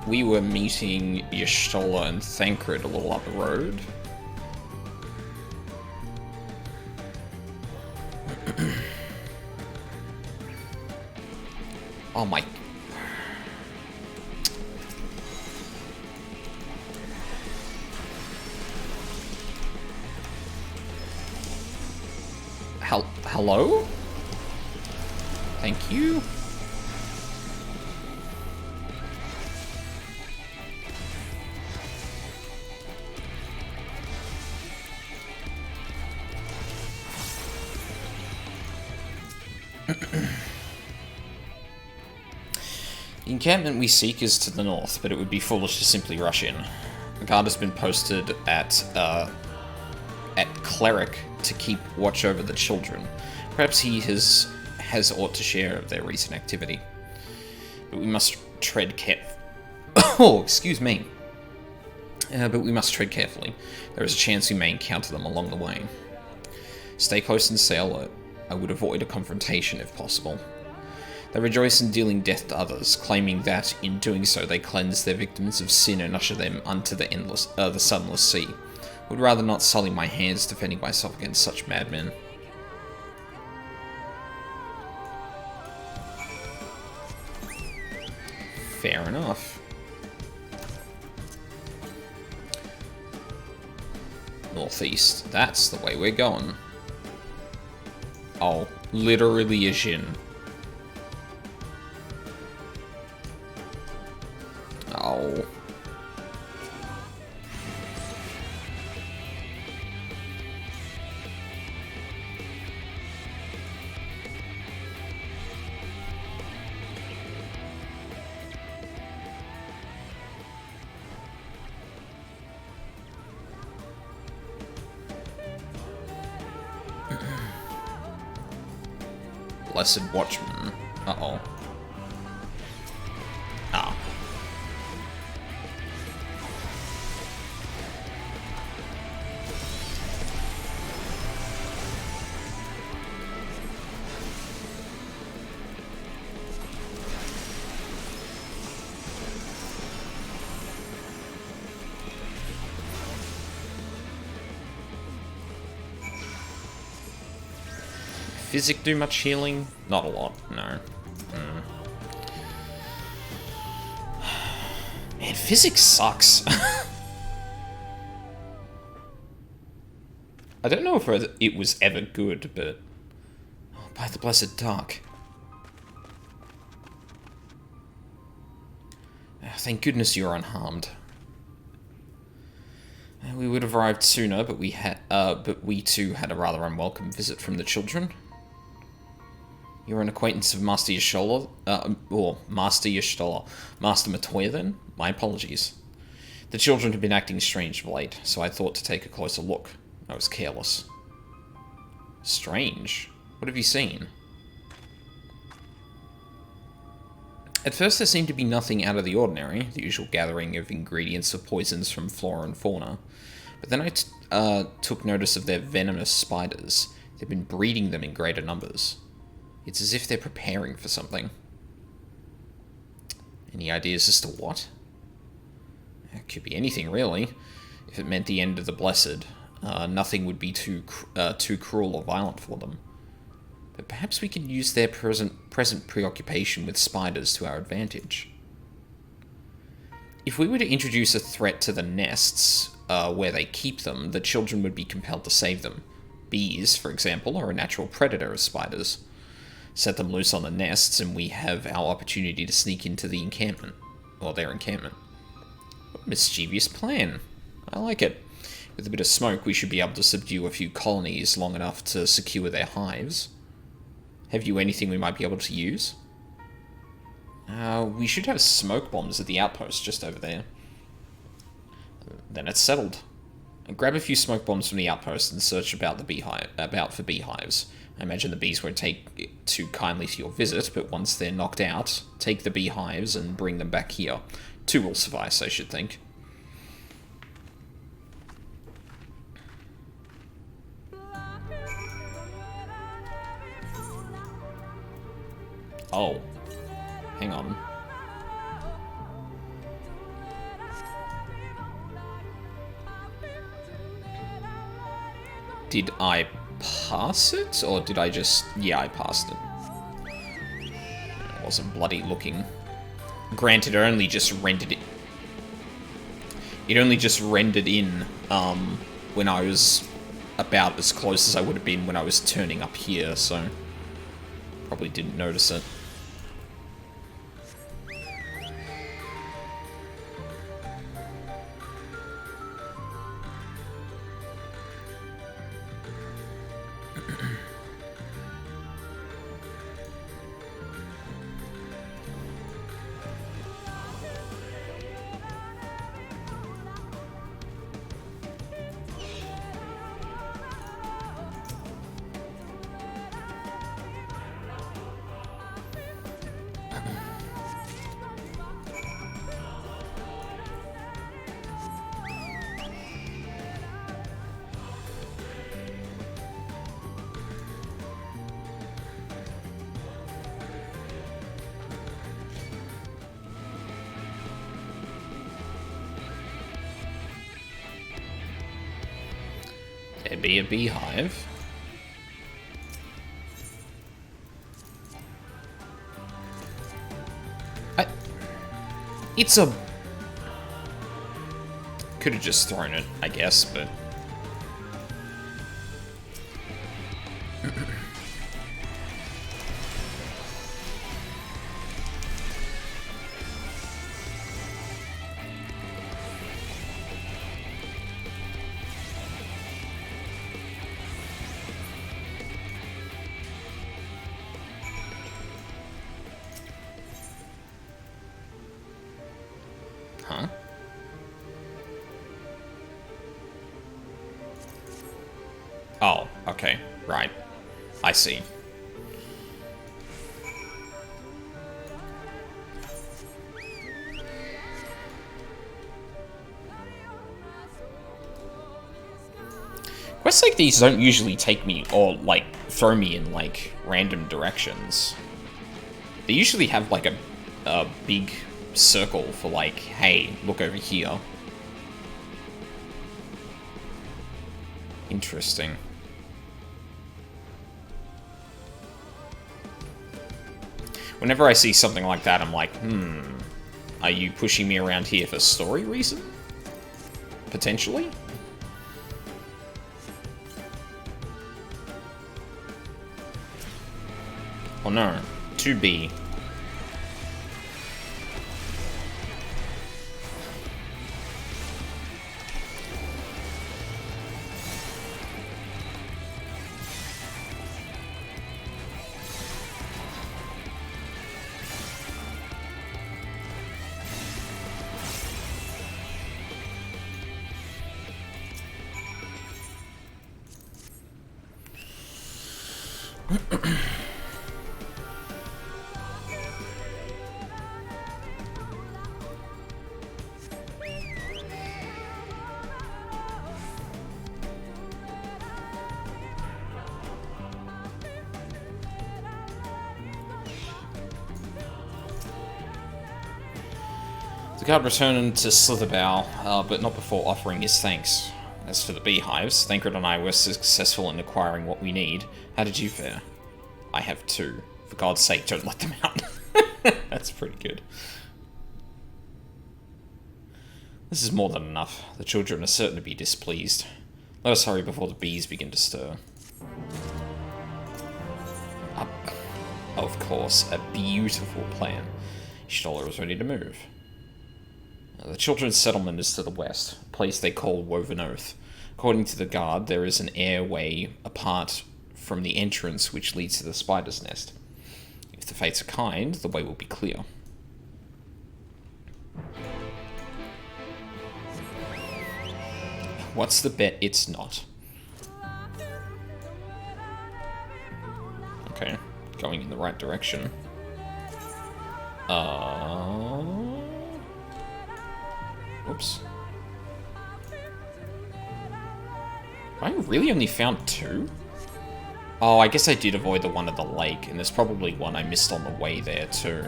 we were meeting Y'shtola and Thancred a little up the road. Oh my... Hello? Thank you. The encampment we seek is to the north, but it would be foolish to simply rush in. A guard has been posted at Cleric to keep watch over the children. Perhaps he has aught to share of their recent activity. But we must tread Oh, excuse me. But we must tread carefully. There is a chance we may encounter them along the way. Stay close and stay alert. I would avoid a confrontation if possible. They rejoice in dealing death to others, claiming that, in doing so, they cleanse their victims of sin and usher them unto the sunless sea. I would rather not sully my hands defending myself against such madmen. Fair enough. Northeast. That's the way we're going. Oh, literally a Jin. Oh. Blessed Watchman. Uh-oh. Ah. Physic do much healing? Not a lot, no. Man, physics sucks. I don't know if it was ever good, but... Oh, by the blessed dark. Thank goodness you're unharmed. We would have arrived sooner, but we too had a rather unwelcome visit from the children. You're an acquaintance of Master Y'shtola, or Master Y'shtola. Master Matoya, then? My apologies. The children have been acting strange of late, so I thought to take a closer look. I was careless. Strange? What have you seen? At first there seemed to be nothing out of the ordinary, the usual gathering of ingredients of poisons from flora and fauna. But then I took notice of their venomous spiders. They've been breeding them in greater numbers. It's as if they're preparing for something. Any ideas as to what? It could be anything, really. If it meant the end of the Blessed, nothing would be too cruel or violent for them. But perhaps we could use their present preoccupation with spiders to our advantage. If we were to introduce a threat to the nests, where they keep them, the children would be compelled to save them. Bees, for example, are a natural predator of spiders. Set them loose on the nests, and we have our opportunity to sneak into the encampment. Or their encampment. What a mischievous plan. I like it. With a bit of smoke, we should be able to subdue a few colonies long enough to secure their hives. Have you anything we might be able to use? We should have smoke bombs at the outpost just over there. Then it's settled. Grab a few smoke bombs from the outpost and search about for beehives. I imagine the bees won't take too kindly to your visit, but once they're knocked out, take the beehives and bring them back here. 2 will suffice, I should think. Oh. Hang on. Did I pass it? Or did I just... Yeah, I passed it. It wasn't bloody looking. Granted, it only just rendered it. It only just rendered in when I was about as close as I would have been when I was turning up here, so probably didn't notice it. There'd be a beehive. It's a... Could have just thrown it, I guess, but... Huh? Oh, okay. Right. I see. Quests like these don't usually take me, or, like, throw me in, like, random directions. They usually have, like, a big circle for, like, hey, look over here. Interesting. Whenever I see something like that, I'm like, are you pushing me around here for story reason? Potentially? Oh no, 2B. The guard returned to Slitherbow, but not before offering his thanks. As for the beehives, Thancred and I were successful in acquiring what we need. How did you fare? I have 2. For God's sake, don't let them out. That's pretty good. This is more than enough. The children are certain to be displeased. Let us hurry before the bees begin to stir. Of course, a beautiful plan. Shnoller is ready to move. The children's settlement is to the west, a place they call Woven Oath. According to the guard, there is an airway apart from the entrance which leads to the spider's nest. If the fates are kind, the way will be clear. What's the bet it's not? Okay, going in the right direction. Oops. I really only found 2? Oh, I guess I did avoid the one at the lake, and there's probably one I missed on the way there, too.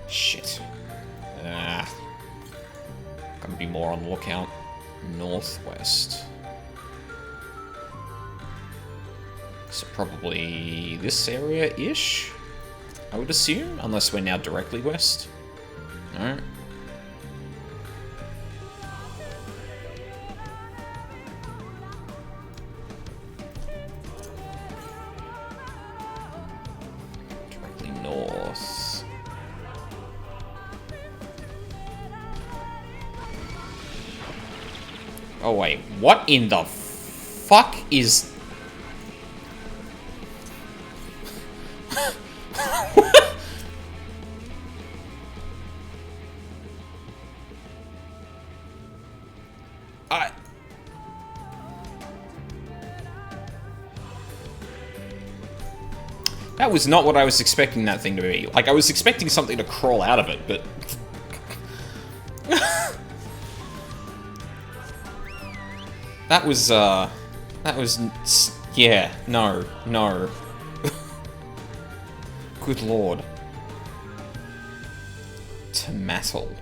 Shit. Gotta be more on the lookout. Northwest. probably this area-ish, I would assume, unless we're now directly west. No. Directly north. Oh wait, what in the fuck is... That was not what I was expecting that thing to be. Like, I was expecting something to crawl out of it, but... That was, yeah, no. Good lord. Tomatal.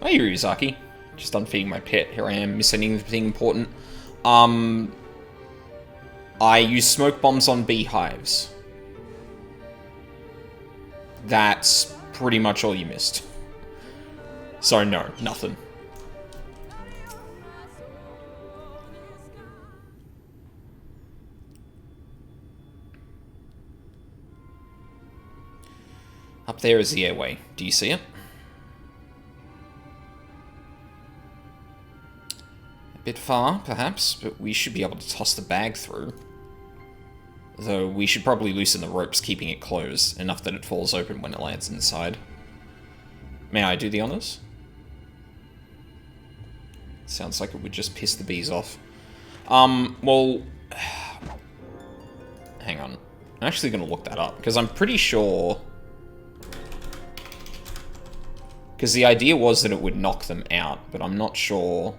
Hey, Ryuzaki. Just done feeding my pet. Here I am, missing anything important. I use smoke bombs on beehives. That's pretty much all you missed. So no, nothing. Up there is the airway. Do you see it? A bit far, perhaps, but we should be able to toss the bag through. Though we should probably loosen the ropes, keeping it closed, enough that it falls open when it lands inside. May I do the honors? Sounds like it would just piss the bees off. Well... Hang on. I'm actually going to look that up, because I'm pretty sure... Because the idea was that it would knock them out, but I'm not sure...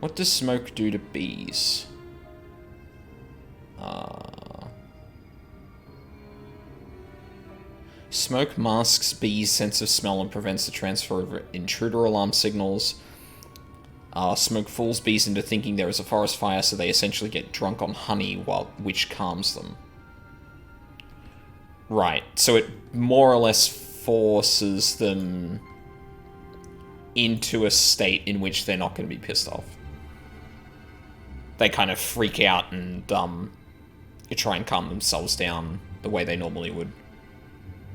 What does smoke do to bees? Smoke masks bees' sense of smell and prevents the transfer of intruder alarm signals. Smoke fools bees into thinking there is a forest fire, so they essentially get drunk on honey, which calms them. Right, so it more or less forces them into a state in which they're not going to be pissed off. They kind of freak out and try and calm themselves down the way they normally would.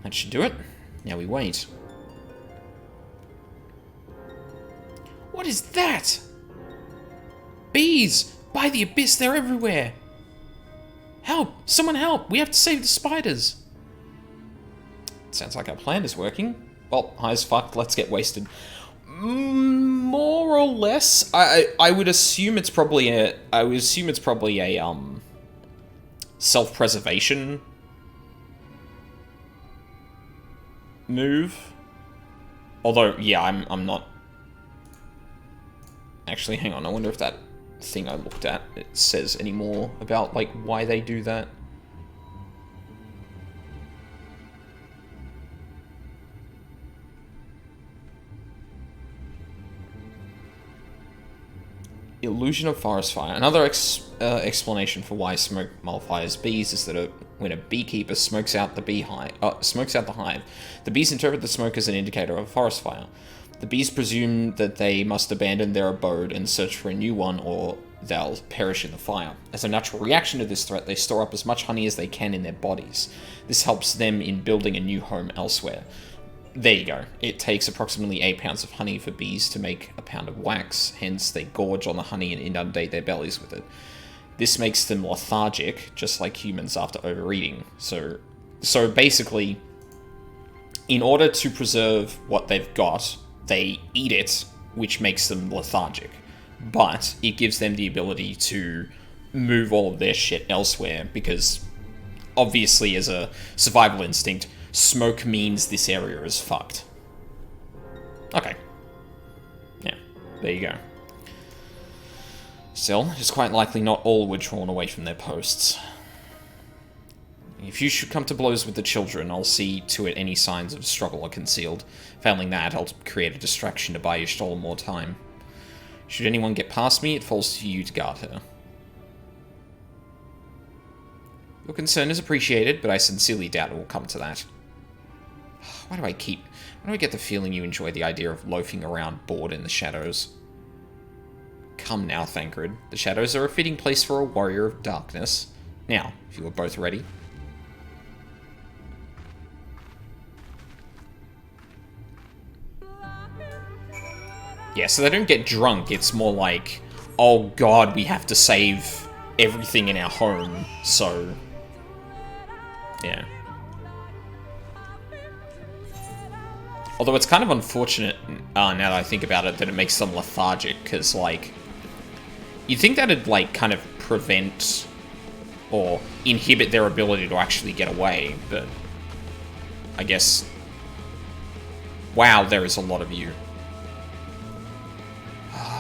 That should do it. Now we wait. What is that? Bees! By the abyss, they're everywhere! Help! Someone help! We have to save the spiders! Sounds like our plan is working. Well, high as fuck, let's get wasted. More or less, I would assume it's probably a... self-preservation move. Although, yeah, I'm not... Actually, hang on, I wonder if that thing I looked at, it says any more about, like, why they do that. Illusion of forest fire. Another explanation for why smoke mollifies bees is that when a beekeeper smokes out the hive, the bees interpret the smoke as an indicator of a forest fire. The bees presume that they must abandon their abode and search for a new one, or they'll perish in the fire. As a natural reaction to this threat, they store up as much honey as they can in their bodies. This helps them in building a new home elsewhere. There you go. It takes approximately 8 pounds of honey for bees to make a pound of wax, hence they gorge on the honey and inundate their bellies with it. This makes them lethargic, just like humans after overeating. So basically, in order to preserve what they've got, they eat it, which makes them lethargic. But it gives them the ability to move all of their shit elsewhere, because obviously as a survival instinct, smoke means this area is fucked. Okay. Yeah, there you go. Still, it's quite likely not all were drawn away from their posts. If you should come to blows with the children, I'll see to it any signs of struggle are concealed. Failing that, I'll create a distraction to buy you stolen more time. Should anyone get past me, it falls to you to guard her. Your concern is appreciated, but I sincerely doubt it will come to that. Why do I get the feeling you enjoy the idea of loafing around bored in the shadows? Come now, Thancred. The shadows are a fitting place for a warrior of darkness. Now, if you are both ready. Yeah, so they don't get drunk. It's more like, oh god, we have to save everything in our home, so... yeah. Although it's kind of unfortunate, now that I think about it, that it makes them lethargic, because, like... you'd think that'd, like, kind of prevent or inhibit their ability to actually get away, but... I guess... wow, there is a lot of you.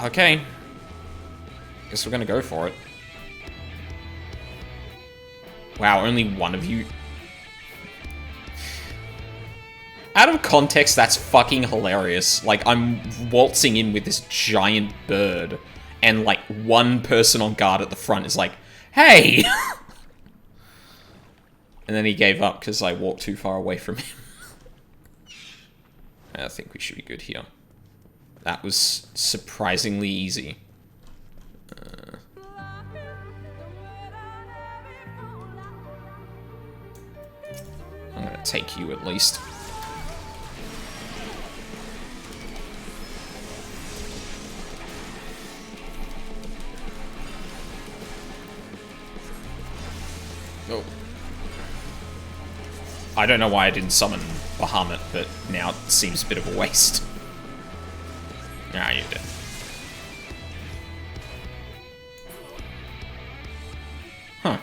Okay. Guess we're gonna go for it. Wow, only one of you... out of context, that's fucking hilarious. Like, I'm waltzing in with this giant bird, and, like, one person on guard at the front is like, hey! And then he gave up because I walked too far away from him. I think we should be good here. That was surprisingly easy. I'm gonna take you at least. Oh. I don't know why I didn't summon Bahamut, but now it seems a bit of a waste. Nah, you did. Huh.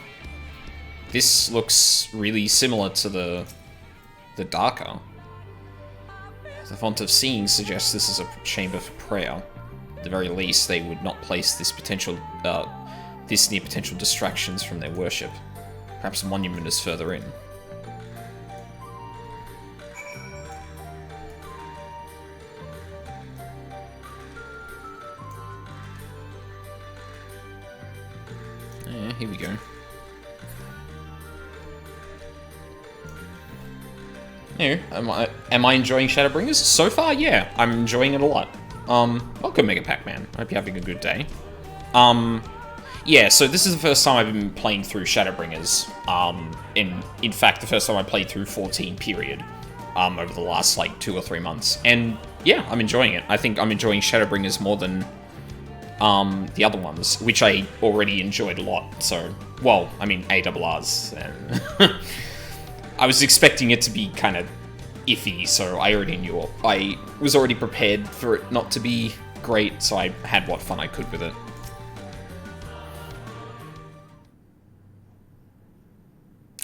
This looks really similar to the Darker. The font of seeing suggests this is a chamber for prayer. At the very least, they would not place this near potential distractions from their worship. Perhaps a monument is further in. Yeah, here we go. Yeah, am I enjoying Shadowbringers? So far, yeah, I'm enjoying it a lot. Welcome, Mega Pac-Man. I hope you're having a good day. Yeah, so this is the first time I've been playing through Shadowbringers. In fact, the first time I played through 14, period. Over the last, like, 2 or 3 months. And, yeah, I'm enjoying it. I think I'm enjoying Shadowbringers more than, the other ones, which I already enjoyed a lot, so... well, I mean, ARRs, and... I was expecting it to be kind of iffy, so I already knew it. I was already prepared for it not to be great, so I had what fun I could with it.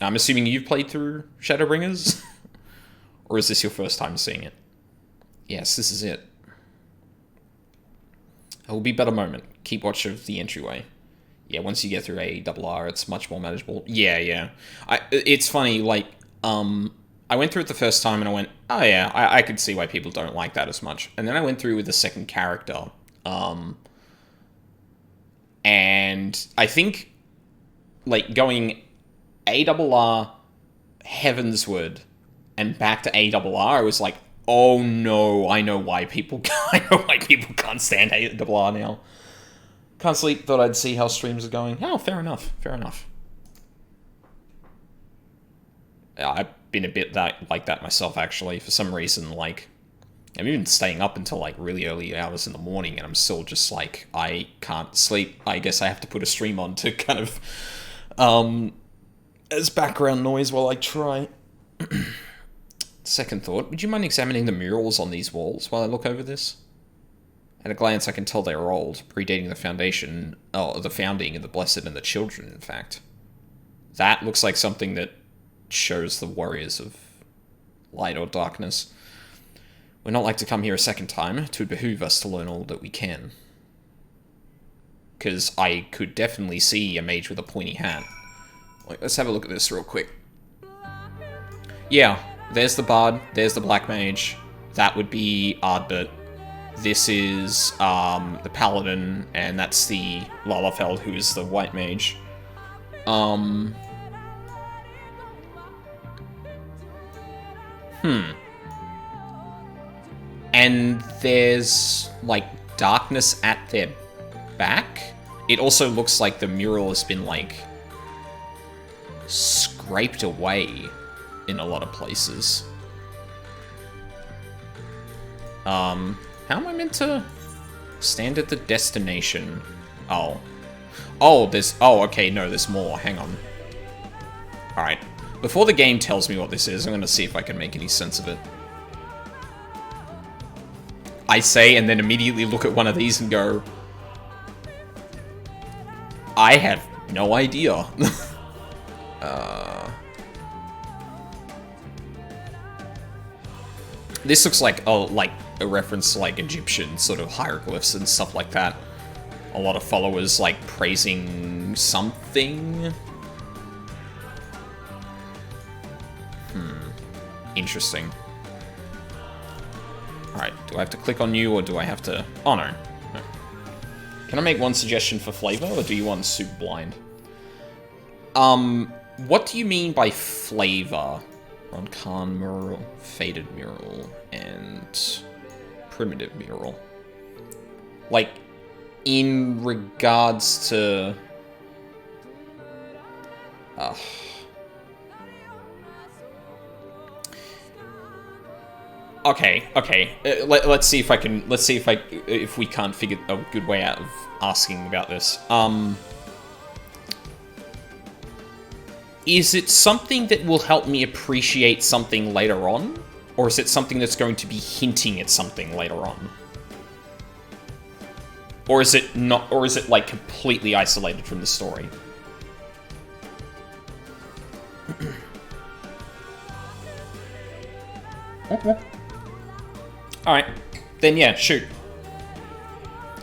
I'm assuming you've played through Shadowbringers? Or is this your first time seeing it? Yes, this is it. It will be but a moment. Keep watch of the entryway. Yeah, once you get through ARR, it's much more manageable. Yeah. It's funny, like, I went through it the first time and I went, oh yeah, I could see why people don't like that as much. And then I went through with the second character. And I think, like, going ARR, Heavensward, and back to ARR, I was like, oh no, I know why people can't stand ARR now. Can't sleep, thought I'd see how streams are going. Oh, fair enough. I've been a bit like that myself, actually. For some reason, like, I'm even staying up until, like, really early hours in the morning, and I'm still just like, I can't sleep. I guess I have to put a stream on to kind of, as background noise while I try. Second thought, would you mind examining the murals on these walls while I look over this? At a glance, I can tell they are old, predating the founding of the Blessed and the Children, in fact. That looks like something that shows the warriors of light or darkness. We're not like to come here a second time. It would behoove us to learn all that we can. Because I could definitely see a mage with a pointy hat. Wait, let's have a look at this real quick. Yeah, there's the bard, there's the black mage. That would be Ardbert. This is the paladin, and that's the Lalafeld, who is the white mage. And there's, like, darkness at their back. It also looks like the mural has been, like, scraped away in a lot of places. How am I meant to stand at the destination? Oh. Oh, there's... Oh, okay, no, there's more. Hang on. Alright. Before the game tells me what this is, I'm gonna see if I can make any sense of it. I say, and then immediately look at one of these and go... I have no idea. This looks like a reference to, like, Egyptian sort of hieroglyphs and stuff like that. A lot of followers, like, praising something. Interesting. Alright, do I have to click on you, or do I have to... Oh, no. No. Can I make one suggestion for flavor, or do you want super blind? What do you mean by flavor? Ron Khan mural, faded mural, and primitive mural. Like, in regards to... Okay. Let's see if I can. Let's see if we can't figure a good way out of asking about this. Is it something that will help me appreciate something later on, or is it something that's going to be hinting at something later on, or is it not? Or is it like completely isolated from the story? Okay. Alright, then yeah, shoot.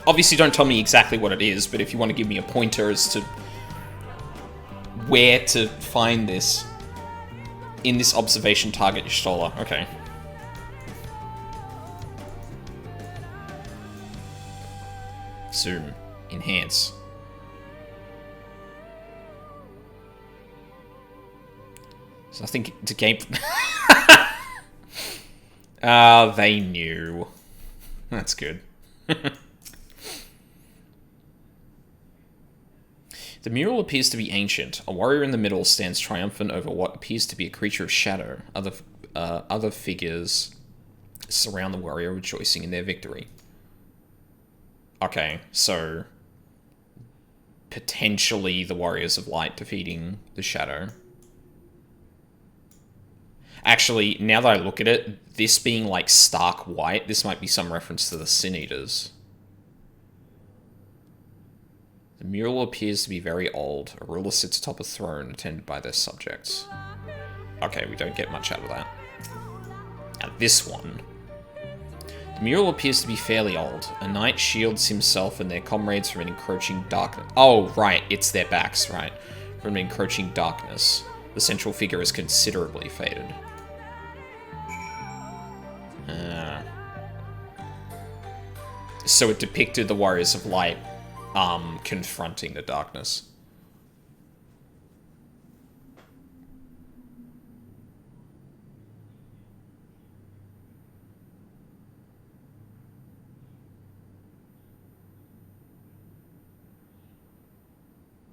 Obviously don't tell me exactly what it is, but if you want to give me a pointer as to where to find this in this observation target Y'shtola. Okay. Zoom. Enhance. So I think the game... Ah, they knew. That's good. The mural appears to be ancient. A warrior in the middle stands triumphant over what appears to be a creature of shadow. Other figures surround the warrior, rejoicing in their victory. Okay, so... potentially the Warriors of Light defeating the Shadow. Actually, now that I look at it, this being like stark white, this might be some reference to the Sin Eaters. The mural appears to be very old. A ruler sits atop a throne, attended by their subjects. Okay, we don't get much out of that. Now this one. The mural appears to be fairly old. A knight shields himself and their comrades from an encroaching darkness. Oh, right, it's their backs, right. From an encroaching darkness. The central figure is considerably faded. So it depicted the Warriors of Light confronting the darkness.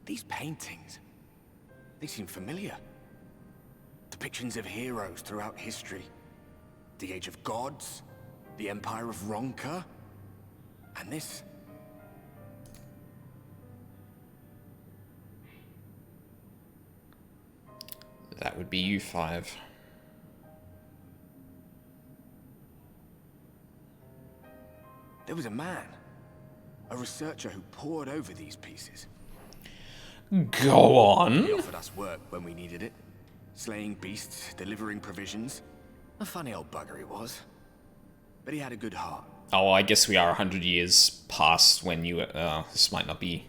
These paintings, they seem familiar. Depictions of heroes throughout history. The Age of Gods, the Empire of Ronka, and this. That would be U5. There was a man, a researcher who pored over these pieces. Go on. He offered us work when we needed it. Slaying beasts, delivering provisions. A funny old bugger he was. But he had a good heart. Oh, I guess we are 100 years past when you... this might not be...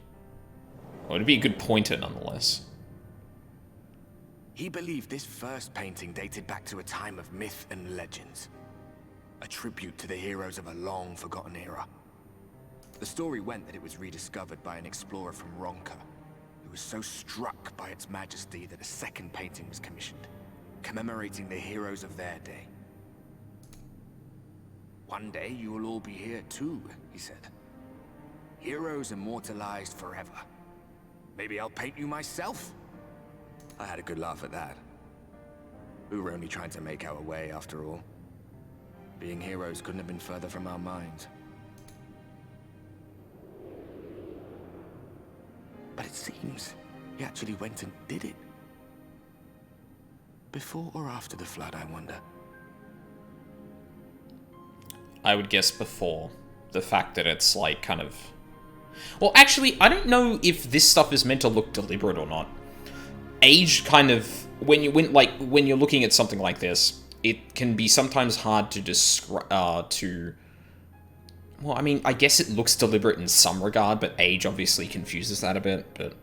Well, it'd be a good pointer, nonetheless. He believed this first painting dated back to a time of myth and legends. A tribute to the heroes of a long-forgotten era. The story went that it was rediscovered by an explorer from Ronka, who was so struck by its majesty that a second painting was commissioned, commemorating the heroes of their day. One day you will all be here too, he said. Heroes immortalized forever. Maybe I'll paint you myself? I had a good laugh at that. We were only trying to make our way after all. Being heroes couldn't have been further from our minds. But it seems he actually went and did it. Before or after the flood, I wonder. I would guess before. The fact that it's like kind of... Well, actually, I don't know if this stuff is meant to look deliberate or not. Age kind of... when you're looking at something like this, it can be sometimes hard to describe... Well, I mean, I guess it looks deliberate in some regard, but age obviously confuses that a bit, but...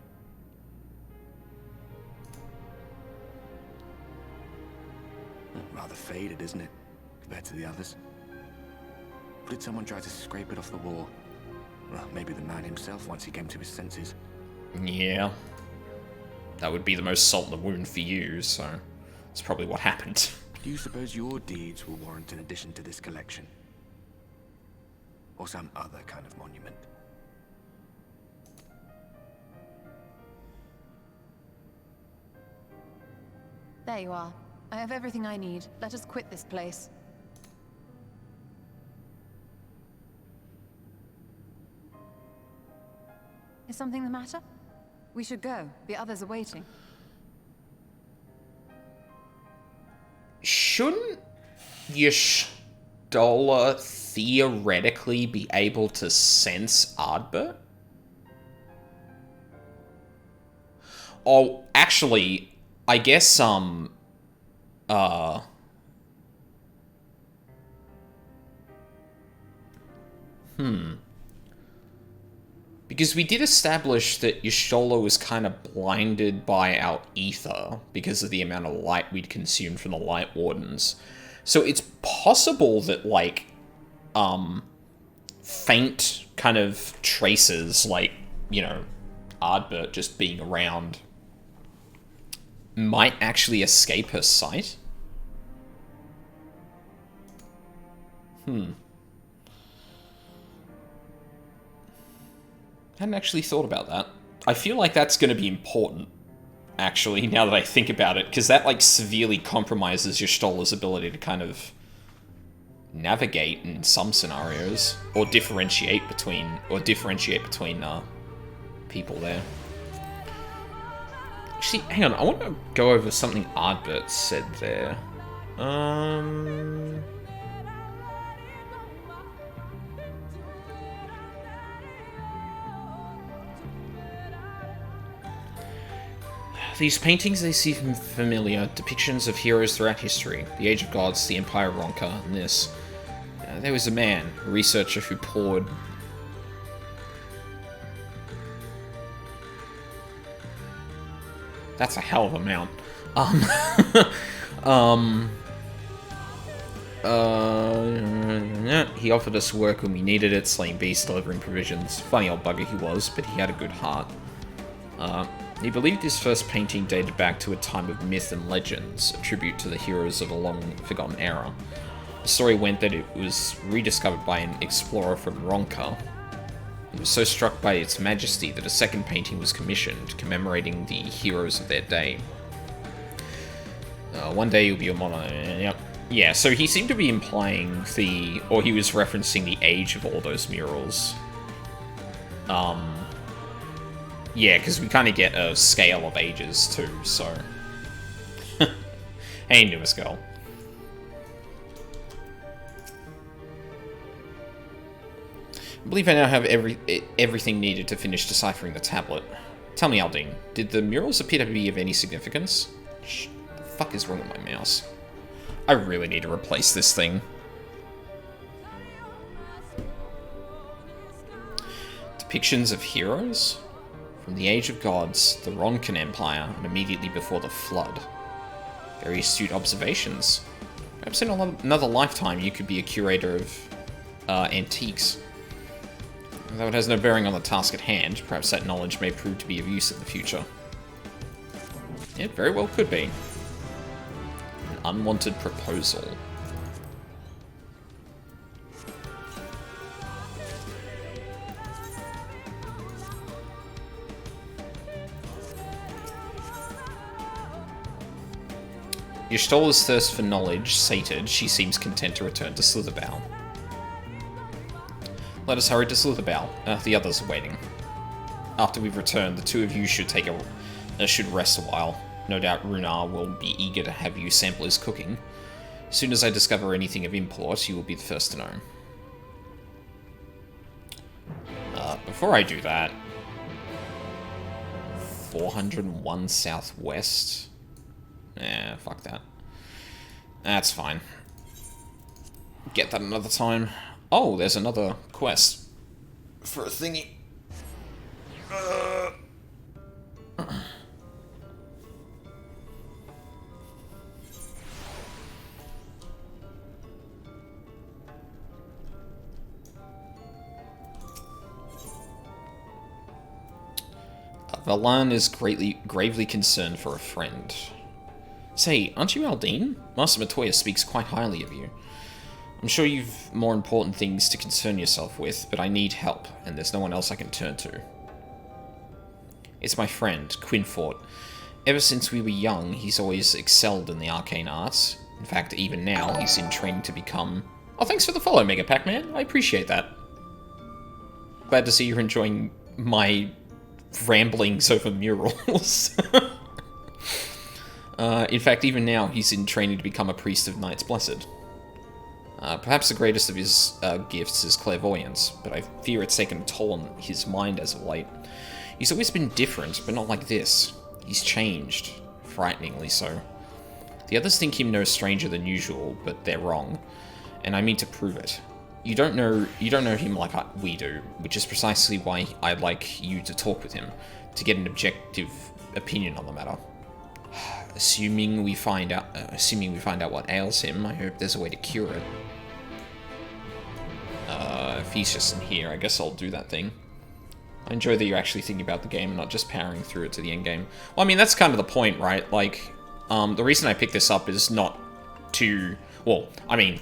Rather faded, isn't it? Compared to the others. Or did someone try to scrape it off the wall? Well, maybe the man himself once he came to his senses. Yeah. That would be the most salt in the wound for you, so... That's probably what happened. Do you suppose your deeds will warrant an addition to this collection? Or some other kind of monument? There you are. I have everything I need. Let us quit this place. Is something the matter? We should go. The others are waiting. Shouldn't Y'shtola theoretically be able to sense Ardbert? Oh, actually, I guess, Because we did establish that Y'shtola was kind of blinded by our ether because of the amount of light we'd consumed from the Light Wardens. So it's possible that, like, faint kind of traces, like, you know, Ardbert just being around, might actually escape her sight. Hadn't actually thought about that. I feel like that's going to be important, actually, now that I think about it, because that, like, severely compromises Y'shtola's ability to kind of navigate in some scenarios, or differentiate between people there. Actually, hang on, I want to go over something Ardbert said there. These paintings, they seem familiar. Depictions of heroes throughout history. The Age of Gods, the Empire of Ronka, and this. There was a man, a researcher who poured... That's a hell of a amount. He offered us work when we needed it, slaying beasts, delivering provisions. Funny old bugger he was, but he had a good heart. He believed his first painting dated back to a time of myth and legends, a tribute to the heroes of a long-forgotten era. The story went that it was rediscovered by an explorer from Ronka. He was so struck by its majesty that a second painting was commissioned, commemorating the heroes of their day. One day you'll be a yep. Yeah, so he seemed to be implying or he was referencing the age of all those murals. Yeah, because we kind of get a scale of ages, too, so... Hey, newest girl. I believe I now have everything needed to finish deciphering the tablet. Tell me, Aldine, did the murals appear to be of any significance? What the fuck is wrong with my mouse? I really need to replace this thing. Depictions of heroes? From the Age of Gods, the Ronkan Empire, and immediately before the Flood. Very astute observations. Perhaps in another lifetime you could be a curator of antiques. Though it has no bearing on the task at hand, perhaps that knowledge may prove to be of use in the future. It very well could be. An unwanted proposal. Y'shtola's thirst for knowledge sated, she seems content to return to Slitherbow. Let us hurry to Slitherbow. The others are waiting. After we've returned, the two of you should should rest a while. No doubt Runar will be eager to have you sample his cooking. As soon as I discover anything of import, you will be the first to know. Before I do that... 401 Southwest? Fuck that. That's fine. Get that another time. Oh, there's another quest. For a thingy. Valan is gravely concerned for a friend. Say, aren't you Aldine? Master Matoya speaks quite highly of you. I'm sure you've more important things to concern yourself with, but I need help, and there's no one else I can turn to. It's my friend, Quinfort. Ever since we were young, he's always excelled in the arcane arts. In fact, even now, he's in training to become... Oh, thanks for the follow, Mega Pac-Man. I appreciate that. Glad to see you're enjoying my ramblings over murals. In fact, even now, he's in training to become a priest of Knights Blessed. Perhaps the greatest of his gifts is clairvoyance, but I fear it's taken a toll on his mind as of late. He's always been different, but not like this. He's changed, frighteningly so. The others think him no stranger than usual, but they're wrong, and I mean to prove it. You don't know him like we do, which is precisely why I'd like you to talk with him, to get an objective opinion on the matter. Assuming we find out what ails him, I hope there's a way to cure it. If he's just in here, I guess I'll do that thing. I enjoy that you're actually thinking about the game and not just powering through it to the end game. Well, I mean, that's kind of the point, right? Like, the reason I picked this up is not to... Well, I mean,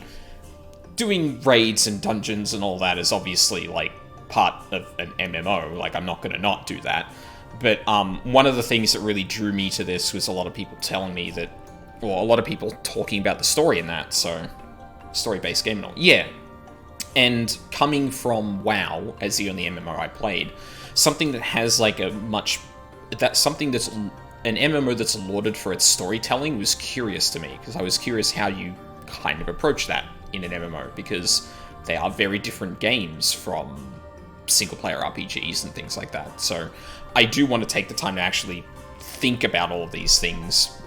doing raids and dungeons and all that is obviously, like, part of an MMO. Like, I'm not going to not do that. But one of the things that really drew me to this was a lot of people telling me that... Well, a lot of people talking about the story in that, so... Story-based game and all. Yeah. And coming from WoW, as the only MMO I played, something that has, like, a much... Something that's... An MMO that's lauded for its storytelling was curious to me, because I was curious how you kind of approach that in an MMO, because they are very different games from single-player RPGs and things like that. So I do want to take the time to actually think about all of these things,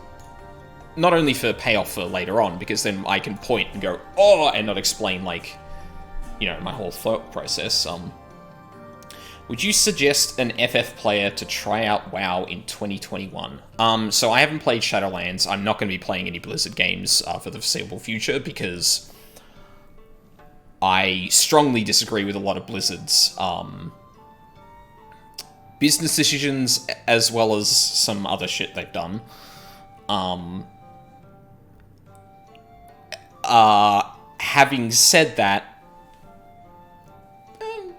not only for payoff for later on, because then I can point and go, oh, and not explain, like, you know, my whole thought process. Would you suggest an FF player to try out WoW in 2021? So I haven't played Shadowlands. I'm not going to be playing any Blizzard games for the foreseeable future, because I strongly disagree with a lot of Blizzard's business decisions, as well as some other shit they've done. Having said that,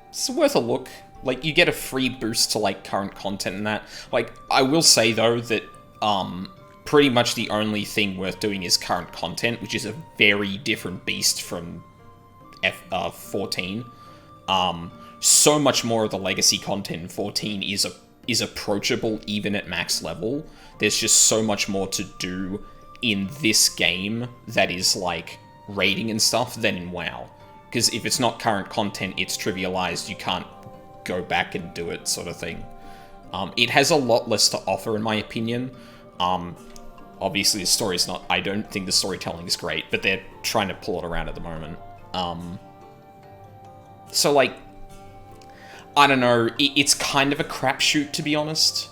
it's worth a look. Like, you get a free boost to, like, current content and that. Like, I will say, though, that pretty much the only thing worth doing is current content, which is a very different beast from 14. So much more of the legacy content in 14 is approachable even at max level. There's just so much more to do in this game that is, like, raiding and stuff than in WoW. Because if it's not current content, it's trivialized, you can't go back and do it, sort of thing. It has a lot less to offer, in my opinion. Obviously, the story's not... I don't think the storytelling is great, but they're trying to pull it around at the moment. So, like... I don't know, it's kind of a crapshoot, to be honest.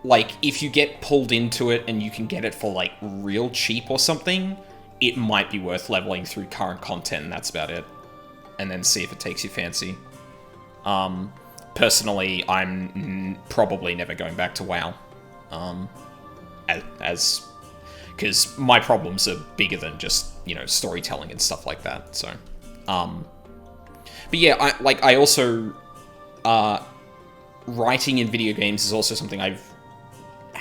Like, if you get pulled into it and you can get it for, like, real cheap or something, it might be worth leveling through current content, and that's about it. And then see if it takes your fancy. Personally, I'm probably never going back to WoW. Because my problems are bigger than just, you know, storytelling and stuff like that, so. But yeah, I also... writing in video games is also something I've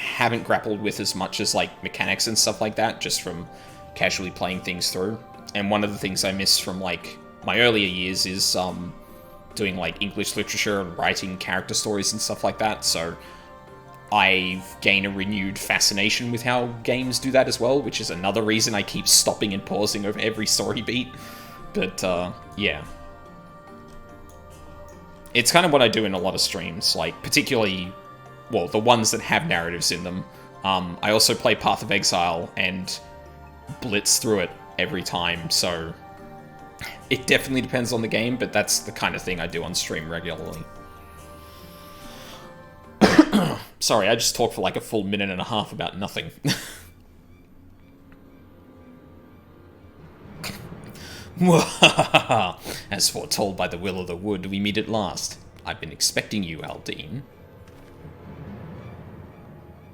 haven't grappled with as much as, like, mechanics and stuff like that, just from casually playing things through. And one of the things I miss from, like, my earlier years is doing, like, English literature and writing character stories and stuff like that, so I've gained a renewed fascination with how games do that as well, which is another reason I keep stopping and pausing over every story beat. But, yeah. It's kind of what I do in a lot of streams, like, particularly, well, the ones that have narratives in them. I also play Path of Exile and blitz through it every time, so it definitely depends on the game, but that's the kind of thing I do on stream regularly. Sorry, I just talked for like a full minute and a half about nothing. As foretold by the will of the wood, we meet at last. I've been expecting you, Aldine.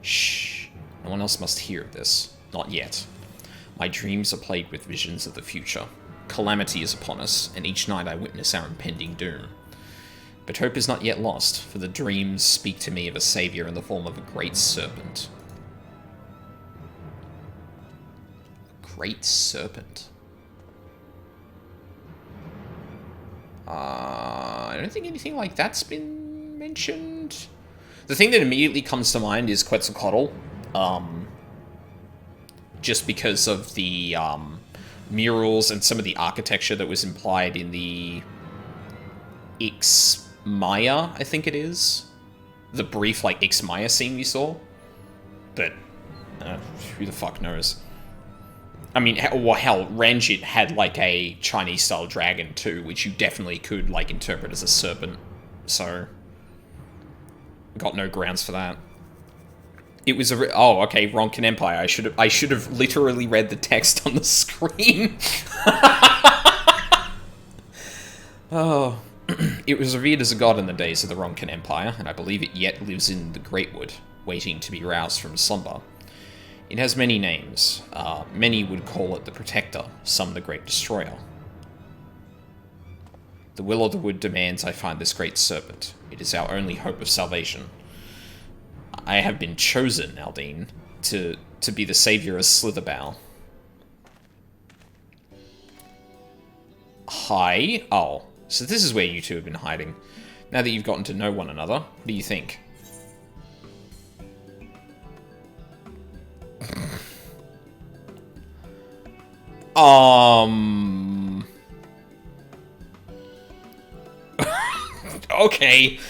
Shh. No one else must hear of this. Not yet. My dreams are plagued with visions of the future. Calamity is upon us, and each night I witness our impending doom. But hope is not yet lost, for the dreams speak to me of a savior in the form of a great serpent. A great serpent? I don't think anything like that's been mentioned. The thing that immediately comes to mind is Quetzalcoatl. Just because of the murals and some of the architecture that was implied in the Ix-Maya, I think it is. The brief, like, Ix-Maya scene we saw. But, who the fuck knows? I mean, well, hell, Ranjit had, like, a Chinese-style dragon, too, which you definitely could, like, interpret as a serpent. So, got no grounds for that. It was a... Oh, okay, Ronkin Empire. I should have literally read the text on the screen. Oh... It was revered as a god in the days of the Ronkin Empire, and I believe it yet lives in the Greatwood, waiting to be roused from slumber. It has many names. Many would call it the Protector, some the Great Destroyer. The will of the wood demands I find this great serpent. It is our only hope of salvation. I have been chosen, Aldine, to be the savior of Slitherbow. Hi? Oh. So this is where you two have been hiding. Now that you've gotten to know one another, what do you think? Okay.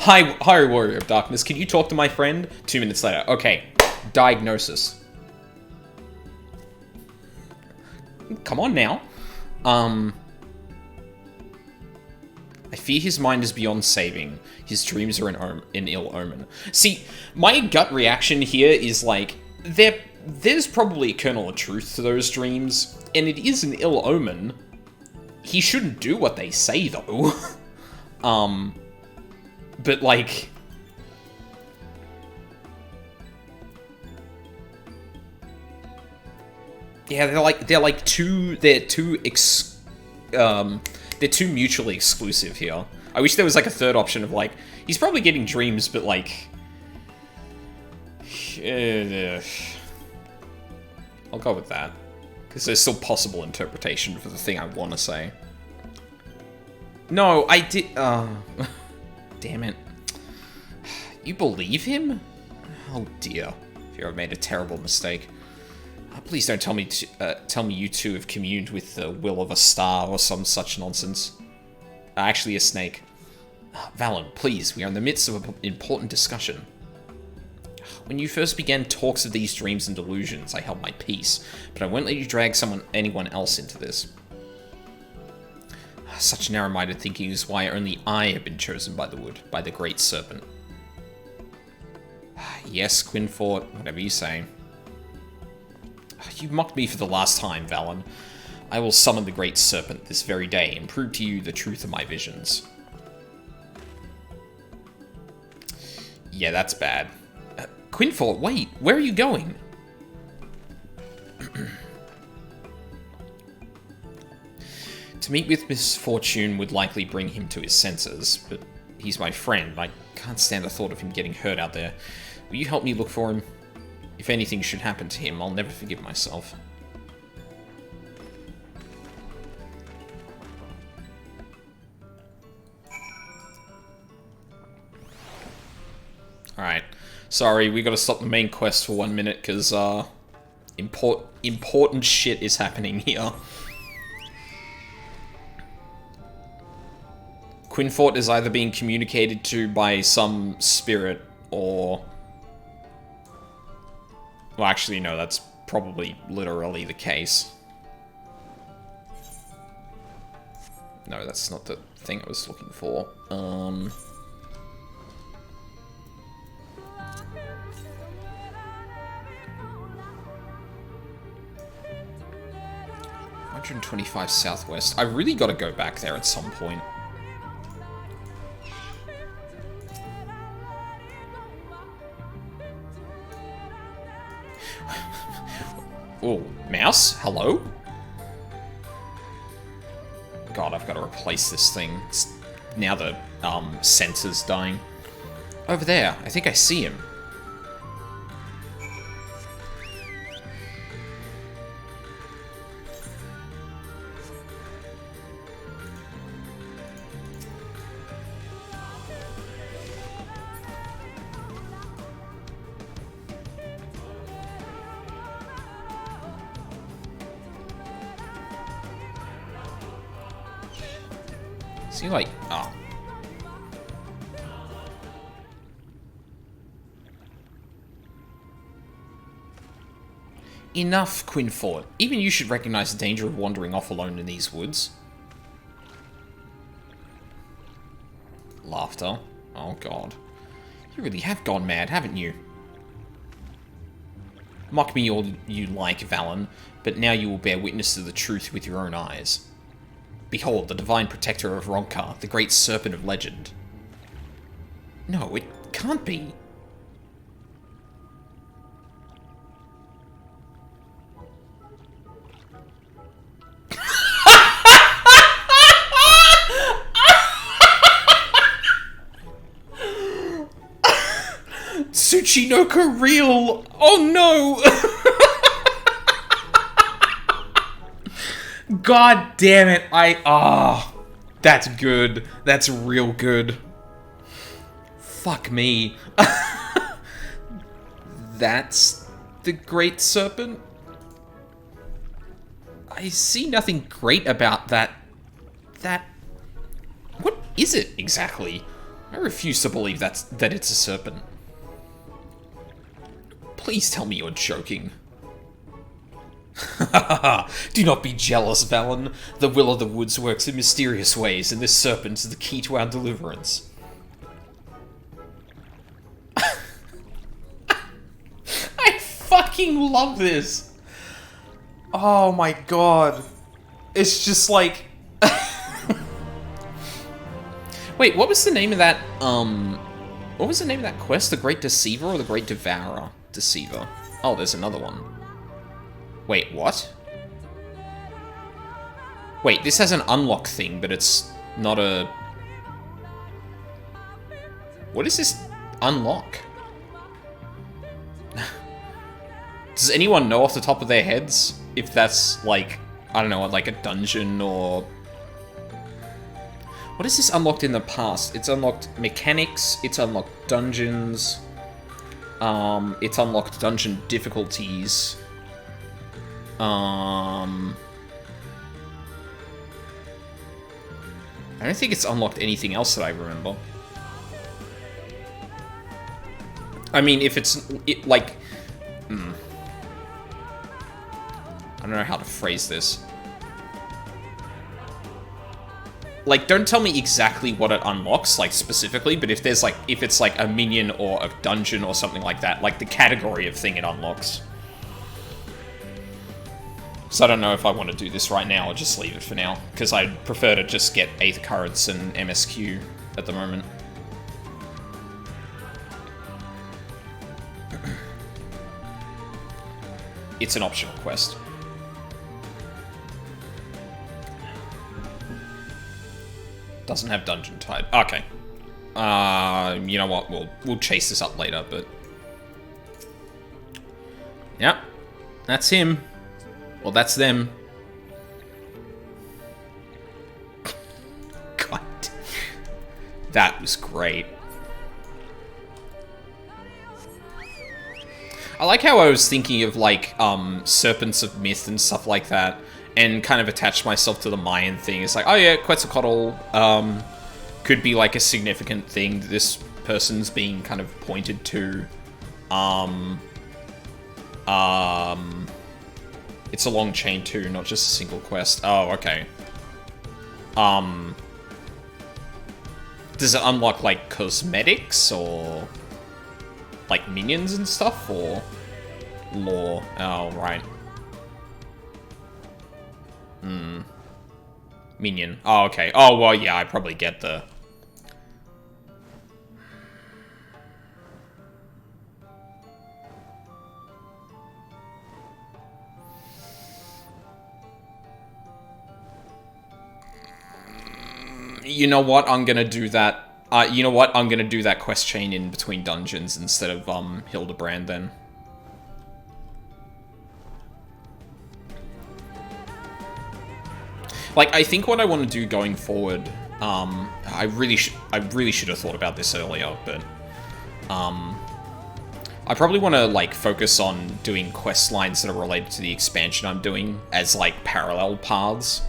Hi, Warrior of Darkness. Can you talk to my friend? 2 minutes later. Okay. Diagnosis. Come on now. I fear his mind is beyond saving. His dreams are an ill omen. See, my gut reaction here is like, there's probably a kernel of truth to those dreams, and it is an ill omen. He shouldn't do what they say, though. But like... Yeah, they're too mutually exclusive here. I wish there was like a third option of like, he's probably getting dreams, but like... I'll go with that. Because there's still possible interpretation for the thing I want to say. No, I did... Damn it. You believe him? Oh dear. I fear I've made a terrible mistake. Please don't tell me you two have communed with the will of a star or some such nonsense. Actually, a snake. Valen, please, we are in the midst of an important discussion. When you first began talks of these dreams and delusions, I held my peace, but I won't let you drag anyone else into this. Such narrow-minded thinking is why only I have been chosen by the wood, by the great serpent. Yes, Quinfort, whatever you say. You mocked me for the last time, Valen. I will summon the great serpent this very day and prove to you the truth of my visions. Yeah, that's bad. Quinfort, wait, where are you going? To meet with misfortune would likely bring him to his senses, but he's my friend. I can't stand the thought of him getting hurt out there. Will you help me look for him? If anything should happen to him, I'll never forgive myself. Alright. Sorry, we gotta stop the main quest for 1 minute, because, important shit is happening here. Quinfort is either being communicated to by some spirit, or... Well, actually, no, that's probably literally the case. No, that's not the thing I was looking for. 125 southwest. I really got to go back there at some point. Oh, mouse? Hello? God, I've got to replace this thing. It's now the sensor's dying. Over there. I think I see him. Is he like... Oh. Enough, Quinfort. Even you should recognize the danger of wandering off alone in these woods. Laughter. Oh god. You really have gone mad, haven't you? Mock me all you like, Valen, but now you will bear witness to the truth with your own eyes. Behold, the divine protector of Ronkar, the great serpent of legend. No, it can't be. Tsuchinoka real! Oh no! God damn it, that's good. That's real good. Fuck me. That's the Great Serpent? I see nothing great about that. What is it, exactly? I refuse to believe that it's a serpent. Please tell me you're joking. Do not be jealous, Valen. The will of the woods works in mysterious ways, and this serpent is the key to our deliverance. I fucking love this! Oh my god. It's just like... Wait, what was the name of that, what was the name of that quest? The Great Deceiver or the Great Devourer? Deceiver. Oh, there's another one. Wait, what? Wait, this has an unlock thing, but it's not a... What is this unlock? Does anyone know off the top of their heads if that's, like, I don't know, like a dungeon or... What is this unlocked in the past? It's unlocked mechanics, it's unlocked dungeons, it's unlocked dungeon difficulties. I don't think it's unlocked anything else that I remember. I mean, if it's, like... I don't know how to phrase this. Like, don't tell me exactly what it unlocks, like, specifically, but if there's, like, if it's, like, a minion or a dungeon or something like that, like, the category of thing it unlocks. So I don't know if I want to do this right now or just leave it for now, because I'd prefer to just get 8th Currents and MSQ at the moment. It's an optional quest. Doesn't have dungeon type. Okay. You know what? We'll chase this up later, but Yep. That's him. Well, that's them. God. That was great. I like how I was thinking of, like, Serpents of Myth and stuff like that, and kind of attached myself to the Mayan thing. It's like, oh yeah, Quetzalcoatl, could be, like, a significant thing that this person's being kind of pointed to. It's a long chain too, not just a single quest. Oh, okay. Does it unlock, like, cosmetics, or... like, minions and stuff, or... lore? Oh, right. Minion. Oh, okay. Oh, well, yeah, I probably get the... You know what? I'm gonna do that. You know what? I'm gonna do that quest chain in between dungeons instead of, Hildebrand, then. Like, I think what I want to do going forward, I really should have thought about this earlier, but, I probably want to, like, focus on doing quest lines that are related to the expansion I'm doing as, like, parallel paths.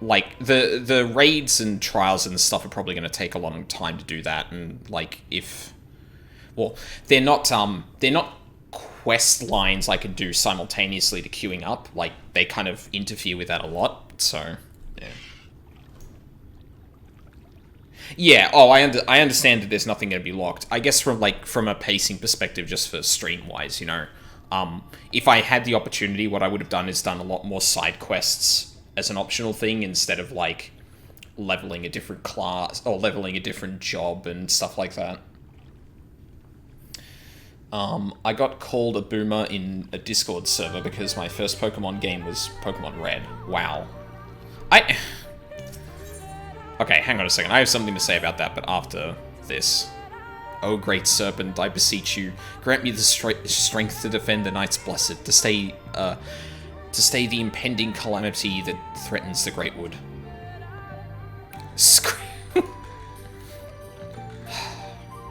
Like, the raids and trials and stuff are probably going to take a long time to do that, and, like, if... Well, they're not quest lines I could do simultaneously to queuing up. Like, they kind of interfere with that a lot, so, yeah. Yeah, oh, I understand that there's nothing going to be locked. I guess from a pacing perspective, just for stream-wise, you know, if I had the opportunity, what I would have done is done a lot more side quests as an optional thing, instead of, like, leveling a different class, or leveling a different job and stuff like that. I got called a boomer in a Discord server because my first Pokemon game was Pokemon Red. Wow. Okay, hang on a second. I have something to say about that, but after this. Oh, great serpent, I beseech you, grant me the strength to defend the Knights Blessed, to stay the impending calamity that threatens the Great Wood. I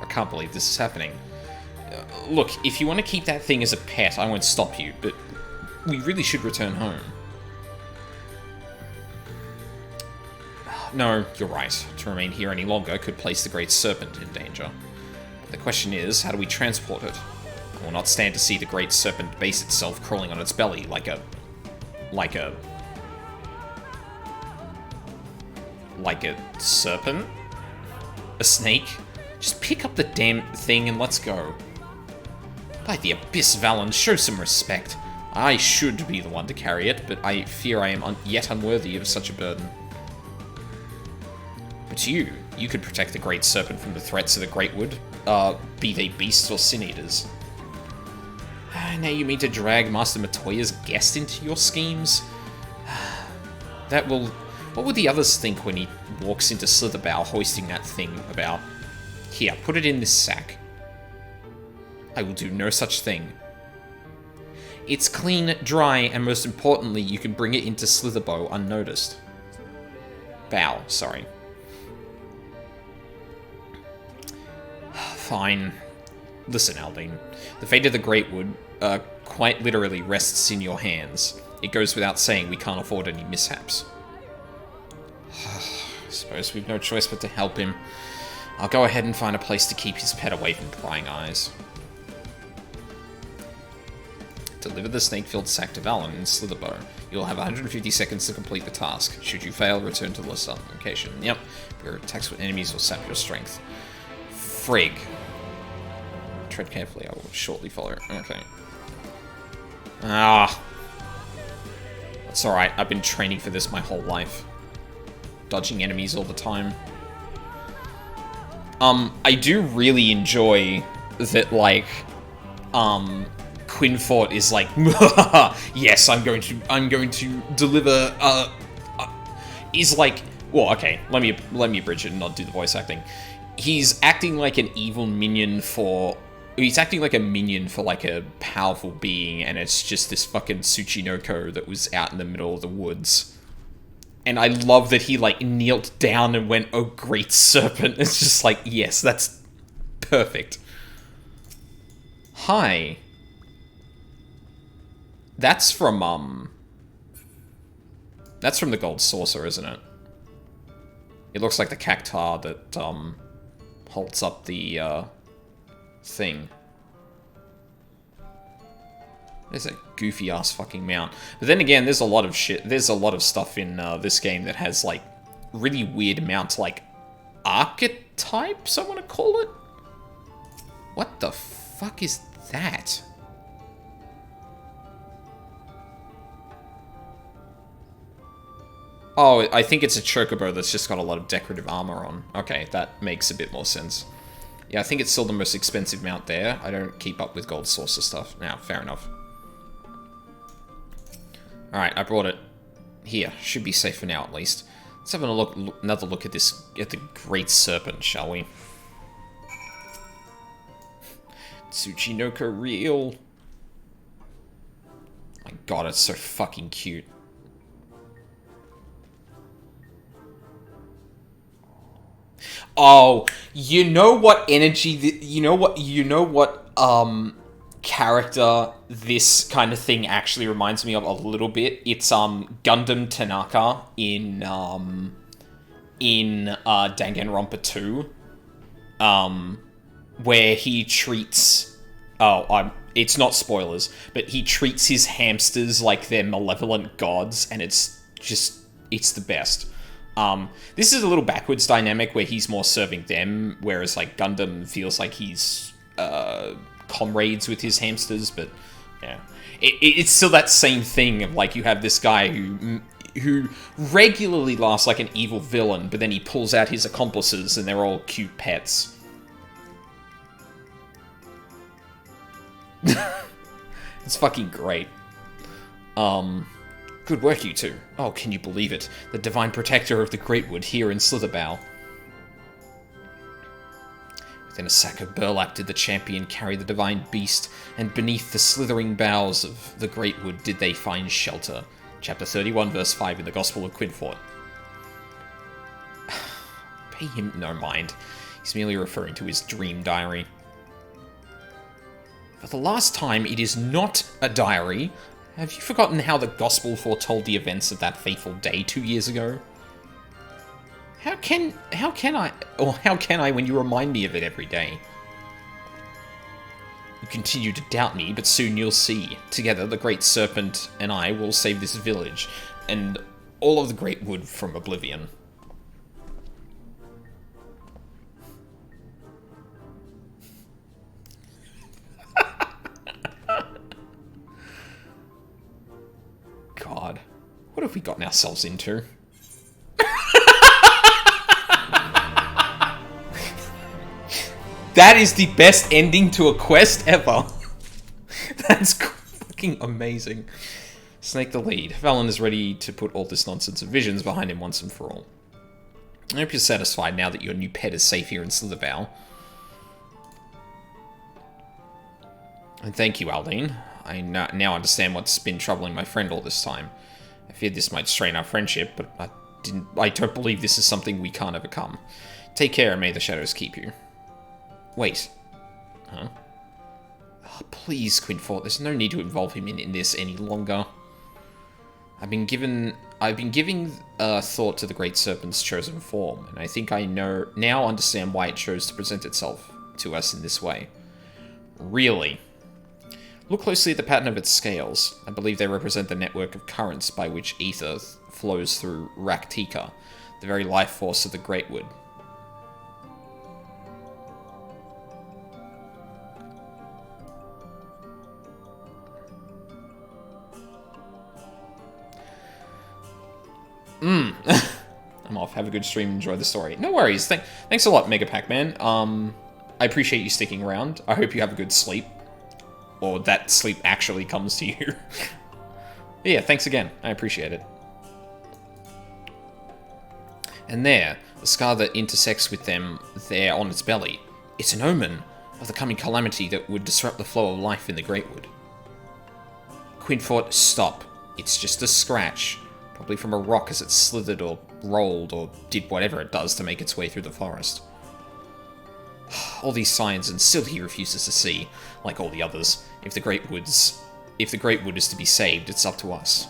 can't believe this is happening. Look, if you want to keep that thing as a pet, I won't stop you, but we really should return home. No, you're right. To remain here any longer could place the Great Serpent in danger. But the question is, how do we transport it? I will not stand to see the Great Serpent base itself crawling on its belly like a serpent? A snake? Just pick up the damn thing and let's go. By the Abyss, Valen, show some respect. I should be the one to carry it, but I fear I am yet unworthy of such a burden. But you could protect the Great Serpent from the threats of the Great Wood, be they beasts or sin-eaters. Now you mean to drag Master Matoya's guest into your schemes? What would the others think when he walks into Slitherbow hoisting that thing about? Here, put it in this sack. I will do no such thing. It's clean, dry, and most importantly, you can bring it into Slitherbow unnoticed. Bow, sorry. Fine. Listen, Aldine. The fate of the Great Wood, quite literally rests in your hands. It goes without saying we can't afford any mishaps. I suppose we've no choice but to help him. I'll go ahead and find a place to keep his pet away from prying eyes. Deliver the snake-filled sack to Valen in Slitherbow. You'll have 150 seconds to complete the task. Should you fail, return to the location. Yep. Your attacks with enemies will sap your strength. Frig. Tread carefully, I will shortly follow. Okay. Ah. That's alright, I've been training for this my whole life. Dodging enemies all the time. I do really enjoy that, like, Quinfort is like, yes, I'm going to deliver, he's like, well, okay, let me abridge it and not do the voice acting. He's acting like an evil minion for he's acting like a minion for like a powerful being, and it's just this fucking Tsuchinoko that was out in the middle of the woods. And I love that he like kneeled down and went, "Oh, great serpent." It's just like, yes, that's perfect. Hi. That's from the Gold Saucer, isn't it? It looks like the cactar that holds up the thing. There's a goofy ass fucking mount. But then again, there's a lot of shit. There's a lot of stuff in this game that has like really weird mounts, like archetypes, I want to call it. What the fuck is that? Oh, I think it's a chocobo that's just got a lot of decorative armor on. Okay, that makes a bit more sense. Yeah, I think it's still the most expensive mount there. I don't keep up with Gold Saucer stuff. Now, fair enough. Alright, I brought it here. Should be safe for now, at least. Let's have another look at this, at the Great Serpent, shall we? Tsuchinoko real. My god, it's so fucking cute. Oh, you know what energy, you know what character this kind of thing actually reminds me of a little bit? It's, Gundam Tanaka in Danganronpa 2, where he treats, it's not spoilers, but he treats his hamsters like they're malevolent gods, and it's the best. This is a little backwards dynamic where he's more serving them, whereas like Gundam feels like he's comrades with his hamsters. But yeah, it's still that same thing of like you have this guy who regularly laughs like an evil villain, but then he pulls out his accomplices and they're all cute pets. It's fucking great. Good work, you two. Oh, can you believe it? The divine protector of the Greatwood here in Slitherbow. Within a sack of burlap did the champion carry the divine beast, and beneath the slithering boughs of the Greatwood did they find shelter. Chapter 31, verse 5 in the Gospel of Quinfort. Pay him no mind. He's merely referring to his dream diary. For the last time, it is not a diary. Have you forgotten how the Gospel foretold the events of that fateful day 2 years ago? How can I when you remind me of it every day? You continue to doubt me, but soon you'll see. Together, the Great Serpent and I will save this village, and all of the Greatwood from oblivion. God, what have we gotten ourselves into? That is the best ending to a quest ever. That's fucking amazing. Snake the lead. Valen is ready to put all this nonsense of visions behind him once and for all. I hope you're satisfied now that your new pet is safe here in Slitherbow. And thank you, Aldine. I now understand what's been troubling my friend all this time. I feared this might strain our friendship, but I don't believe this is something we can't overcome. Take care, and may the shadows keep you. Wait. Huh? Oh, please, Quinfort, there's no need to involve him in this any longer. I've been giving thought to the Great Serpent's chosen form, and I think I now understand why it chose to present itself to us in this way. Really? Look closely at the pattern of its scales. I believe they represent the network of currents by which ether flows through Raktika, the very life force of the Greatwood. I'm off. Have a good stream. Enjoy the story. No worries. Thanks a lot, Mega Pac-Man. I appreciate you sticking around. I hope you have a good sleep. Or that sleep actually comes to you. Yeah, thanks again. I appreciate it. And there, the scar that intersects with them there on its belly. It's an omen. of the coming calamity that would disrupt the flow of life in the Greatwood. Quinfort, stop. It's just a scratch. Probably from a rock as it slithered or rolled or did whatever it does to make its way through the forest. All these signs, and still he refuses to see, like all the others. If the Greatwood is to be saved, it's up to us.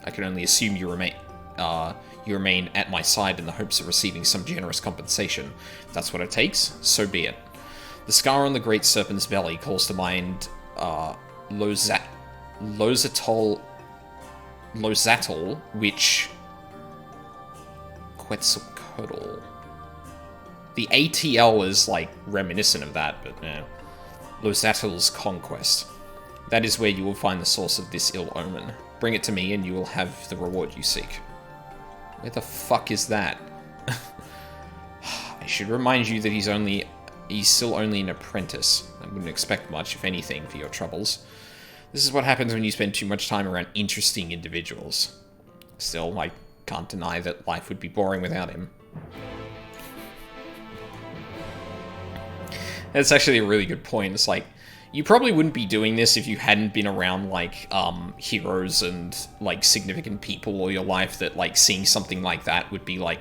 I can only assume you remain at my side in the hopes of receiving some generous compensation. If that's what it takes, so be it. The scar on the Great Serpent's belly calls to mind Lozatol, which Quetzalcoatl. The ATL is like reminiscent of that, but Lozatl's conquest. That is where you will find the source of this ill omen. Bring it to me and you will have the reward you seek. Where the fuck is that? I should remind you that he's still only an apprentice. I wouldn't expect much, if anything, for your troubles. This is what happens when you spend too much time around interesting individuals. Still, I can't deny that life would be boring without him. That's actually a really good point. It's like, you probably wouldn't be doing this if you hadn't been around, like, heroes and, like, significant people all your life that, like, seeing something like that would be like,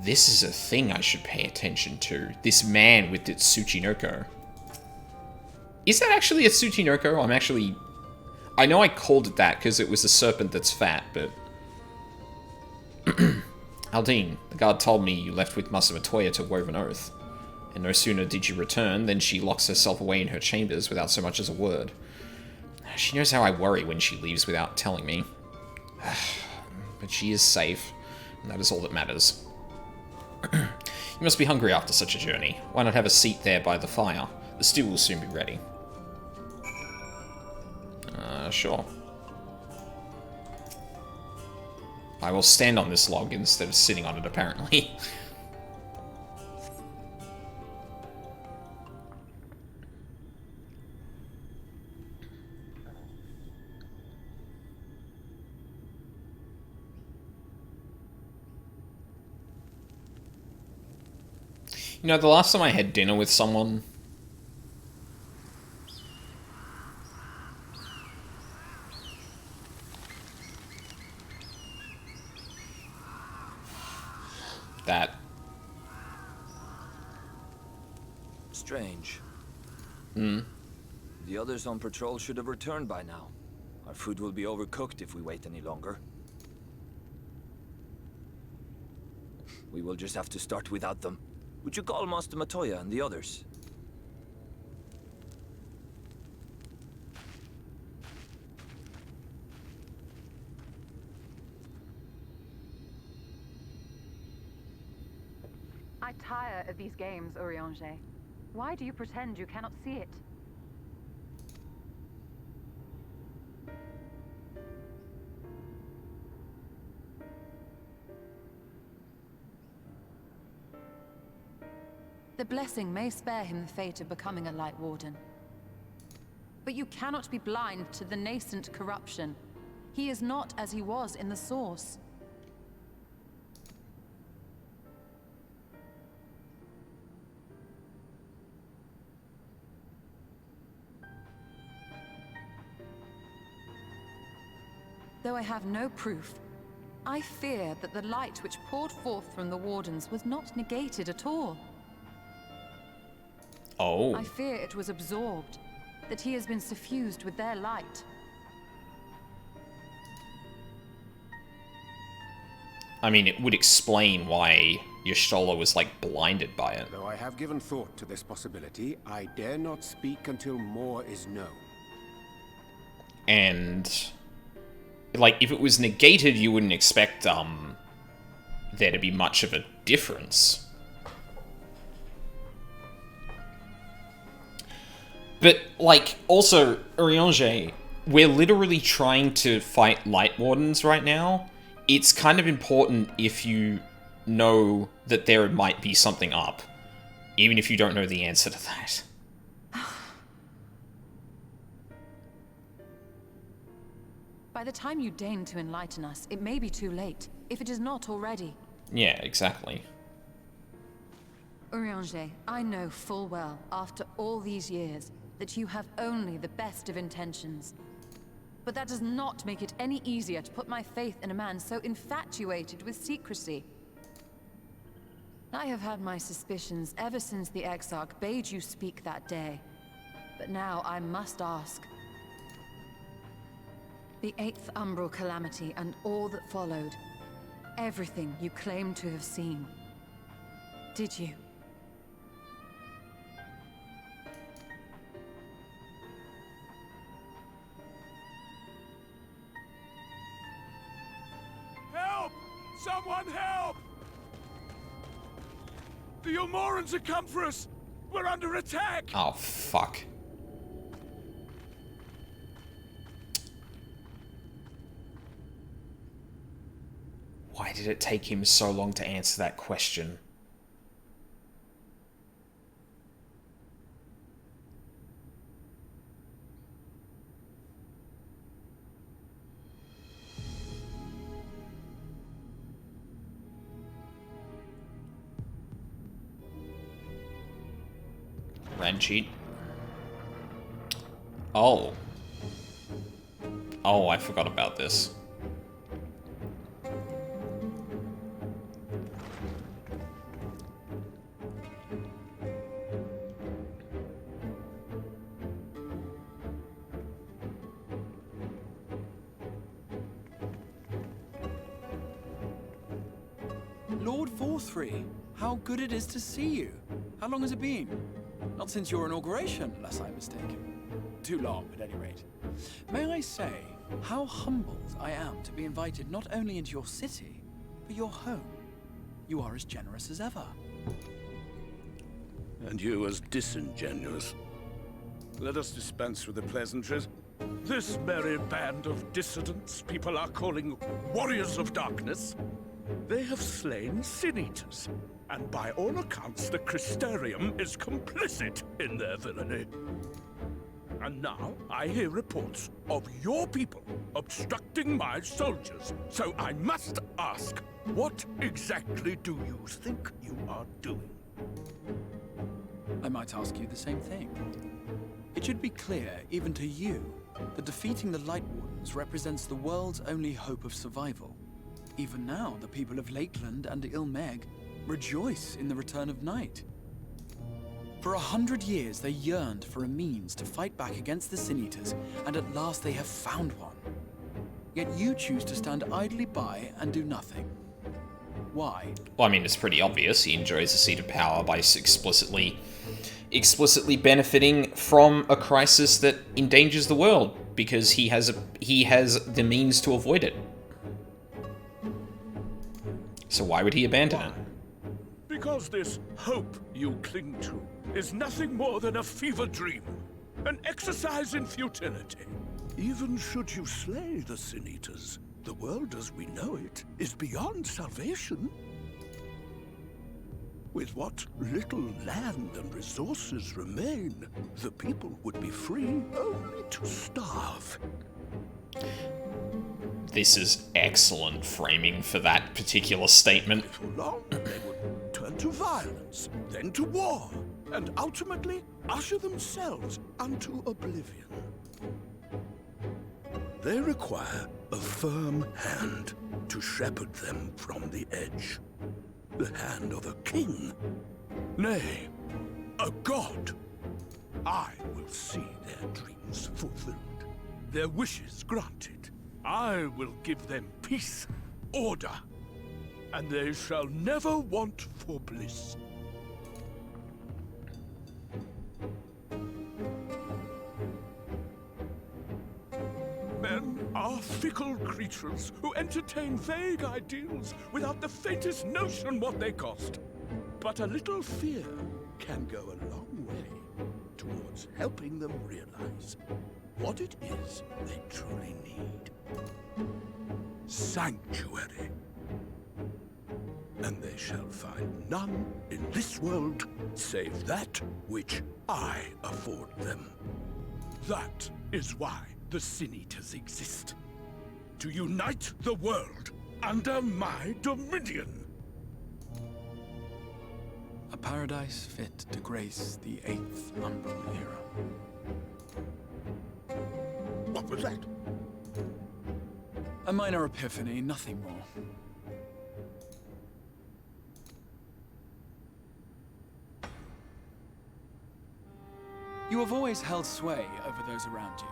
this is a thing I should pay attention to. This man with its Tsuchinoko. Is that actually a Tsuchinoko? I know I called it that because it was a serpent that's fat, but... Aldine, the guard told me you left with Masamatoya to Woven Oath. And no sooner did you return than she locks herself away in her chambers without so much as a word. She knows how I worry when she leaves without telling me. But she is safe, and that is all that matters. You must be hungry after such a journey. Why not have a seat there by the fire? The stew will soon be ready. Sure. I will stand on this log instead of sitting on it, apparently. You know, the last time I had dinner with someone... that... Strange. The others on patrol should have returned by now. Our food will be overcooked if we wait any longer. We will just have to start without them. Would you call Master Matoya and the others? I tire of these games, Urianger. Why do you pretend you cannot see it? The blessing may spare him the fate of becoming a Light Warden. But you cannot be blind to the nascent corruption. He is not as he was in the Source. Though I have no proof, I fear that the light which poured forth from the Wardens was not negated at all. Oh. I fear it was absorbed, that he has been suffused with their light. I mean, it would explain why Y'shtola was, like, blinded by it. Though I have given thought to this possibility, I dare not speak until more is known. And, like, if it was negated, you wouldn't expect, there to be much of a difference. But, like, also, Urianger, we're literally trying to fight Light Wardens right now. It's kind of important if you know that there might be something up, even if you don't know the answer to that. By the time you deign to enlighten us, it may be too late, if it is not already. Yeah, exactly. Urianger, I know full well, after all these years, that you have only the best of intentions. But that does not make it any easier to put my faith in a man so infatuated with secrecy. I have had my suspicions ever since the Exarch bade you speak that day. But now I must ask. The 8th Umbral Calamity and all that followed. Everything you claim to have seen. Did you? Help! Someone help! The Umorans have come for us! We're under attack! Oh, fuck. Why did it take him so long to answer that question? Ran cheat. Oh. Oh, I forgot about this. Lord Forthry, how good it is to see you. How long has it been? Not since your inauguration, unless I'm mistaken. Too long, at any rate. May I say how humbled I am to be invited not only into your city, but your home. You are as generous as ever. And you as disingenuous. Let us dispense with the pleasantries. This merry band of dissidents people are calling warriors of darkness. They have slain sin-eaters, and by all accounts the Crystarium is complicit in their villainy. And now I hear reports of your people obstructing my soldiers, so I must ask, what exactly do you think you are doing? I might ask you the same thing. It should be clear, even to you, that defeating the Light Wardens represents the world's only hope of survival. Even now, the people of Lakeland and Ilmeg rejoice in the return of night. For 100 years, they yearned for a means to fight back against the Sin-Eaters, and at last they have found one. Yet you choose to stand idly by and do nothing. Why? Well, I mean, it's pretty obvious. He enjoys a seat of power by explicitly benefiting from a crisis that endangers the world, because he has the means to avoid it. So why would he abandon it? Because this hope you cling to is nothing more than a fever dream, an exercise in futility. Even should you slay the Sin-Eaters, the world as we know it is beyond salvation. With what little land and resources remain, the people would be free only to starve. This is excellent framing for that particular statement. Before long, they would turn to violence, then to war, and ultimately usher themselves unto oblivion. They require a firm hand to shepherd them from the edge. The hand of a king. Nay, a god. I will see their dreams fulfilled, their wishes granted. I will give them peace, order, and they shall never want for bliss. Men are fickle creatures who entertain vague ideals without the faintest notion what they cost. But a little fear can go a long way towards helping them realize what it is they truly need. Sanctuary. And they shall find none in this world save that which I afford them. That is why the Sin-Eaters exist. To unite the world under my dominion. A paradise fit to grace the 8th Umbral era. What was that? A minor epiphany, nothing more. You have always held sway over those around you.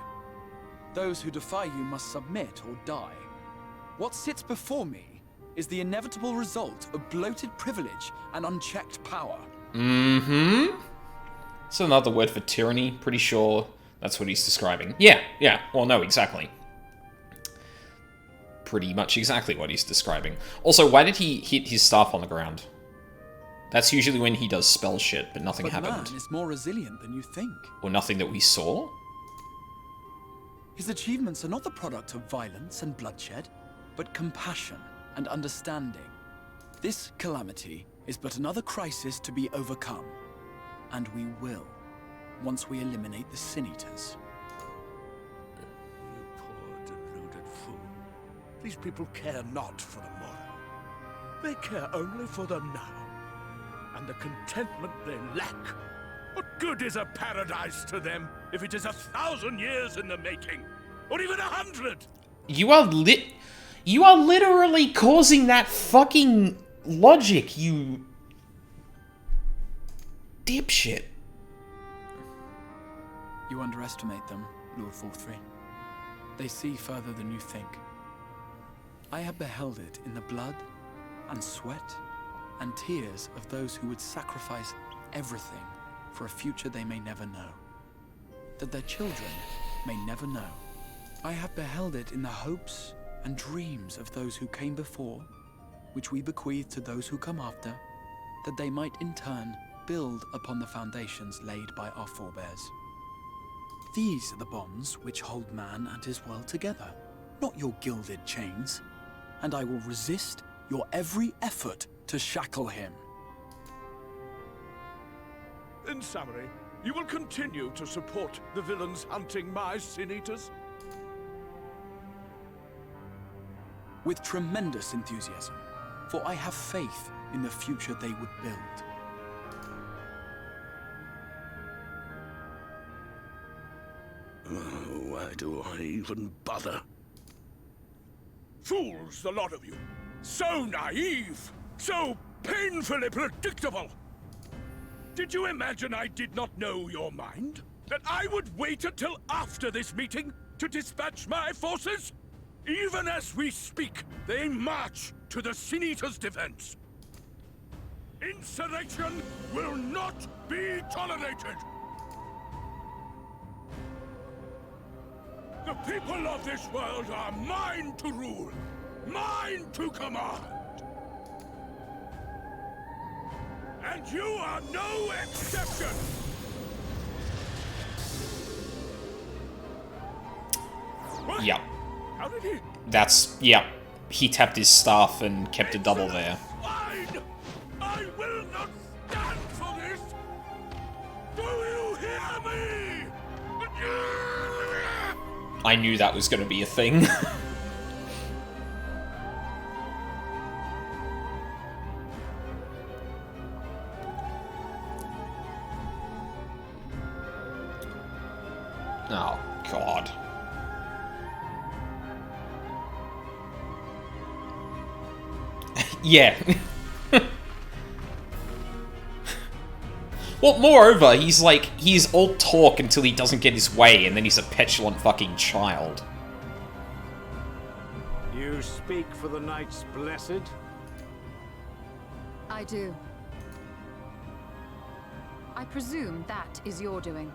Those who defy you must submit or die. What sits before me is the inevitable result of bloated privilege and unchecked power. Mm-hmm. It's another word for tyranny. Pretty sure that's what he's describing. Yeah. Well, no, exactly. Pretty much exactly what he's describing. Also, why did he hit his staff on the ground? That's usually when he does spell shit, but nothing happened. Man is more resilient than you think. Or nothing that we saw? His achievements are not the product of violence and bloodshed, but compassion and understanding. This calamity is but another crisis to be overcome. And we will, once we eliminate the Sin Eaters. You poor deluded fool. These people care not for the morrow. They care only for the now. And the contentment they lack. What good is a paradise to them if it is 1,000 years in the making? Or even 100? You are literally causing that fucking logic, you dipshit. You underestimate them, Lord Forthry. They see further than you think. I have beheld it in the blood and sweat and tears of those who would sacrifice everything for a future they may never know, that their children may never know. I have beheld it in the hopes and dreams of those who came before, which we bequeath to those who come after, that they might in turn build upon the foundations laid by our forebears. These are the bonds which hold man and his world together, not your gilded chains, and I will resist your every effort to shackle him. In summary, you will continue to support the villains hunting my Sin Eaters? With tremendous enthusiasm, for I have faith in the future they would build. Why do I even bother? Fools, the lot of you! So naive! So painfully predictable! Did you imagine I did not know your mind? That I would wait until after this meeting to dispatch my forces? Even as we speak, they march to the Sin Eaters' defense. Insurrection will not be tolerated! The people of this world are mine to rule, mine to command. And you are no exception! What? Yep. How did he? Yep. He tapped his staff and kept a double there. Fine! I will not stand for this! Do you hear me? I knew that was going to be a thing. Oh, God. Yeah. Well, moreover, he's all talk until he doesn't get his way, and then he's a petulant fucking child. You speak for the Knights Blessed? I do. I presume that is your doing.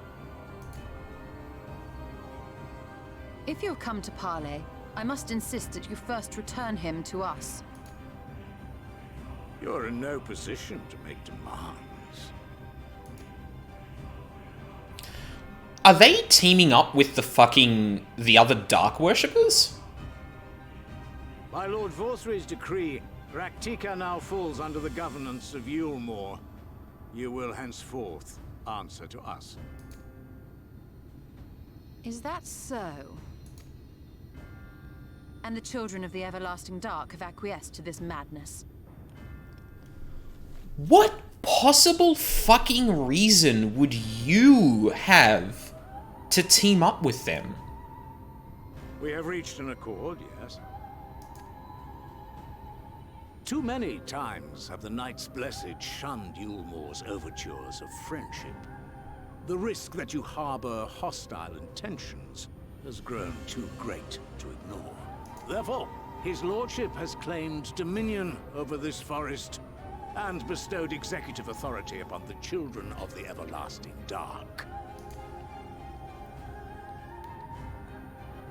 If you have come to parley, I must insist that you first return him to us. You're in no position to make demands. Are they teaming up with the other Dark Worshippers? By Lord Vorthry's decree, Raktika now falls under the governance of Yulmore. You will henceforth answer to us. Is that so? And the children of the Everlasting Dark have acquiesced to this madness. What possible fucking reason would you have to team up with them? We have reached an accord, yes. Too many times have the Knights Blessed shunned Yulmore's overtures of friendship. The risk that you harbor hostile intentions has grown too great to ignore. Therefore, his lordship has claimed dominion over this forest and bestowed executive authority upon the children of the Everlasting Dark.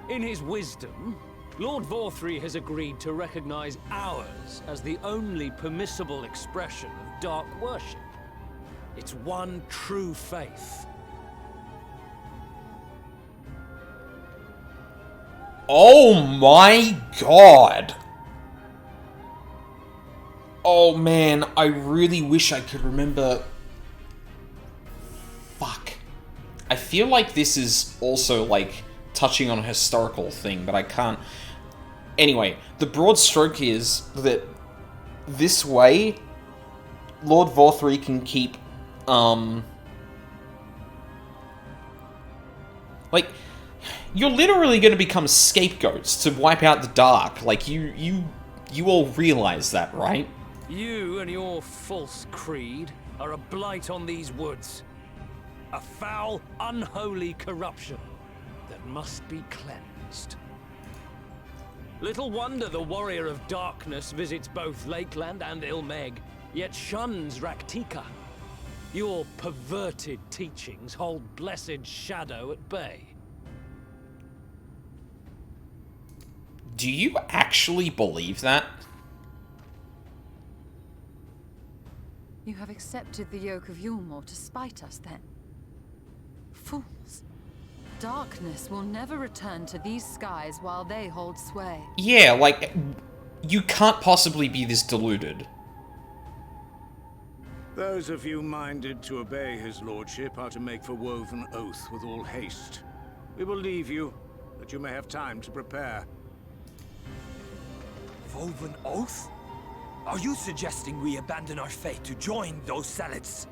In his wisdom, Lord Vorthry has agreed to recognize ours as the only permissible expression of dark worship. It's one true faith. Oh my god! Oh man, I really wish I could remember... Fuck. I feel like this is also, like, touching on a historical thing, but I can't... Anyway, the broad stroke is that this way, Lord Vorthry can keep, like, you're literally going to become scapegoats to wipe out the dark. Like, you all realize that, right? You and your false creed are a blight on these woods. A foul, unholy corruption that must be cleansed. Little wonder the Warrior of Darkness visits both Lakeland and Ilmeg, yet shuns Raktika. Your perverted teachings hold blessed Shadow at bay. Do you actually believe that? You have accepted the yoke of Yulmore to spite us, then? Fools. Darkness will never return to these skies while they hold sway. Yeah, like, you can't possibly be this deluded. Those of you minded to obey his lordship are to make for Woven Oath with all haste. We will leave you, that you may have time to prepare. Woven Oath? Are you suggesting we abandon our faith to join those zealots?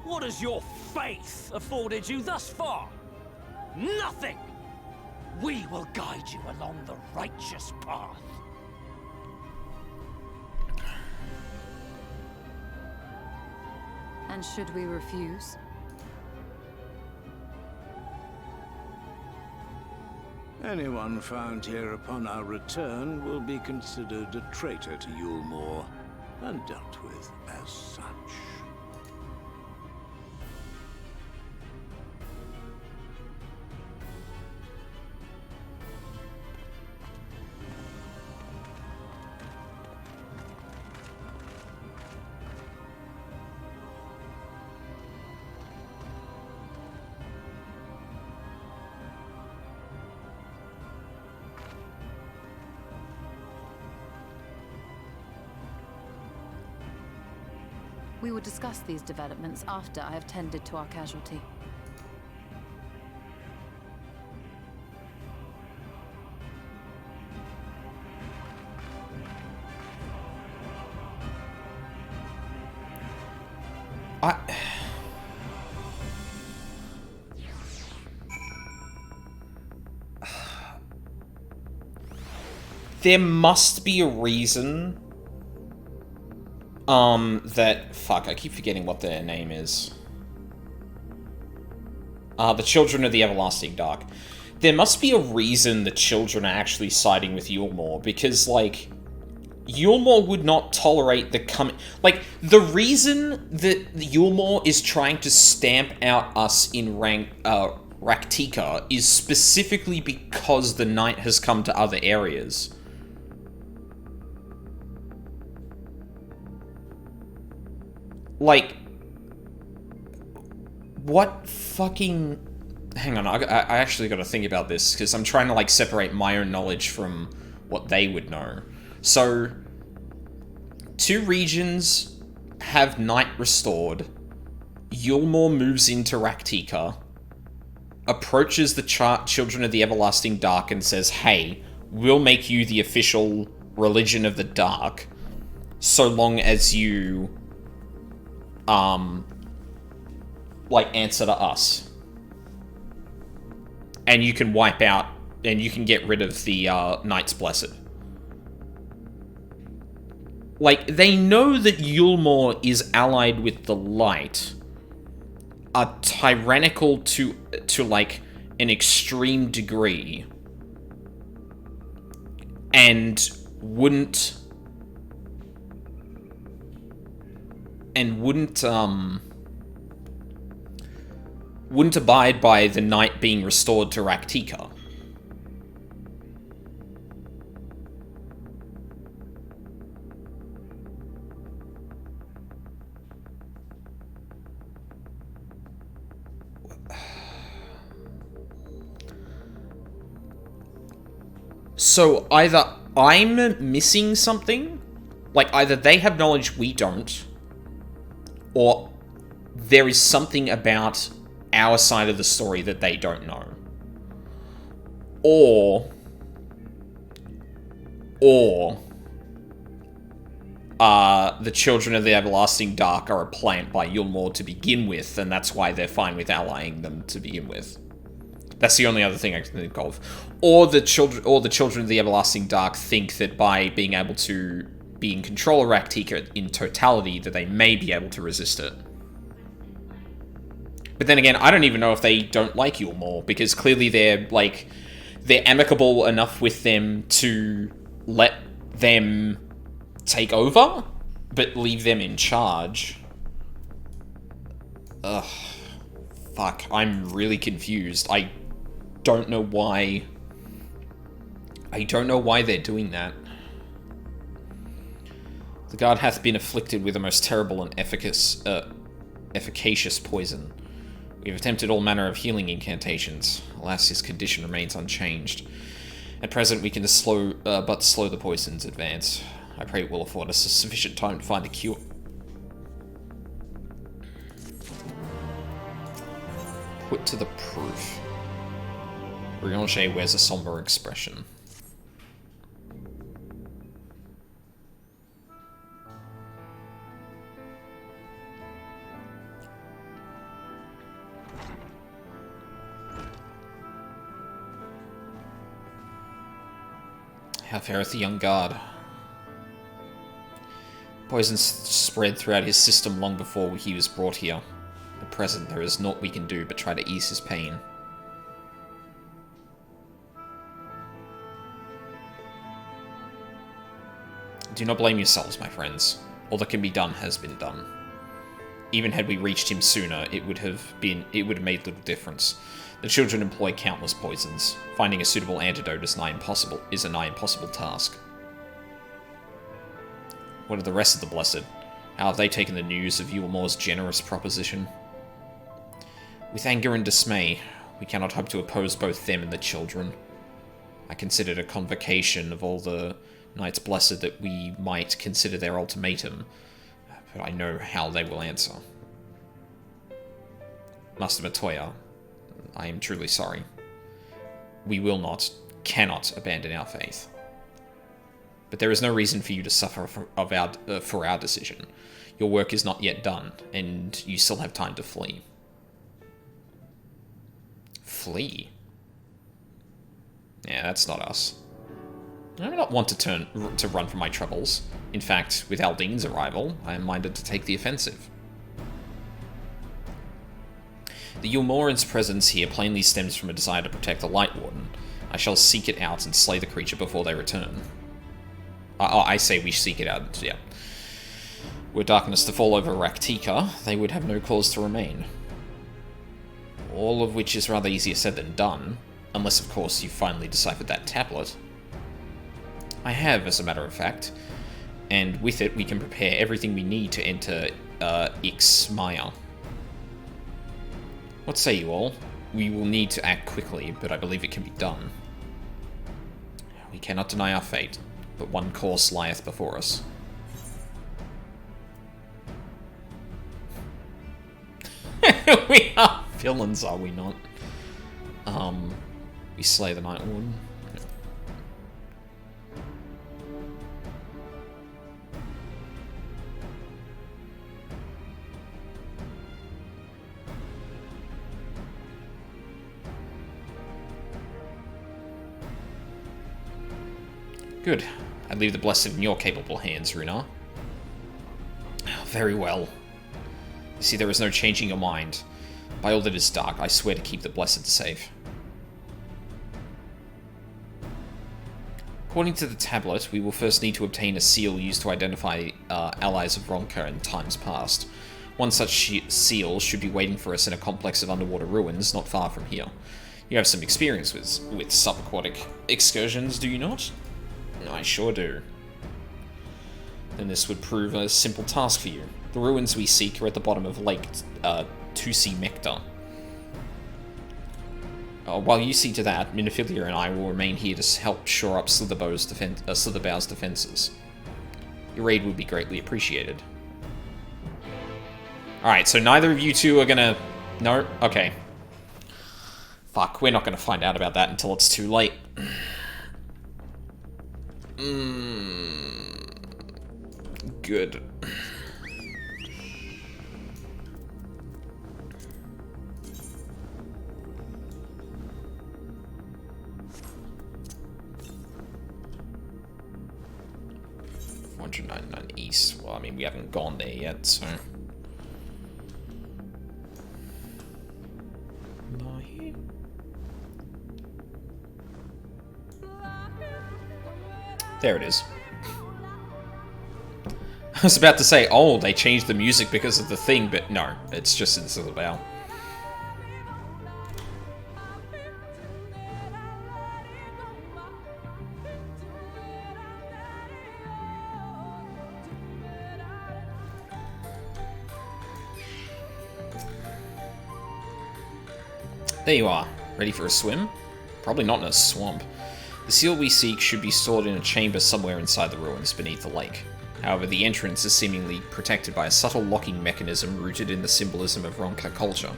What has your faith afforded you thus far? Nothing! We will guide you along the righteous path. And should we refuse? Anyone found here upon our return will be considered a traitor to Yulmore and dealt with as such. We will discuss these developments after I have tended to our casualty. There must be a reason... that... Fuck, I keep forgetting what their name is. The Children of the Everlasting Dark. There must be a reason the children are actually siding with Yulmore, because, like, Yulmore would not tolerate the like, the reason that Yulmore is trying to stamp out us in Raktika is specifically because the night has come to other areas. Like, what fucking... Hang on, I actually gotta think about this, because I'm trying to, like, separate my own knowledge from what they would know. So, 2 regions have night restored. Yulmore moves into Raktika, approaches the Children of the Everlasting Dark and says, hey, we'll make you the official religion of the Dark, so long as you... like, answer to us. And you can wipe out, and you can get rid of the Knights Blessed. Like, they know that Yulmore is allied with the light, are tyrannical to like, an extreme degree, and wouldn't abide by the knight being restored to Raktika. So either I'm missing something, like either they have knowledge we don't, or there is something about our side of the story that they don't know. Or the Children of the Everlasting Dark are a plant by Yulmore to begin with, and that's why they're fine with allying them to begin with. That's the only other thing I can think of. Or the Children of the Everlasting Dark think that by being able to be in control of Raktika in totality, that they may be able to resist it. But then again, I don't even know if they don't like Yulmore, because clearly they're amicable enough with them to let them take over, but leave them in charge. Ugh. Fuck, I'm really confused. I don't know why they're doing that. The guard hath been afflicted with a most terrible and efficacious poison. We have attempted all manner of healing incantations. Alas, his condition remains unchanged. At present, we can but slow the poison's advance. I pray it will afford us sufficient time to find a cure. Put to the proof. Briange wears a somber expression. How fareth the young guard? Poison spread throughout his system long before he was brought here. At present, there is naught we can do but try to ease his pain. Do not blame yourselves, my friends. All that can be done has been done. Even had we reached him sooner, it would have made little difference. The children employ countless poisons. Finding a suitable antidote is a nigh impossible task. What of the rest of the Blessed? How have they taken the news of Yulmore's generous proposition? With anger and dismay, we cannot hope to oppose both them and the children. I considered a convocation of all the Knights Blessed that we might consider their ultimatum, but I know how they will answer. Master Matoya, I am truly sorry. We cannot abandon our faith. But there is no reason for you to suffer for our decision. Your work is not yet done, and you still have time to flee. Flee? Yeah, that's not us. I do not want to run from my troubles. In fact, with Aldine's arrival, I am minded to take the offensive. The Yulmoran's presence here plainly stems from a desire to protect the Light Warden. I shall seek it out and slay the creature before they return. I say we seek it out, yeah. Were darkness to fall over Raktika, they would have no cause to remain. All of which is rather easier said than done, unless of course you finally deciphered that tablet. I have, as a matter of fact, and with it we can prepare everything we need to enter Ixmaya. What say you all? We will need to act quickly, but I believe it can be done. We cannot deny our fate, but one course lieth before us. We are villains, are we not? We slay the Night Warden. Good. I leave the blessed in your capable hands, Runar. Very well. You see, there is no changing your mind. By all that is dark, I swear to keep the blessed safe. According to the tablet, we will first need to obtain a seal used to identify allies of Ronka in times past. One such seal should be waiting for us in a complex of underwater ruins not far from here. You have some experience with subaquatic excursions, do you not? I sure do. Then this would prove a simple task for you. The ruins we seek are at the bottom of Lake Tusi Mekta. While you see to that, Minophilia and I will remain here to help shore up Slitherbow's defenses. Your aid would be greatly appreciated. Alright, so neither of you two are gonna... No? Okay. Fuck, we're not gonna find out about that until it's too late. Good. $499 east. Well, I mean, we haven't gone there yet, so... There it is. I was about to say, oh, they changed the music because of the thing, but no, it's just in Silverbell. There you are. Ready for a swim? Probably not in a swamp. The seal we seek should be stored in a chamber somewhere inside the ruins beneath the lake. However, the entrance is seemingly protected by a subtle locking mechanism rooted in the symbolism of Ronka culture.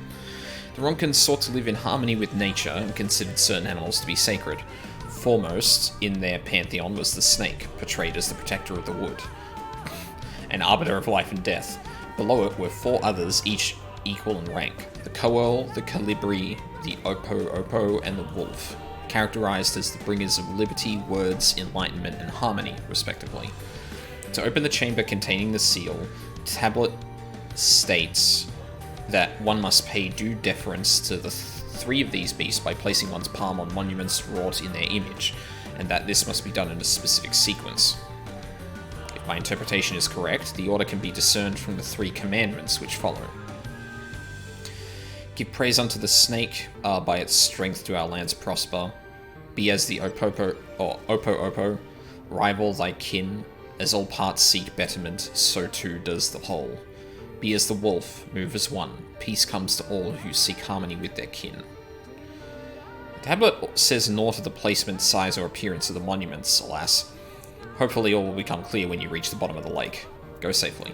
The Ronkans sought to live in harmony with nature and considered certain animals to be sacred. Foremost in their pantheon was the snake, portrayed as the protector of the wood, an arbiter of life and death. Below it were 4 others, each equal in rank: the Coel, the Calibri, the Opo-Opo, and the Wolf, characterized as the bringers of liberty, words, enlightenment, and harmony, respectively. To open the chamber containing the seal, tablet states that one must pay due deference to the 3 of these beasts by placing one's palm on monuments wrought in their image, and that this must be done in a specific sequence. If my interpretation is correct, the order can be discerned from the 3 commandments which follow. Give praise unto the snake, by its strength do our lands prosper. Be as the Opo-Opo, rival thy kin, as all parts seek betterment, so too does the whole. Be as the wolf, move as one, peace comes to all who seek harmony with their kin. The tablet says naught of the placement, size, or appearance of the monuments, alas. Hopefully all will become clear when you reach the bottom of the lake. Go safely.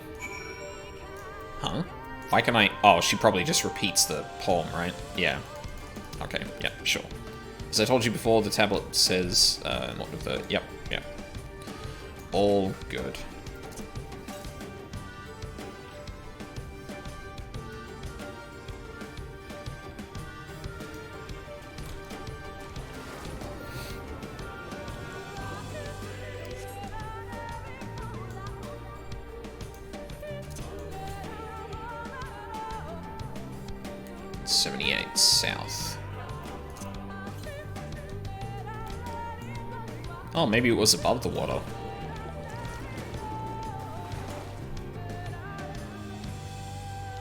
Huh? Why can I... Oh, she probably just repeats the poem, right? Yeah. Okay, yeah, sure. As I told you before, the tablet says... not with the... Yep, yep. All good. South. Oh, maybe it was above the water.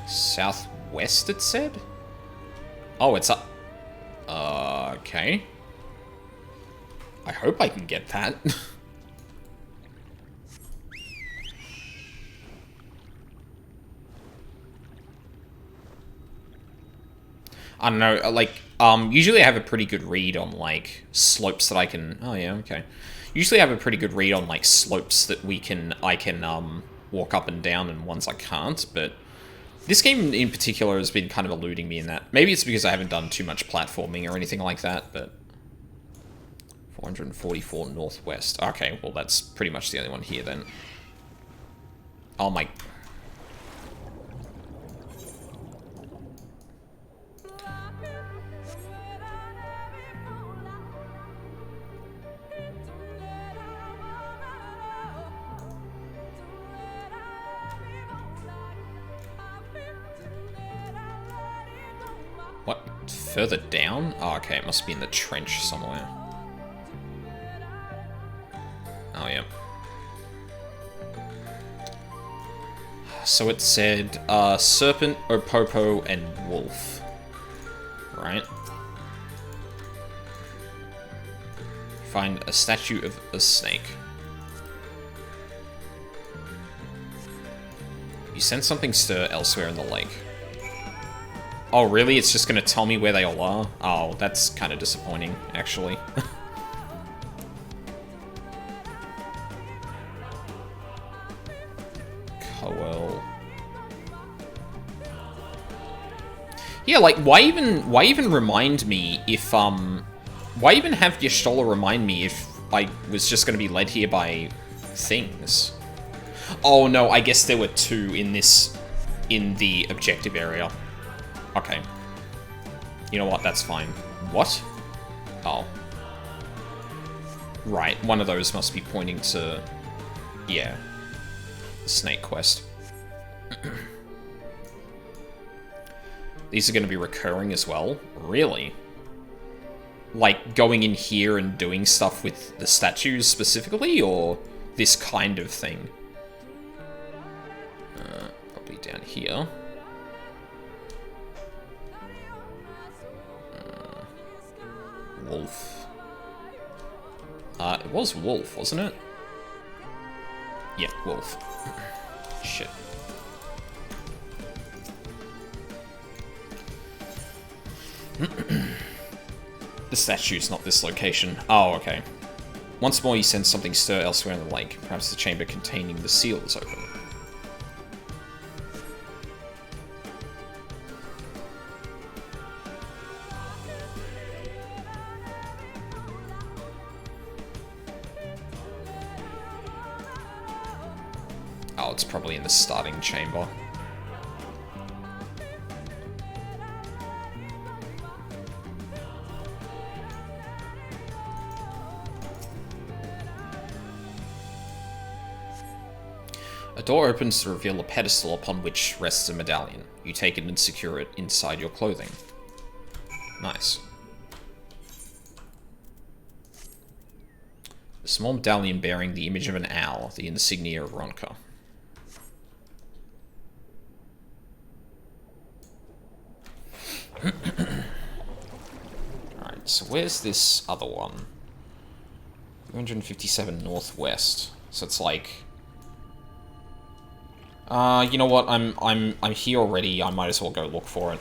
Southwest, it said? Oh, it's up. Okay. I hope I can get that. I don't know, like, usually I have a pretty good read on, like, slopes that I can... Oh, yeah, okay. Usually I have a pretty good read on, like, slopes that I can walk up and down and ones I can't, but this game in particular has been kind of eluding me in that. Maybe it's because I haven't done too much platforming or anything like that, but... 444 northwest. Okay, well, that's pretty much the only one here, then. Oh, my... Further down? Oh, okay, it must be in the trench somewhere. Oh, yeah. So it said, Serpent, Opopo, and Wolf. Right? Find a statue of a snake. You sense something stir elsewhere in the lake. Oh, really? It's just gonna tell me where they all are? Oh, that's kind of disappointing, actually. Coel. Yeah, like, why even remind me if, why even have Y'shtola remind me if I was just gonna be led here by things? Oh, no, I guess there were two in the objective area. Okay. You know what, that's fine. What? Oh. Right, one of those must be pointing to... yeah. The snake quest. These are going to be recurring as well? Really? Like, going in here and doing stuff with the statues specifically, or this kind of thing? Probably down here. Wolf. It was Wolf, wasn't it? Yeah, Wolf. Shit. The statue's not this location. Oh, okay. Once more you sense something stir elsewhere in the lake. Perhaps the chamber containing the seal is open. Oh, it's probably in the starting chamber. A door opens to reveal a pedestal upon which rests a medallion. You take it and secure it inside your clothing. Nice. A small medallion bearing the image of an owl, the insignia of Ronka. Alright, so where's this other one? 257 northwest. So it's like... you know what? I'm here already. I might as well go look for it.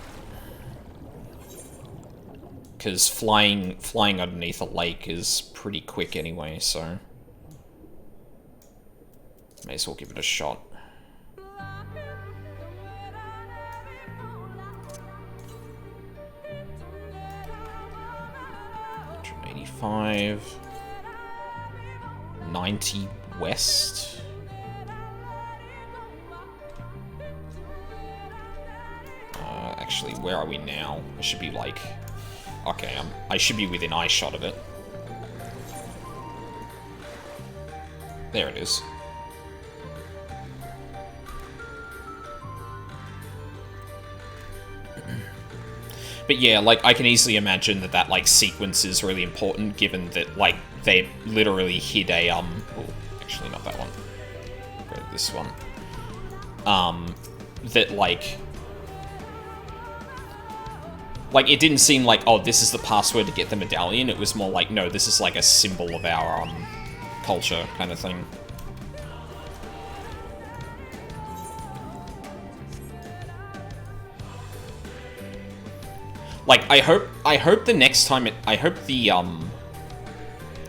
Because flying underneath a lake is pretty quick anyway, so... may as well give it a shot. $185... 90 west? Actually, where are we now? I should be like... okay, I should be within eye shot of it. There it is. But yeah, like, I can easily imagine that like, sequence is really important, given that, like, they literally hid a, oh, actually, not that one. Go to this one. That, like, it didn't seem like, oh, this is the password to get the medallion. It was more like, no, this is, like, a symbol of our, culture kind of thing. Like, I hope the next time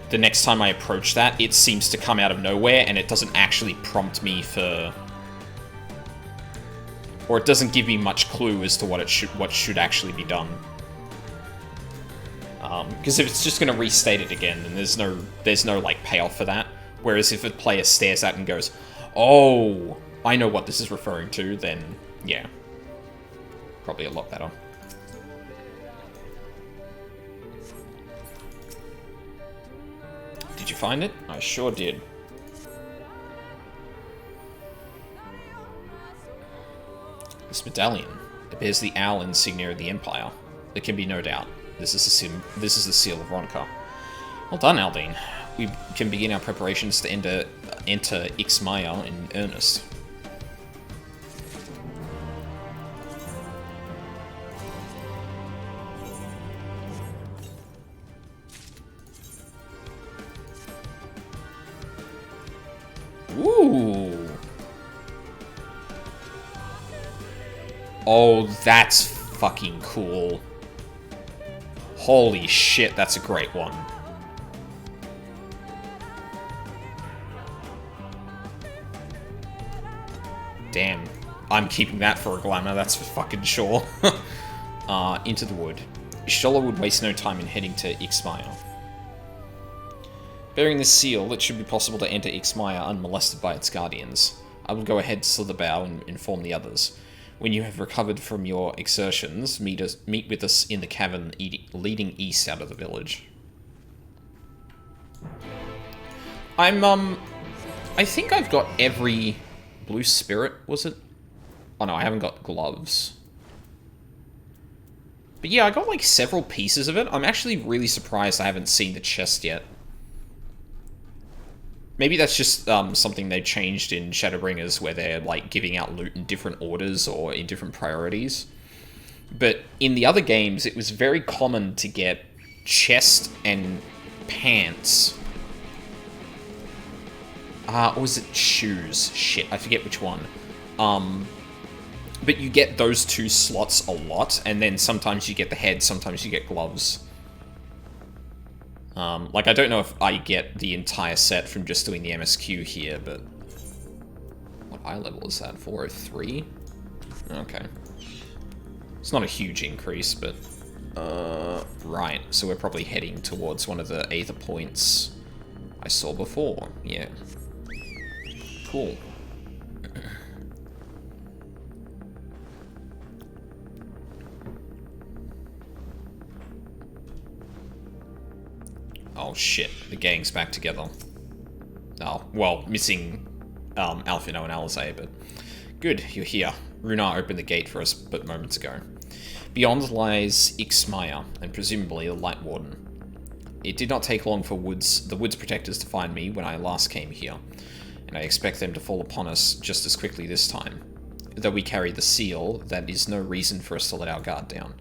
the next time I approach that, it seems to come out of nowhere and it doesn't actually prompt me for... or it doesn't give me much clue as to what should actually be done. Because if it's just going to restate it again, then there's no like payoff for that. Whereas if a player stares at it and goes, "Oh, I know what this is referring to," then yeah, probably a lot better. Did you find it? I sure did. This medallion. It bears the owl insignia of the Empire. There can be no doubt. This is the seal of Ronka. Well done, Aldine. We can begin our preparations to enter Ixmaya in earnest. Ooh. Oh, that's fucking cool. Holy shit, that's a great one. Damn. I'm keeping that for a glamour, that's for fucking sure. Into the wood. Shola would waste no time in heading to Ixmaya. Bearing this seal, it should be possible to enter Ixmaya unmolested by its guardians. I will go ahead to Slitherbow and inform the others. When you have recovered from your exertions, meet with us in the cavern leading east out of the village. I think I've got every blue spirit, was it? Oh no, I haven't got gloves. But yeah, I got like several pieces of it. I'm actually really surprised I haven't seen the chest yet. Maybe that's just something they changed in Shadowbringers, where they're like giving out loot in different orders or in different priorities. But in the other games, it was very common to get chest and pants. Or was it shoes? Shit, I forget which one. But you get those two slots a lot, and then sometimes you get the head, sometimes you get gloves. Like, I don't know if I get the entire set from just doing the MSQ here, but... What eye level is that? 403? Okay. It's not a huge increase, but... Right, so we're probably heading towards one of the Aether points I saw before. Yeah. Cool. Oh shit, the gang's back together. Oh, well, missing Alfino and Alizé, but... Good, you're here. Runar opened the gate for us but moments ago. Beyond lies Ixmaya, and presumably the Light Warden. It did not take long for the Woods Protectors to find me when I last came here, and I expect them to fall upon us just as quickly this time. Though we carry the seal, that is no reason for us to let our guard down.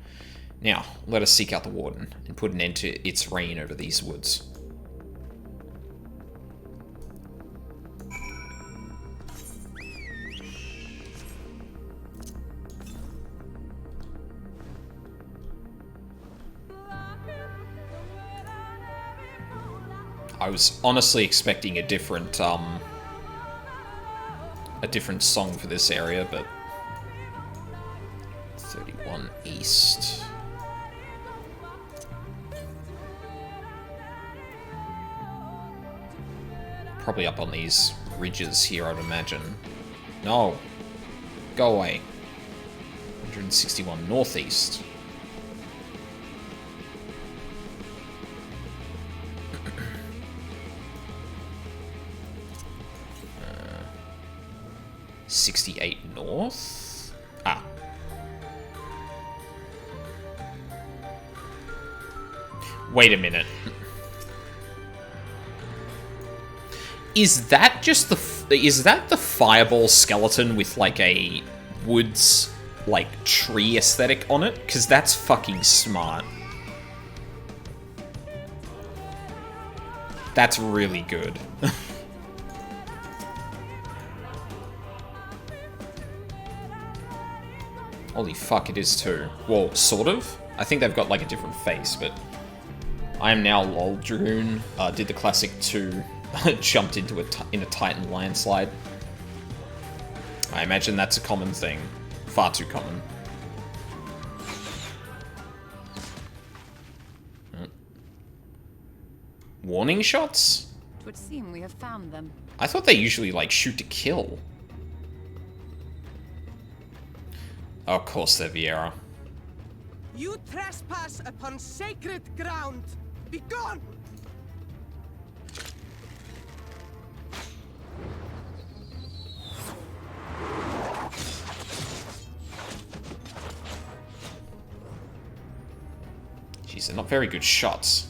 Now, let us seek out the Warden, and put an end to its reign over these woods. I was honestly expecting a different song for this area, but... 31 East... Probably up on these ridges here, I'd imagine. No. Go away. 161 Northeast. 68 North? Ah. Wait a minute. Is that just is that the fireball skeleton with like a woods, like, tree aesthetic on it? Because that's fucking smart. That's really good. Holy fuck, it is too. Well, sort of. I think they've got like a different face, but... I am now LOL Dragoon. Did the classic 2. Jumped into in a Titan landslide. I imagine that's a common thing. Far too common. Warning shots? It would seem we have found them. I thought they usually, like, shoot to kill. Oh, of course they're Viera. You trespass upon sacred ground! Begone! These are not very good shots.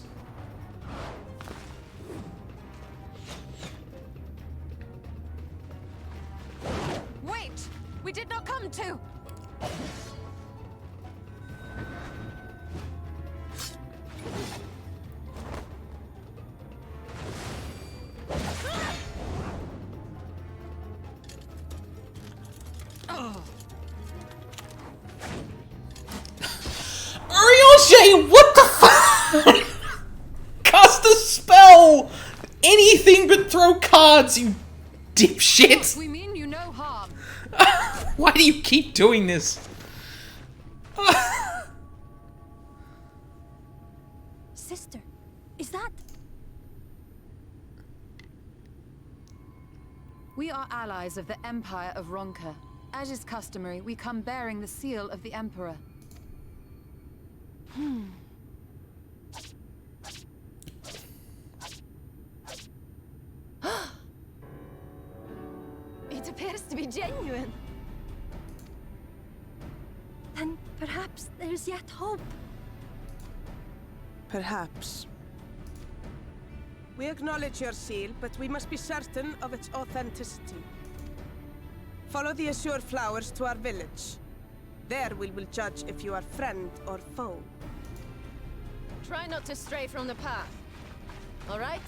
Wait! We did not come to... Arioshe, what the fuck? Cast a spell! Anything but throw cards, you dipshit! We mean you no harm. Why do you keep doing this? Sister, is that... We are allies of the Empire of Ronka. As is customary, we come bearing the seal of the Emperor. It appears to be genuine. Then perhaps there's yet hope. Perhaps. We acknowledge your seal, but we must be certain of its authenticity. Follow the azure flowers to our village. There we will judge if you are friend or foe. Try not to stray from the path. All right?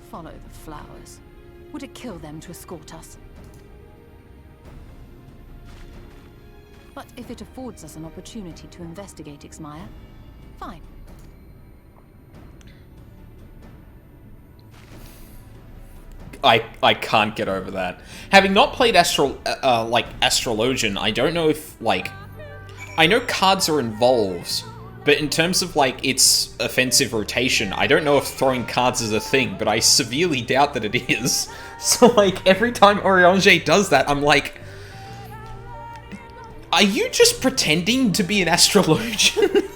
Follow the flowers. Would it kill them to escort us? But if it affords us an opportunity to investigate Ixmaya, fine. I can't get over that. Having not played Astrologian, I don't know if, like... I know cards are involved, but in terms of, like, its offensive rotation, I don't know if throwing cards is a thing, but I severely doubt that it is. So, like, every time Oriange does that, I'm like... Are you just pretending to be an Astrologian?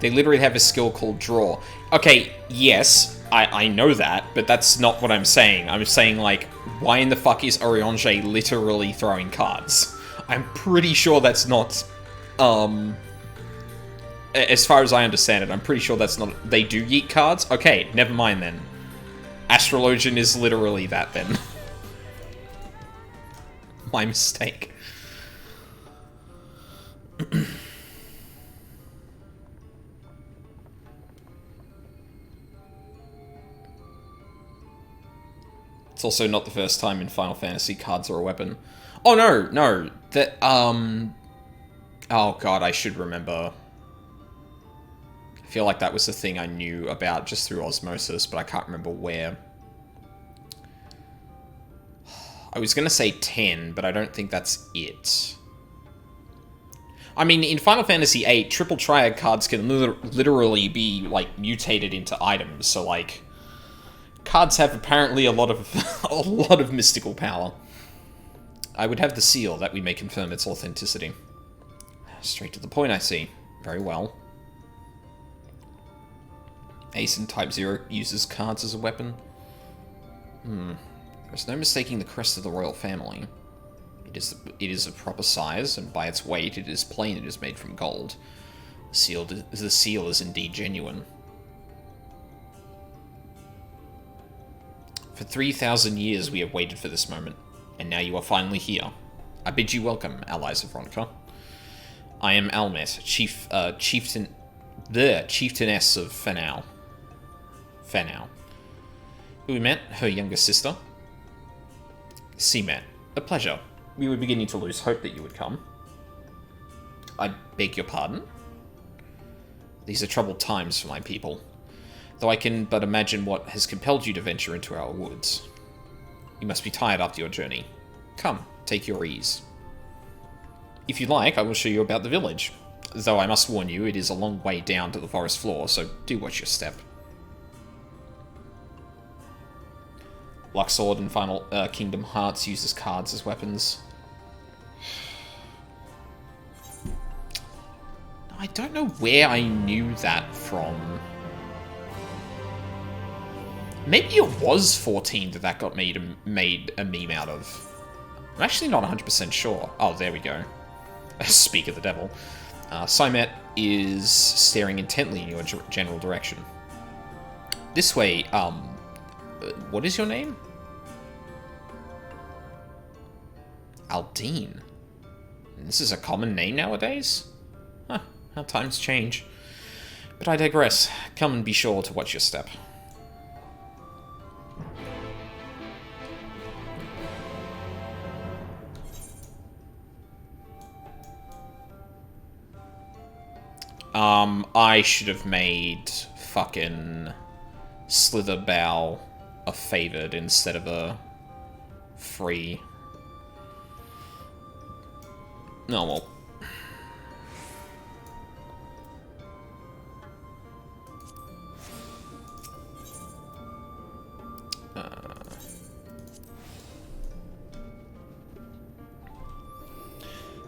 They literally have a skill called Draw. Okay, yes, I know that, but that's not what I'm saying. I'm saying, like, why in the fuck is Oriange literally throwing cards? I'm pretty sure that's not, as far as I understand it, I'm pretty sure that's not... They do yeet cards? Okay, never mind then. Astrologian is literally that then. My mistake. It's also not the first time in Final Fantasy cards are a weapon. Oh no, no. That, oh god, I should remember. I feel like that was the thing I knew about just through osmosis, but I can't remember where. I was gonna say 10, but I don't think that's it. I mean, in Final Fantasy VIII, triple triad cards can literally be, like, mutated into items, so, like... Cards have apparently a lot of mystical power. I would have the seal, that we may confirm its authenticity. Straight to the point, I see. Very well. Ace in Type 0 uses cards as a weapon. There's no mistaking the crest of the royal family. It is a proper size, and by its weight, it is plain it is made from gold. The seal is indeed genuine. For 3,000 years we have waited for this moment, and now you are finally here. I bid you welcome, allies of Ronka. I am Almet, chieftainess of Fanau. We met her younger sister. Seamat, a pleasure. We were beginning to lose hope that you would come. I beg your pardon? These are troubled times for my people. Though I can but imagine what has compelled you to venture into our woods. You must be tired after your journey. Come, take your ease. If you like, I will show you about the village. Though I must warn you, it is a long way down to the forest floor, so do watch your step. Luxord in Final Kingdom Hearts uses cards as weapons. I don't know where I knew that from. Maybe it was 14 that got made a meme out of. I'm actually not 100% sure. Oh, there we go. Speak of the devil. Symet is staring intently in your general direction. This way, what is your name? Aldine. This is a common name nowadays? Huh, how times change. But I digress. Come and be sure to watch your step. I should have made fucking Slitherbow a favored instead of a free. Oh well.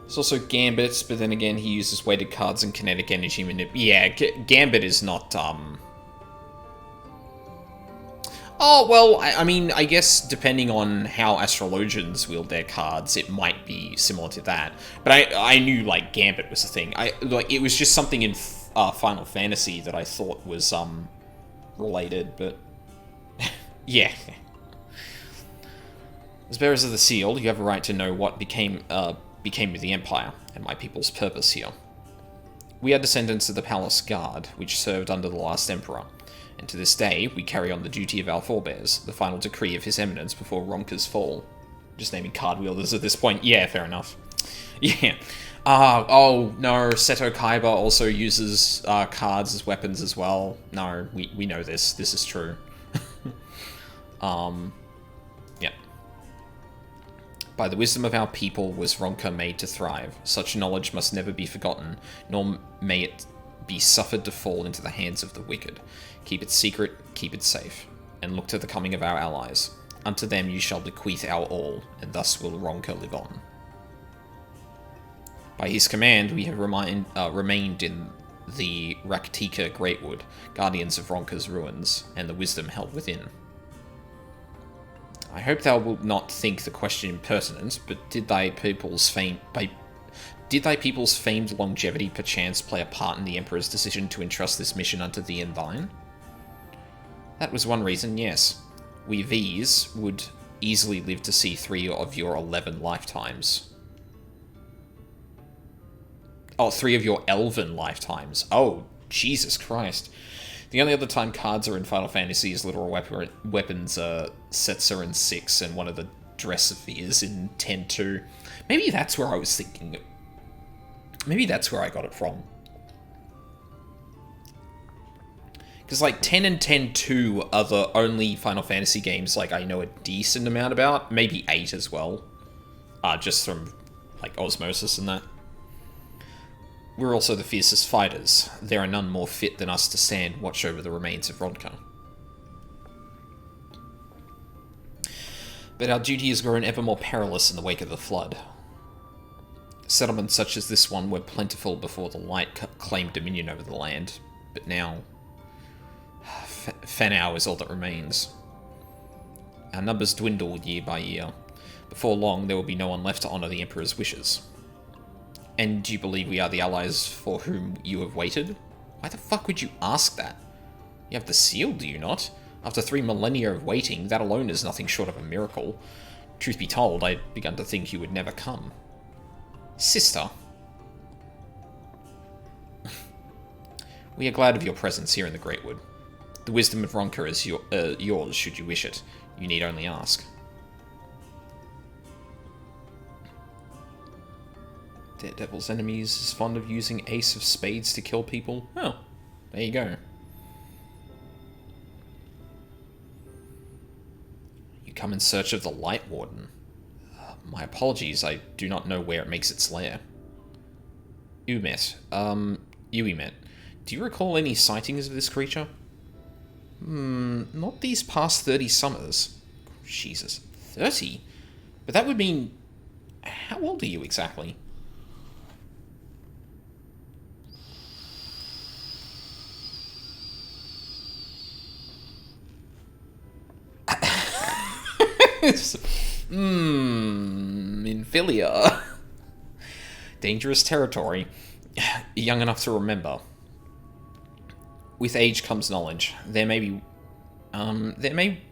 There's also Gambit, but then again, he uses weighted cards and kinetic energy Yeah, Gambit is not, Oh, well, I mean, I guess depending on how astrologians wield their cards, it might be similar to that. But I knew, like, Gambit was a thing. It was just something in Final Fantasy that I thought was, related, but... yeah. As bearers of the seal, you have a right to know what became of the Empire, and my people's purpose here. We are descendants of the Palace Guard, which served under the last Emperor, and to this day, we carry on the duty of our forebears, the final decree of His Eminence before Ronka's fall. Just naming card wielders at this point. Yeah, fair enough. Yeah. Oh, no, Seto Kaiba also uses cards as weapons as well. No, we know this. This is true. Yeah. By the wisdom of our people was Ronka made to thrive. Such knowledge must never be forgotten, nor may it be suffered to fall into the hands of the wicked. Keep it secret, keep it safe, and look to the coming of our allies. Unto them you shall bequeath our all, and thus will Ronka live on. By his command, we have remained in the Raktika Greatwood, guardians of Ronka's ruins, and the wisdom held within. I hope thou wilt not think the question impertinent, but did thy people's famed longevity perchance play a part in the Emperor's decision to entrust this mission unto thee and thine? That was one reason, yes. We V's would easily live to see 3 of your 11 lifetimes. Oh, 3 of your elven lifetimes. Oh, Jesus Christ. The only other time cards are in Final Fantasy is literal weapons Setzer in 6 and one of the Dressifiers in 10-2. Maybe that's where I was thinking. Maybe that's where I got it from. Because, like, 10 and 10-2 are the only Final Fantasy games, like, I know a decent amount about. Maybe 8 as well. Just from, like, osmosis and that. We're also the fiercest fighters. There are none more fit than us to stand watch over the remains of Ronka. But our duty has grown ever more perilous in the wake of the flood. Settlements such as this one were plentiful before the light claimed dominion over the land, but now Fenau is all that remains. Our numbers dwindle year by year. Before long, there will be no one left to honor the Emperor's wishes. And do you believe we are the allies for whom you have waited? Why the fuck would you ask that? You have the seal, do you not? After 3 millennia of waiting, that alone is nothing short of a miracle. Truth be told, I'd begun to think you would never come. Sister. We are glad of your presence here in the Greatwood. The wisdom of Ronka is yours, should you wish it. You need only ask. Daredevil's enemies is fond of using Ace of Spades to kill people. Oh, there you go. You come in search of the Light Warden. My apologies, I do not know where it makes its lair. Umet. Uemet. Do you recall any sightings of this creature? Not these past 30 summers. Jesus, 30? But that would mean... How old are you exactly? Villia. Dangerous territory. Young enough to remember. With age comes knowledge. There may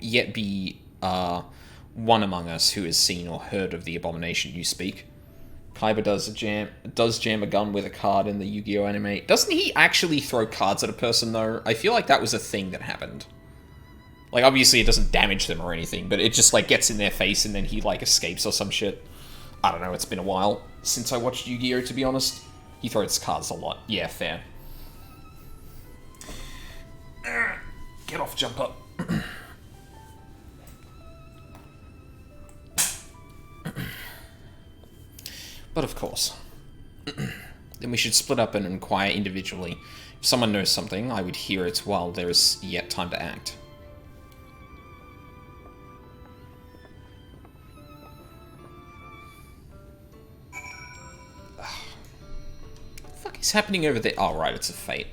yet be one among us who has seen or heard of the abomination you speak. Kaiba does jam a gun with a card in the Yu-Gi-Oh anime. Doesn't he actually throw cards at a person, though? I feel like that was a thing that happened. Like, obviously it doesn't damage them or anything, but it just, like, gets in their face and then he, like, escapes or some shit. I don't know, it's been a while since I watched Yu-Gi-Oh, to be honest. He throws cards a lot. Yeah, fair. Get off, Jumper. But of course. Then we should split up and inquire individually. If someone knows something, I would hear it while there is yet time to act. What the fuck is happening over there? Oh, right, it's a fate.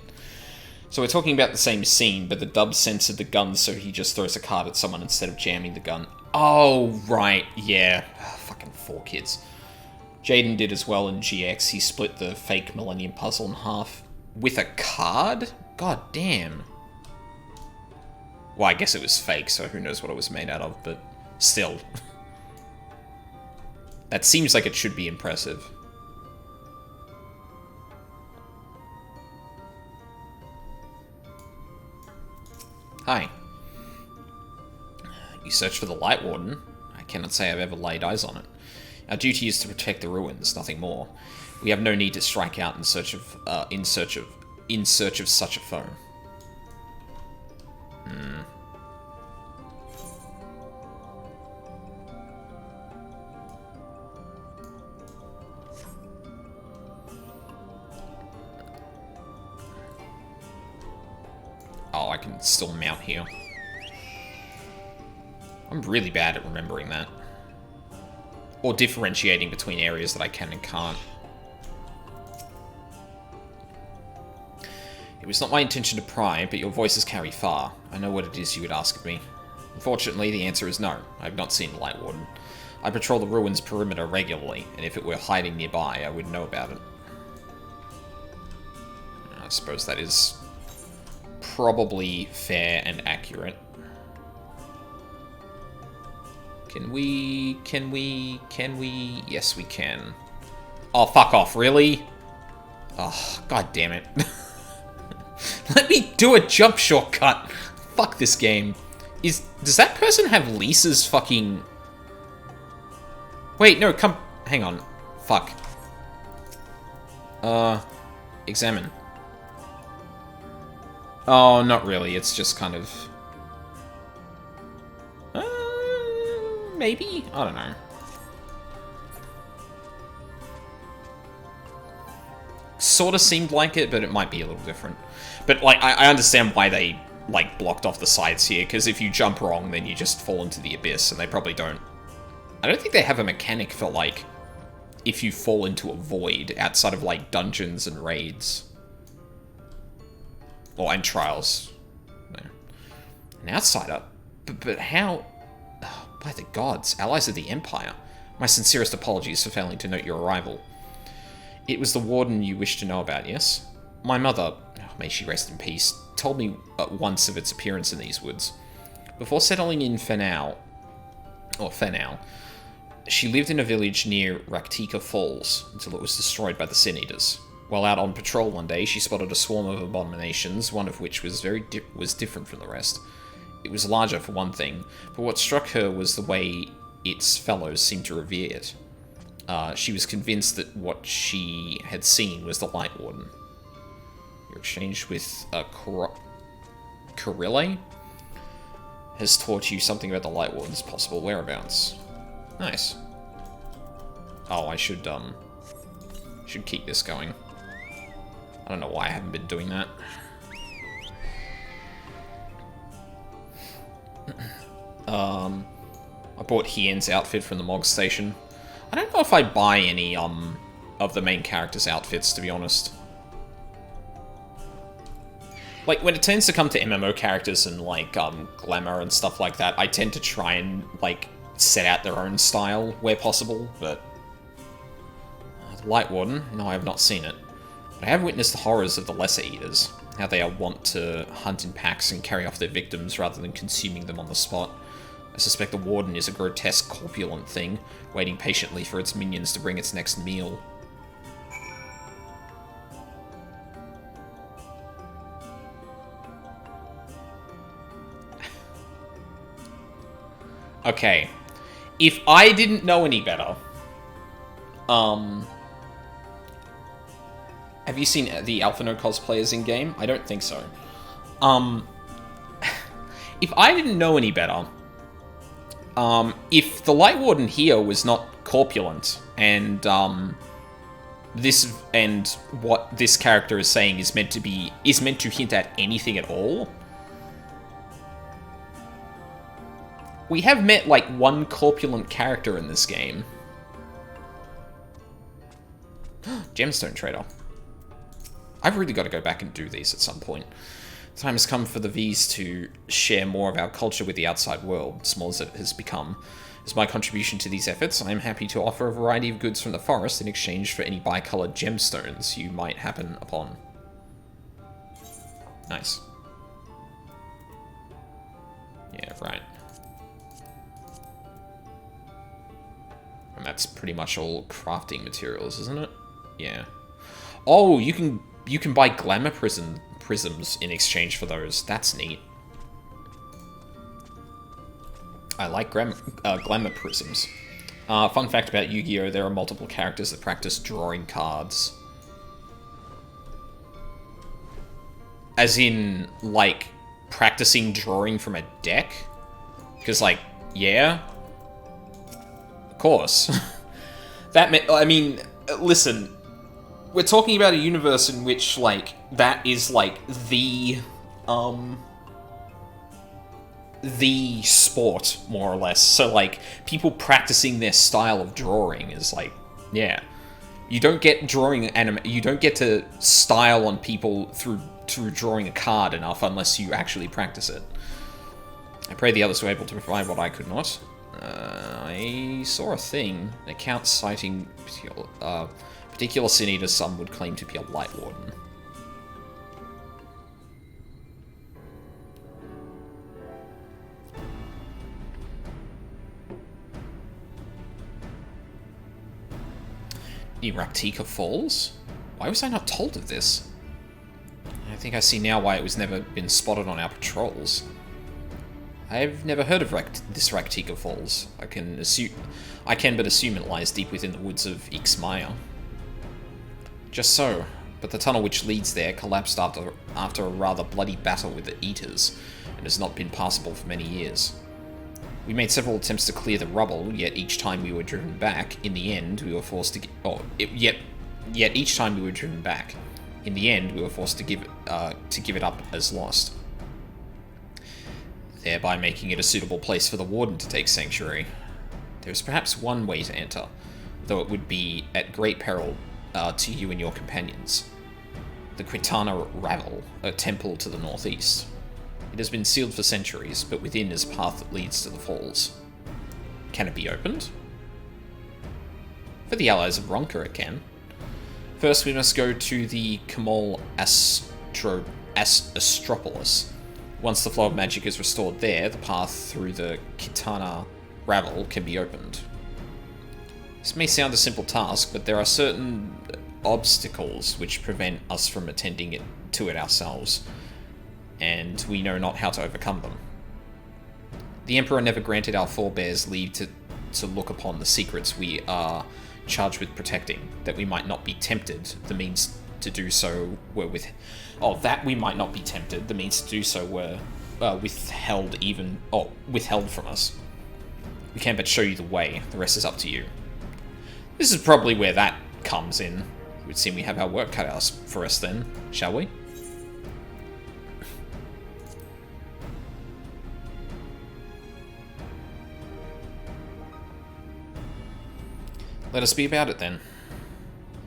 So we're talking about the same scene, but the dub censored the gun, so he just throws a card at someone instead of jamming the gun. Oh, right, yeah. Fucking 4Kids. Jaden did as well in GX. He split the fake Millennium Puzzle in half. With a card? God damn. Well, I guess it was fake, so who knows what it was made out of, but still. That seems like it should be impressive. Hi. You search for the Light Warden? I cannot say I've ever laid eyes on it. Our duty is to protect the ruins, nothing more. We have no need to strike out in search of such a foe. Oh, I can still mount here. I'm really bad at remembering that. Or differentiating between areas that I can and can't. It was not my intention to pry, but your voices carry far. I know what it is you would ask of me. Unfortunately, the answer is no. I have not seen the Light Warden. I patrol the ruins perimeter regularly, and if it were hiding nearby, I would know about it. I suppose that is probably fair and accurate. Can we? Yes, we can. Oh, fuck off, really? Oh, god damn it. Let me do a jump shortcut. Fuck this game. Does that person have Lisa's fucking... Wait, no, come... Hang on. Fuck. Examine. Oh, not really. It's just kind of... maybe? I don't know. Sort of seemed like it, but it might be a little different. But, like, I understand why they, like, blocked off the sides here, because if you jump wrong, then you just fall into the abyss, and they probably don't... I don't think they have a mechanic for, like, if you fall into a void outside of, like, dungeons and raids. Or, and trials. No. An outsider? But how... Oh, by the gods, allies of the Empire. My sincerest apologies for failing to note your arrival. It was the Warden you wished to know about, yes? My mother, may she rest in peace, told me at once of its appearance in these woods. Before settling in Fenau, she lived in a village near Raktika Falls until it was destroyed by the Sin Eaters. While out on patrol one day, she spotted a swarm of abominations, one of which was different from the rest. It was larger for one thing, but what struck her was the way its fellows seemed to revere it. She was convinced that what she had seen was the Light Warden. Your exchange with Corille has taught you something about the Light Warden's possible whereabouts. Nice. Oh, I should keep this going. I don't know why I haven't been doing that. I bought Hien's outfit from the Mog Station. I don't know if I buy any, of the main character's outfits, to be honest. Like, when it tends to come to MMO characters and, like, glamour and stuff like that, I tend to try and, like, set out their own style where possible, but Light Warden? No, I have not seen it. But I have witnessed the horrors of the Lesser Eaters, how they are wont to hunt in packs and carry off their victims rather than consuming them on the spot. I suspect the Warden is a grotesque, corpulent thing, waiting patiently for its minions to bring its next meal. Okay. If I didn't know any better... Have you seen the Alphino cosplayers in-game? I don't think so. If I didn't know any better... if the Light Warden here was not corpulent, and, what this character is saying is meant to hint at anything at all... We have met, like, one corpulent character in this game. Gemstone Trader. I've really got to go back and do these at some point. The time has come for the V's to share more of our culture with the outside world, small as it has become. As my contribution to these efforts, I am happy to offer a variety of goods from the forest in exchange for any bicolored gemstones you might happen upon. Nice. Yeah, right. And that's pretty much all crafting materials, isn't it? Yeah. Oh, you can buy glamour prisms in exchange for those. That's neat. I like glamour prisms. Fun fact about Yu-Gi-Oh! There are multiple characters that practice drawing cards. As in, like, practicing drawing from a deck? Because, like, yeah. Of course. I mean, listen. We're talking about a universe in which, like, that is, like, the sport, more or less. So, like, people practicing their style of drawing is, like, yeah. You don't get you don't get to style on people through drawing a card enough unless you actually practice it. I pray the others were able to provide what I could not. I saw a thing, an account citing particular sin eater some would claim to be a Light Warden. Raktika Falls? Why was I not told of this? I think I see now why it was never been spotted on our patrols. I've never heard of this Raktika Falls. I can but assume it lies deep within the woods of Ixmaya. Just so, but the tunnel which leads there collapsed after a rather bloody battle with the Eaters, and has not been passable for many years. We made several attempts to clear the rubble, yet each time we were driven back, in the end we were forced to yet each time we were driven back, in the end we were forced to give it up as lost, thereby making it a suitable place for the Warden to take sanctuary. There is perhaps one way to enter, though it would be at great peril to you and your companions. The Quitana Ravel, a temple to the northeast. It has been sealed for centuries, but within is a path that leads to the falls. Can it be opened? For the allies of Ronka it can. First we must go to the Kamol Astropolis. Once the flow of magic is restored there, the path through the Kitana Ravel can be opened. This may sound a simple task, but there are certain obstacles which prevent us from attending to it ourselves, and we know not how to overcome them. The Emperor never granted our forebears leave to look upon the secrets we are charged with protecting, that we might not be tempted. The means to do so were withheld from us. We can but show you the way. The rest is up to you. This is probably where that comes in. It would seem we have our work cut out for us then, shall we? Let us be about it then.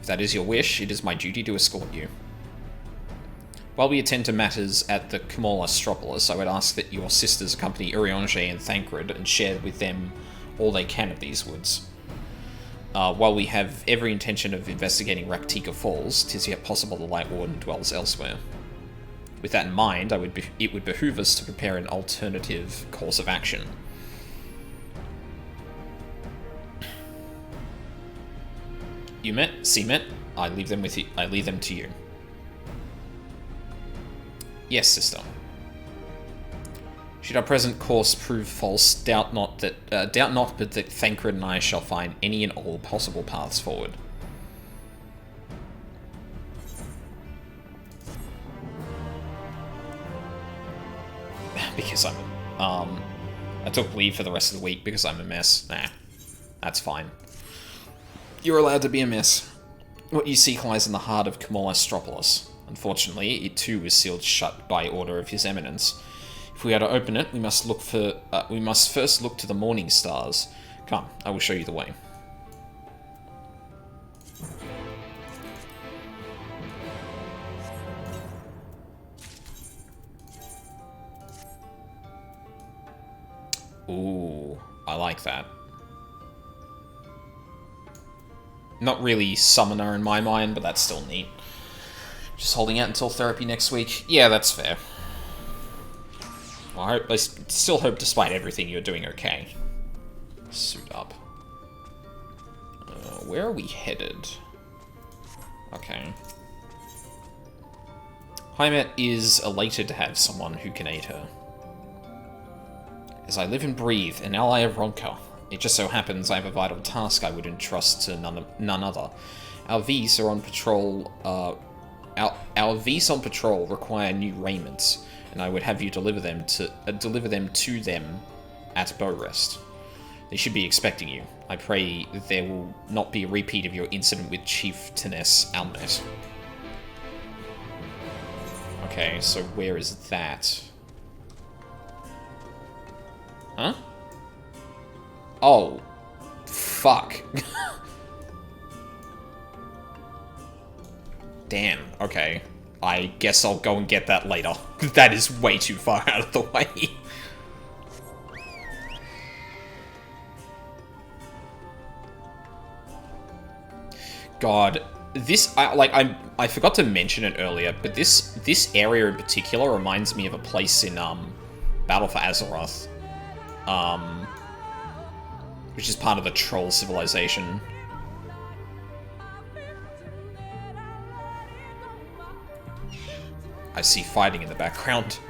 If that is your wish, it is my duty to escort you. While we attend to matters at the Kamol Astropolis, I would ask that your sisters accompany Urianger and Thancred and share with them all they can of these woods. While we have every intention of investigating Raktika Falls, 'tis yet possible the Light Warden dwells elsewhere. With that in mind, it would behoove us to prepare an alternative course of action. You met? See-met? I leave them with you. I leave them to you. Yes, sister. Should our present course prove false, doubt not but that Thancred and I shall find any and all possible paths forward. Because I took leave for the rest of the week because I'm a mess. Nah, that's fine. You're allowed to be a mess. What you seek lies in the heart of Kamol Astropolis. Unfortunately, it too is sealed shut by order of His Eminence. If we are to open it, we must first look to the morning stars. Come, I will show you the way. Ooh, I like that. Not really summoner in my mind, but that's still neat. Just holding out until therapy next week. Yeah, that's fair. Well, I still hope, despite everything, you're doing okay. Suit up. Where are we headed? Okay. Heimet is elated to have someone who can aid her. As I live and breathe, an ally of Ronka. It just so happens I have a vital task I would entrust to none other. Our V's are on patrol. Our V's on patrol require new raiments, and I would have you deliver them to them at Bow Rest. They should be expecting you. I pray there will not be a repeat of your incident with Chieftainess Almet. Okay, so where is that? Huh? Oh. Fuck. Damn, okay. I guess I'll go and get that later. That is way too far out of the way. God, this, I forgot to mention it earlier, but this area in particular reminds me of a place in, Battle for Azeroth. Which is part of the troll civilization. I see fighting in the background.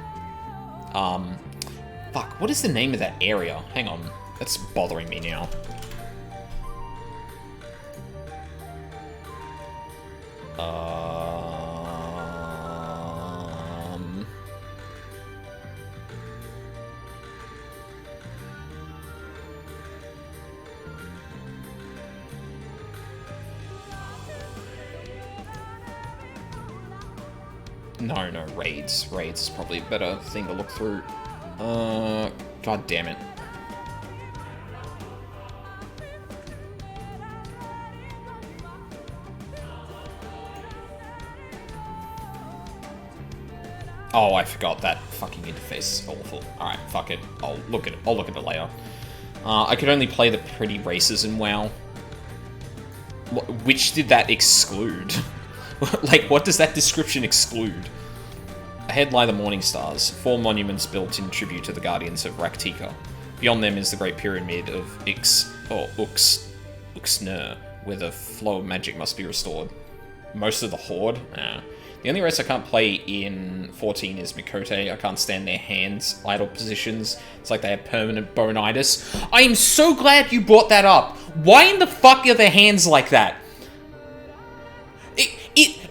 Fuck, what is the name of that area? Hang on, that's bothering me now. No, raids. Raids is probably a better thing to look through. God damn it. Oh, I forgot that fucking interface is awful. Alright, fuck it. I'll look at it later. I could only play the pretty races in WoW. Which did that exclude? Like, what does that description exclude? Ahead lie the Morning Stars, 4 monuments built in tribute to the Guardians of Raktika. Beyond them is the Great Pyramid of Uxner, where the flow of magic must be restored. Most of the Horde? Nah. The only race I can't play in 14 is Mikote. I can't stand their hands, idle positions. It's like they have permanent bonitis. I am so glad you brought that up. Why in the fuck are their hands like that?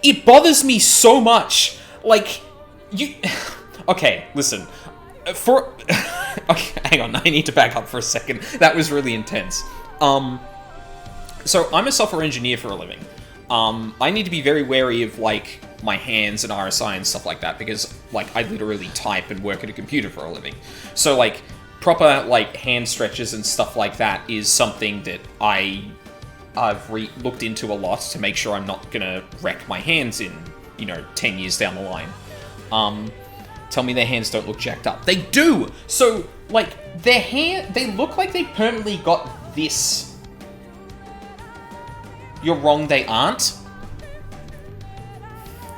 It bothers me so much. Like, you... Okay, listen. Okay, hang on. I need to back up for a second. That was really intense. So, I'm a software engineer for a living. I need to be very wary of, like, my hands and RSI and stuff like that, because, like, I literally type and work at a computer for a living. So, like, proper, like, hand stretches and stuff like that is something that I've looked into a lot to make sure I'm not gonna wreck my hands in, 10 years down the line. Tell me their hands don't look jacked up. They do! So, like, they look like they permanently got this. You're wrong, they aren't.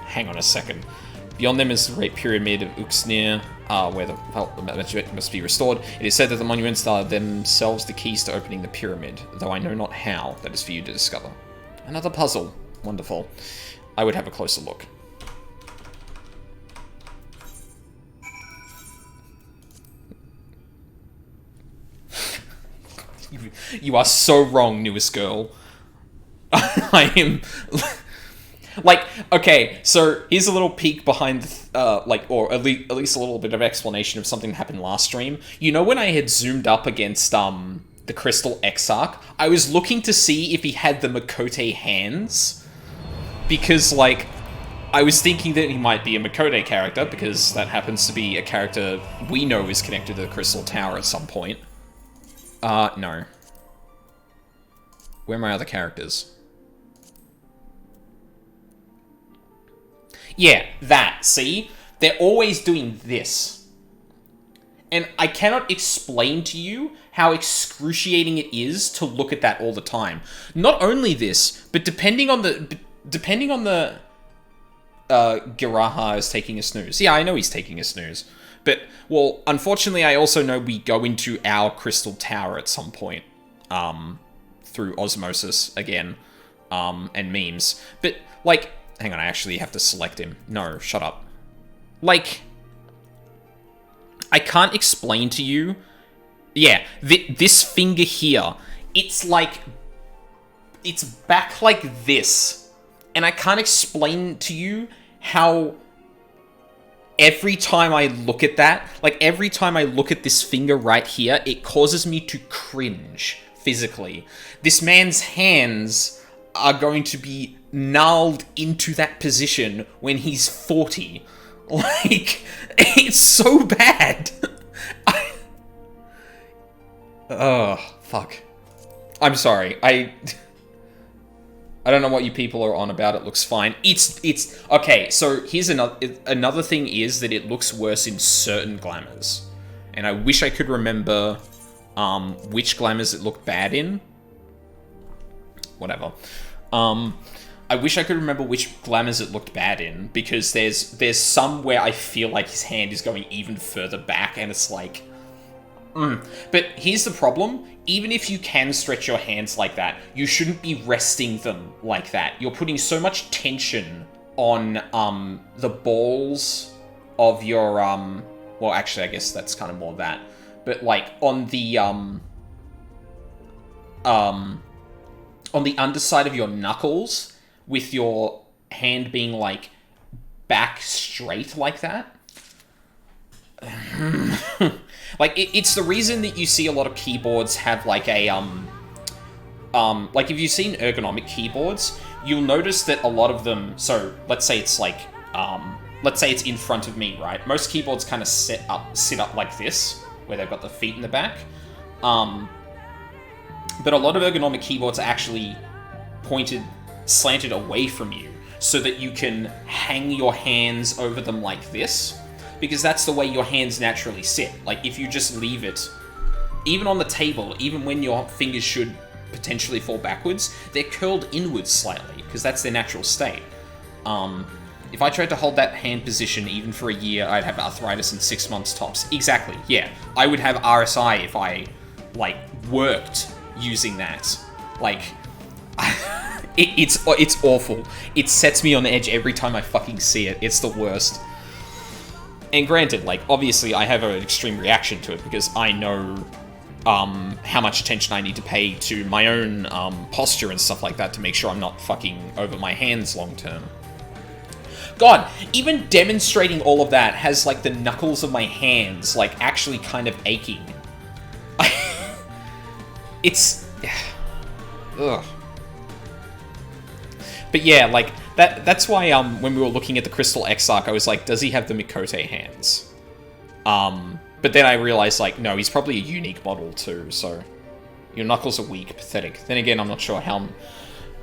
Hang on a second. Beyond them is the Great Pyramid of Uxnir, where the monument must be restored. It is said that the monuments are themselves the keys to opening the pyramid, though I know not how. That is for you to discover. Another puzzle. Wonderful. I would have a closer look. You are so wrong, newest girl. I am... Like, okay, so here's a little peek behind, or at least a little bit of explanation of something that happened last stream. You know when I had zoomed up against, the Crystal Exarch, I was looking to see if he had the Makote hands. Because, like, I was thinking that he might be a Makote character, because that happens to be a character we know is connected to the Crystal Tower at some point. No. Where are my other characters? Yeah, that, see? They're always doing this. And I cannot explain to you how excruciating it is to look at that all the time. Not only this, but depending on the Giraha is taking a snooze. Yeah, I know he's taking a snooze. But, well, unfortunately, I also know we go into our Crystal Tower at some point. Through osmosis, again. And memes. But, like... Hang on, I actually have to select him. No, shut up. Like... I can't explain to you... Yeah, this finger here, it's like... It's back like this. And I can't explain to you how... Every time I look at that, like every time I look at this finger right here, it causes me to cringe physically. This man's hands are going to be gnarled into that position when he's 40. Like, it's so bad. Oh, fuck. I'm sorry. I don't know what you people are on about. It looks fine. It's okay. So here's another thing is that it looks worse in certain glamours, and I wish I could remember which glamours it looked bad in. Whatever. I wish I could remember which glamours it looked bad in, because there's some where I feel like his hand is going even further back, and it's like... But here's the problem. Even if you can stretch your hands like that, you shouldn't be resting them like that. You're putting so much tension on the balls of your... Well, actually, I guess that's kind of more that. But, like, on the underside of your knuckles, with your hand being, like, back straight like that. Like, it's the reason that you see a lot of keyboards have, like, a, like, if you've seen ergonomic keyboards, you'll notice that a lot of them, so, let's say it's, like, let's say it's in front of me, right? Most keyboards kind of sit up like this, where they've got the feet in the back. But a lot of ergonomic keyboards are actually slanted away from you, so that you can hang your hands over them like this, because that's the way your hands naturally sit. Like, if you just leave it, even on the table, even when your fingers should potentially fall backwards, they're curled inwards slightly, because that's their natural state. If I tried to hold that hand position even for a year, I'd have arthritis in 6 months tops. Exactly, yeah. I would have RSI if I, like, worked using that. Like, it's awful. It sets me on edge every time I fucking see it. It's the worst. And granted, like, obviously I have an extreme reaction to it, because I know how much attention I need to pay to my own posture and stuff like that to make sure I'm not fucking over my hands long term. God, even demonstrating all of that has, like, the knuckles of my hands, like, actually kind of aching. It's... Ugh. But yeah, like, that's why, when we were looking at the Crystal Exarch, I was like, does he have the Mikote hands? But then I realized, like, no, he's probably a unique model too, so... Your knuckles are weak, pathetic. Then again, I'm not sure how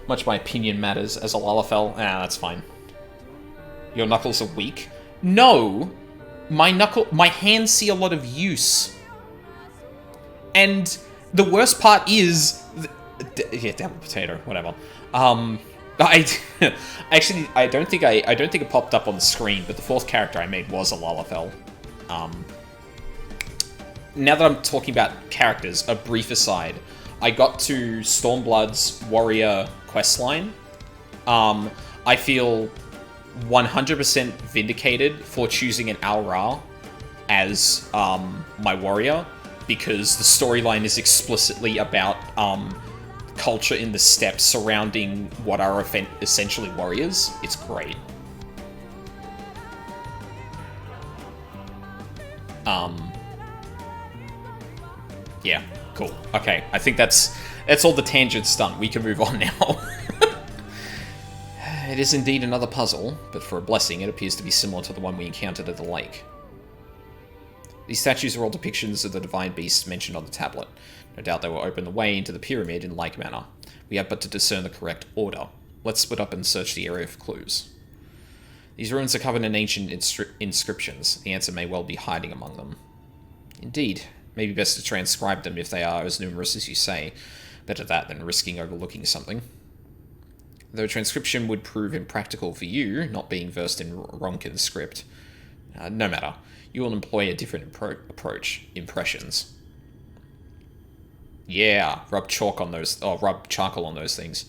much my opinion matters as a Lalafell. Ah, that's fine. Your knuckles are weak? No! My hands see a lot of use. And the worst part is... Yeah, devil potato, whatever. I actually I don't think it popped up on the screen, but the fourth character I made was a Lalafell. Now that I'm talking about characters, a brief aside. I got to Stormblood's warrior questline. I feel 100% vindicated for choosing an Al-Ra as my warrior, because the storyline is explicitly about culture in the steppes surrounding what are essentially warriors. It's great. Yeah, cool. Okay, I think that's all the tangents done. We can move on now. It is indeed another puzzle, but for a blessing, it appears to be similar to the one we encountered at the lake. These statues are all depictions of the divine beasts mentioned on the tablet. No doubt they will open the way into the pyramid in like manner. We have but to discern the correct order. Let's split up and search the area for clues. These ruins are covered in ancient inscriptions. The answer may well be hiding among them. Indeed. Maybe best to transcribe them if they are as numerous as you say. Better that than risking overlooking something. Though transcription would prove impractical for you, not being versed in Ronkin's script. No matter. You will employ a different approach. Impressions. Yeah, rub charcoal on those things.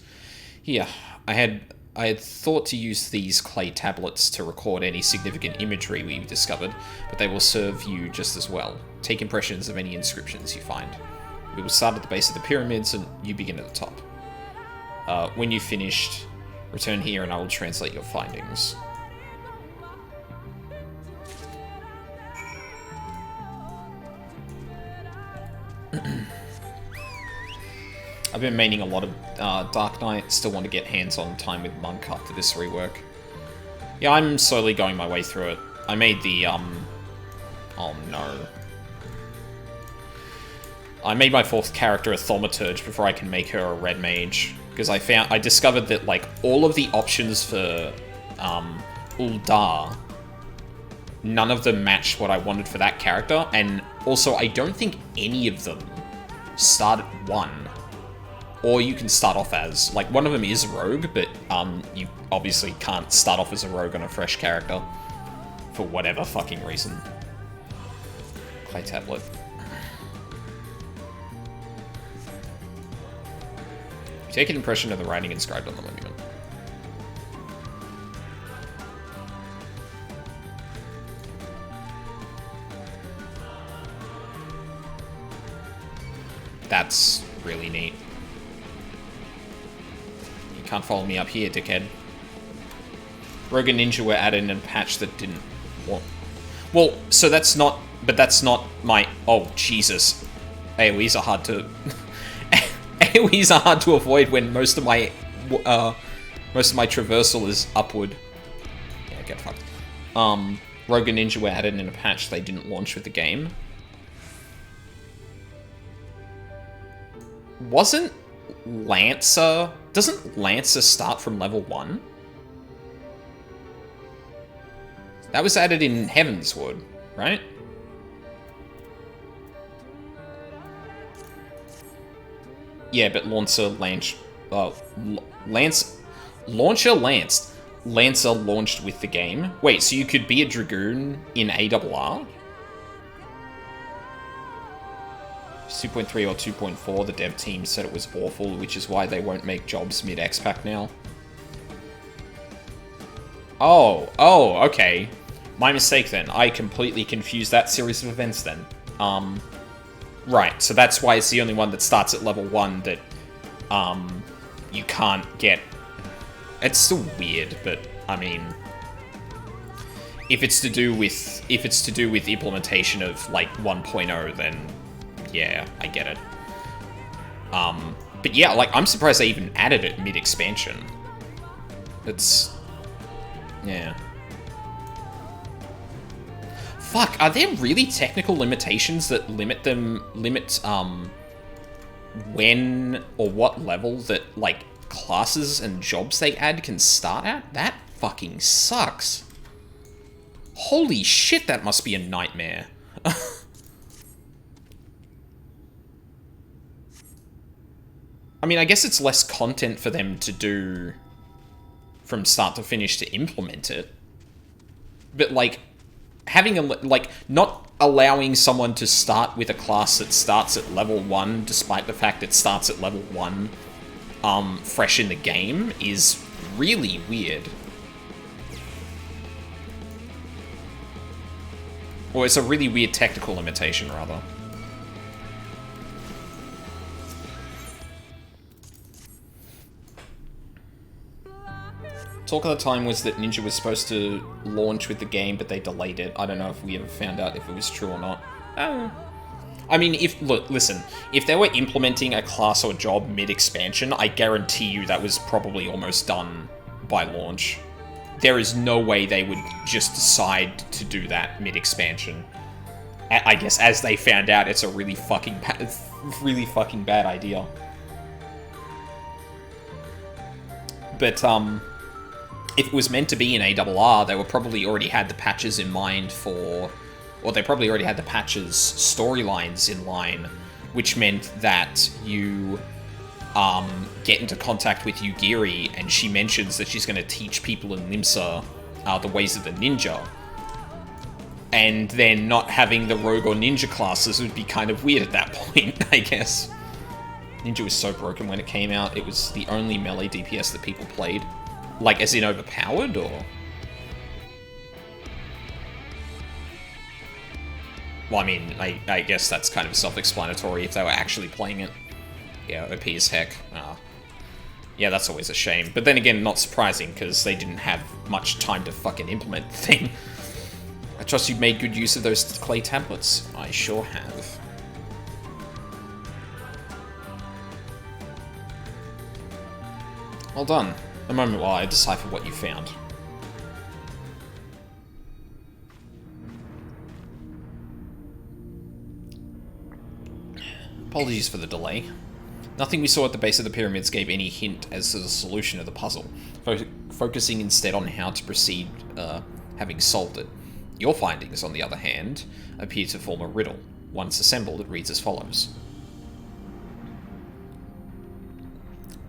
Here, I had thought to use these clay tablets to record any significant imagery we've discovered, but they will serve you just as well. Take impressions of any inscriptions you find. We will start at the base of the pyramids, and you begin at the top. When you've finished, return here and I will translate your findings. I've been maining a lot of Dark Knight, still want to get hands-on time with Monk after this rework. Yeah, I'm slowly going my way through it. I made the, oh no. I made my fourth character a Thaumaturge before I can make her a Red Mage, because I discovered that, like, all of the options for, Uldar, none of them matched what I wanted for that character, and also I don't think any of them start at 1. Or you can start off as, like, one of them is Rogue, but you obviously can't start off as a Rogue on a fresh character. For whatever fucking reason. Clay tablet. You take an impression of the writing inscribed on the monument. That's really neat. Can't follow me up here, dickhead. Rogue and Ninja were added in a patch that didn't... Well, so that's not... But that's not my... Oh, Jesus. AoEs are hard to... AoEs are hard to avoid when most of my traversal is upward. Yeah, get fucked. Rogue and Ninja were added in a patch they didn't launch with the game. Wasn't Lancer... Doesn't Lancer start from level 1? That was added in Heavenswood, right? Yeah, but Lancer launched with the game. Wait, so you could be a Dragoon in ARR? 2.3 or 2.4, the dev team said it was awful, which is why they won't make jobs mid-X-Pack now. Oh, okay. My mistake then. I completely confused that series of events then. Right, so that's why it's the only one that starts at level 1 that, you can't get... It's still weird, but, I mean... If it's to do with implementation of, like, 1.0, then... Yeah, I get it. But yeah, like, I'm surprised they even added it mid-expansion. It's... Yeah. Fuck, are there really technical limitations that limit when or what level that, like, classes and jobs they add can start at? That fucking sucks. Holy shit, that must be a nightmare. I mean, I guess it's less content for them to do from start to finish to implement it. But, like, having a, like, not allowing someone to start with a class that starts at level 1, despite the fact it starts at level 1, fresh in the game, is really weird. Or it's a really weird technical limitation, rather. Talk of the time was that Ninja was supposed to launch with the game, but they delayed it. I don't know if we ever found out if it was true or not. I mean, listen, if they were implementing a class or job mid-expansion, I guarantee you that was probably almost done by launch. There is no way they would just decide to do that mid-expansion. I guess as they found out, it's a really fucking bad idea. But, if it was meant to be an ARR, they were probably already had the patches in mind for... Or they probably already had the patches storylines in line, which meant that you get into contact with Yugiri, and she mentions that she's going to teach people in Limsa the ways of the ninja. And then not having the rogue or ninja classes would be kind of weird at that point, I guess. Ninja was so broken when it came out, it was the only melee DPS that people played. Like, as in overpowered, or...? Well, I mean, I guess that's kind of self-explanatory if they were actually playing it. Yeah, OP as heck. Yeah, that's always a shame. But then again, not surprising, because they didn't have much time to fucking implement the thing. I trust you've made good use of those clay tablets. I sure have. Well done. A moment while I decipher what you found. Apologies for the delay. Nothing we saw at the base of the pyramids gave any hint as to the solution of the puzzle, focusing instead on how to proceed having solved it. Your findings, on the other hand, appear to form a riddle. Once assembled, it reads as follows.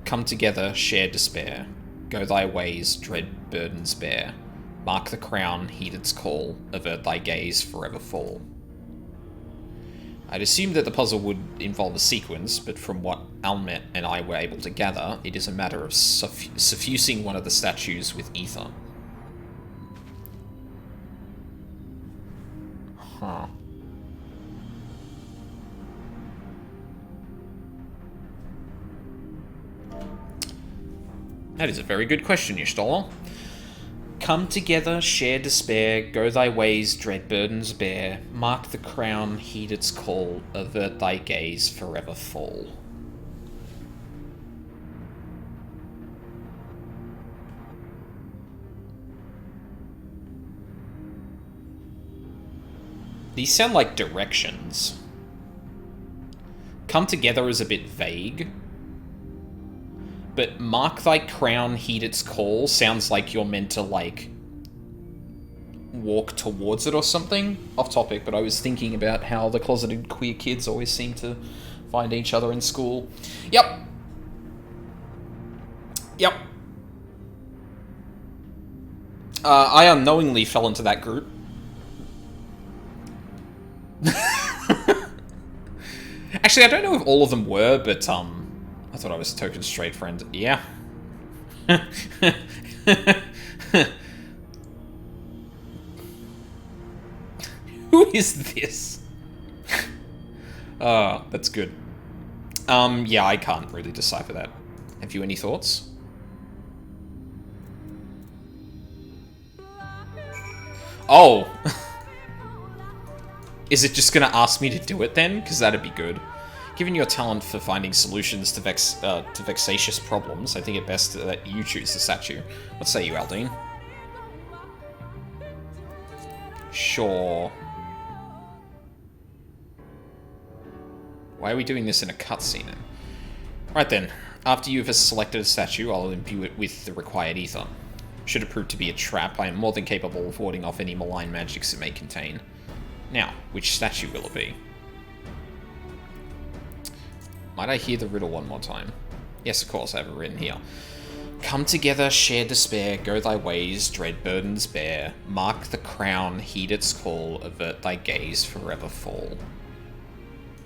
Come together, share despair. Go thy ways, dread burdens bear. Mark the crown, heed its call. Avert thy gaze, forever fall. I'd assumed that the puzzle would involve a sequence, but from what Almet and I were able to gather, it is a matter of suffusing one of the statues with ether. Huh. That is a very good question, Y'shtola. Come together, share despair, go thy ways, dread burdens bear, mark the crown, heed its call, avert thy gaze, forever fall. These sound like directions. Come together is a bit vague. But mark thy crown, heed its call sounds like you're meant to, like, walk towards it or something. Off topic, but I was thinking about how the closeted queer kids always seem to find each other in school. Yep. Yep. I unknowingly fell into that group. Actually, I don't know if all of them were, but, I thought I was a token straight friend. Yeah. Who is this? That's good. Yeah, I can't really decipher that. Have you any thoughts? Oh! Is it just gonna ask me to do it then? Because that'd be good. Given your talent for finding solutions to vexatious problems, I think it best that you choose the statue. What say you, Aldine? Sure. Why are we doing this in a cutscene? Right then. After you have selected a statue, I'll imbue it with the required ether. Should it prove to be a trap, I am more than capable of warding off any malign magics it may contain. Now, which statue will it be? Might I hear the riddle one more time? Yes, of course, I have it written here. Come together, share despair, go thy ways, dread burdens bear. Mark the crown, heed its call, avert thy gaze, forever fall.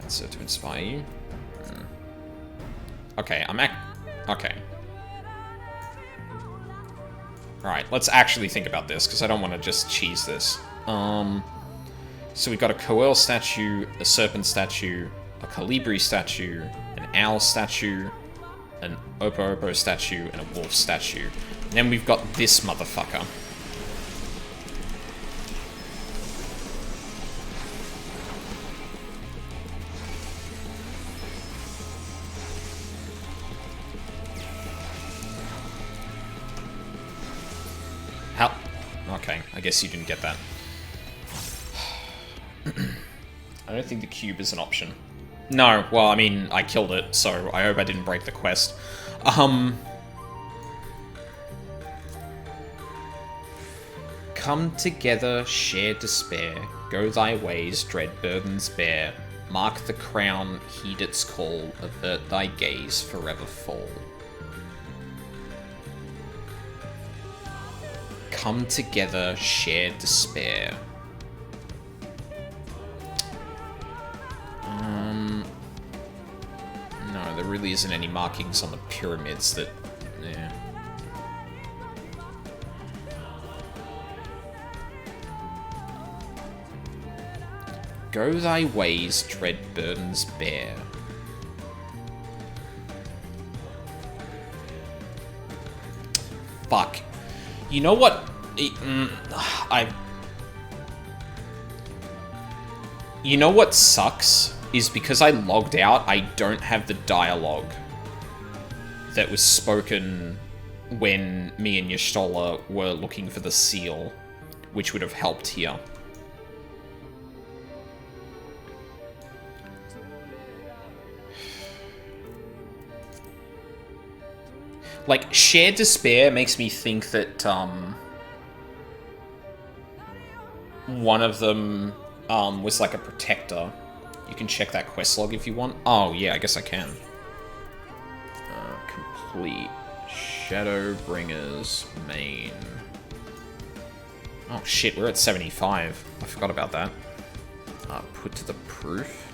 That's to inspire you. Okay, okay. Alright, let's actually think about this, because I don't want to just cheese this. So we've got a Coel statue, a serpent statue, a Colibri statue, an owl statue, an Opo statue, and a wolf statue. And then we've got this motherfucker. How? Okay, I guess you didn't get that. I don't think the cube is an option. No, well, I mean, I killed it, so I hope I didn't break the quest. Come together, share despair, go thy ways, dread burdens bear. Mark the crown, heed its call, avert thy gaze, forever fall. Come together, share despair. No, there really isn't any markings on the pyramids that... yeah. Go thy ways, dread burdens bear. Fuck. You know what? You know what sucks? Is because I logged out, I don't have the dialogue that was spoken when me and Y'shtola were looking for the seal, which would have helped here. Like, shared despair makes me think that, one of them, was like a protector. You can check that quest log if you want. Oh, yeah, I guess I can. Complete. Shadowbringers main. Oh, shit, we're at 75. I forgot about that. Put to the proof.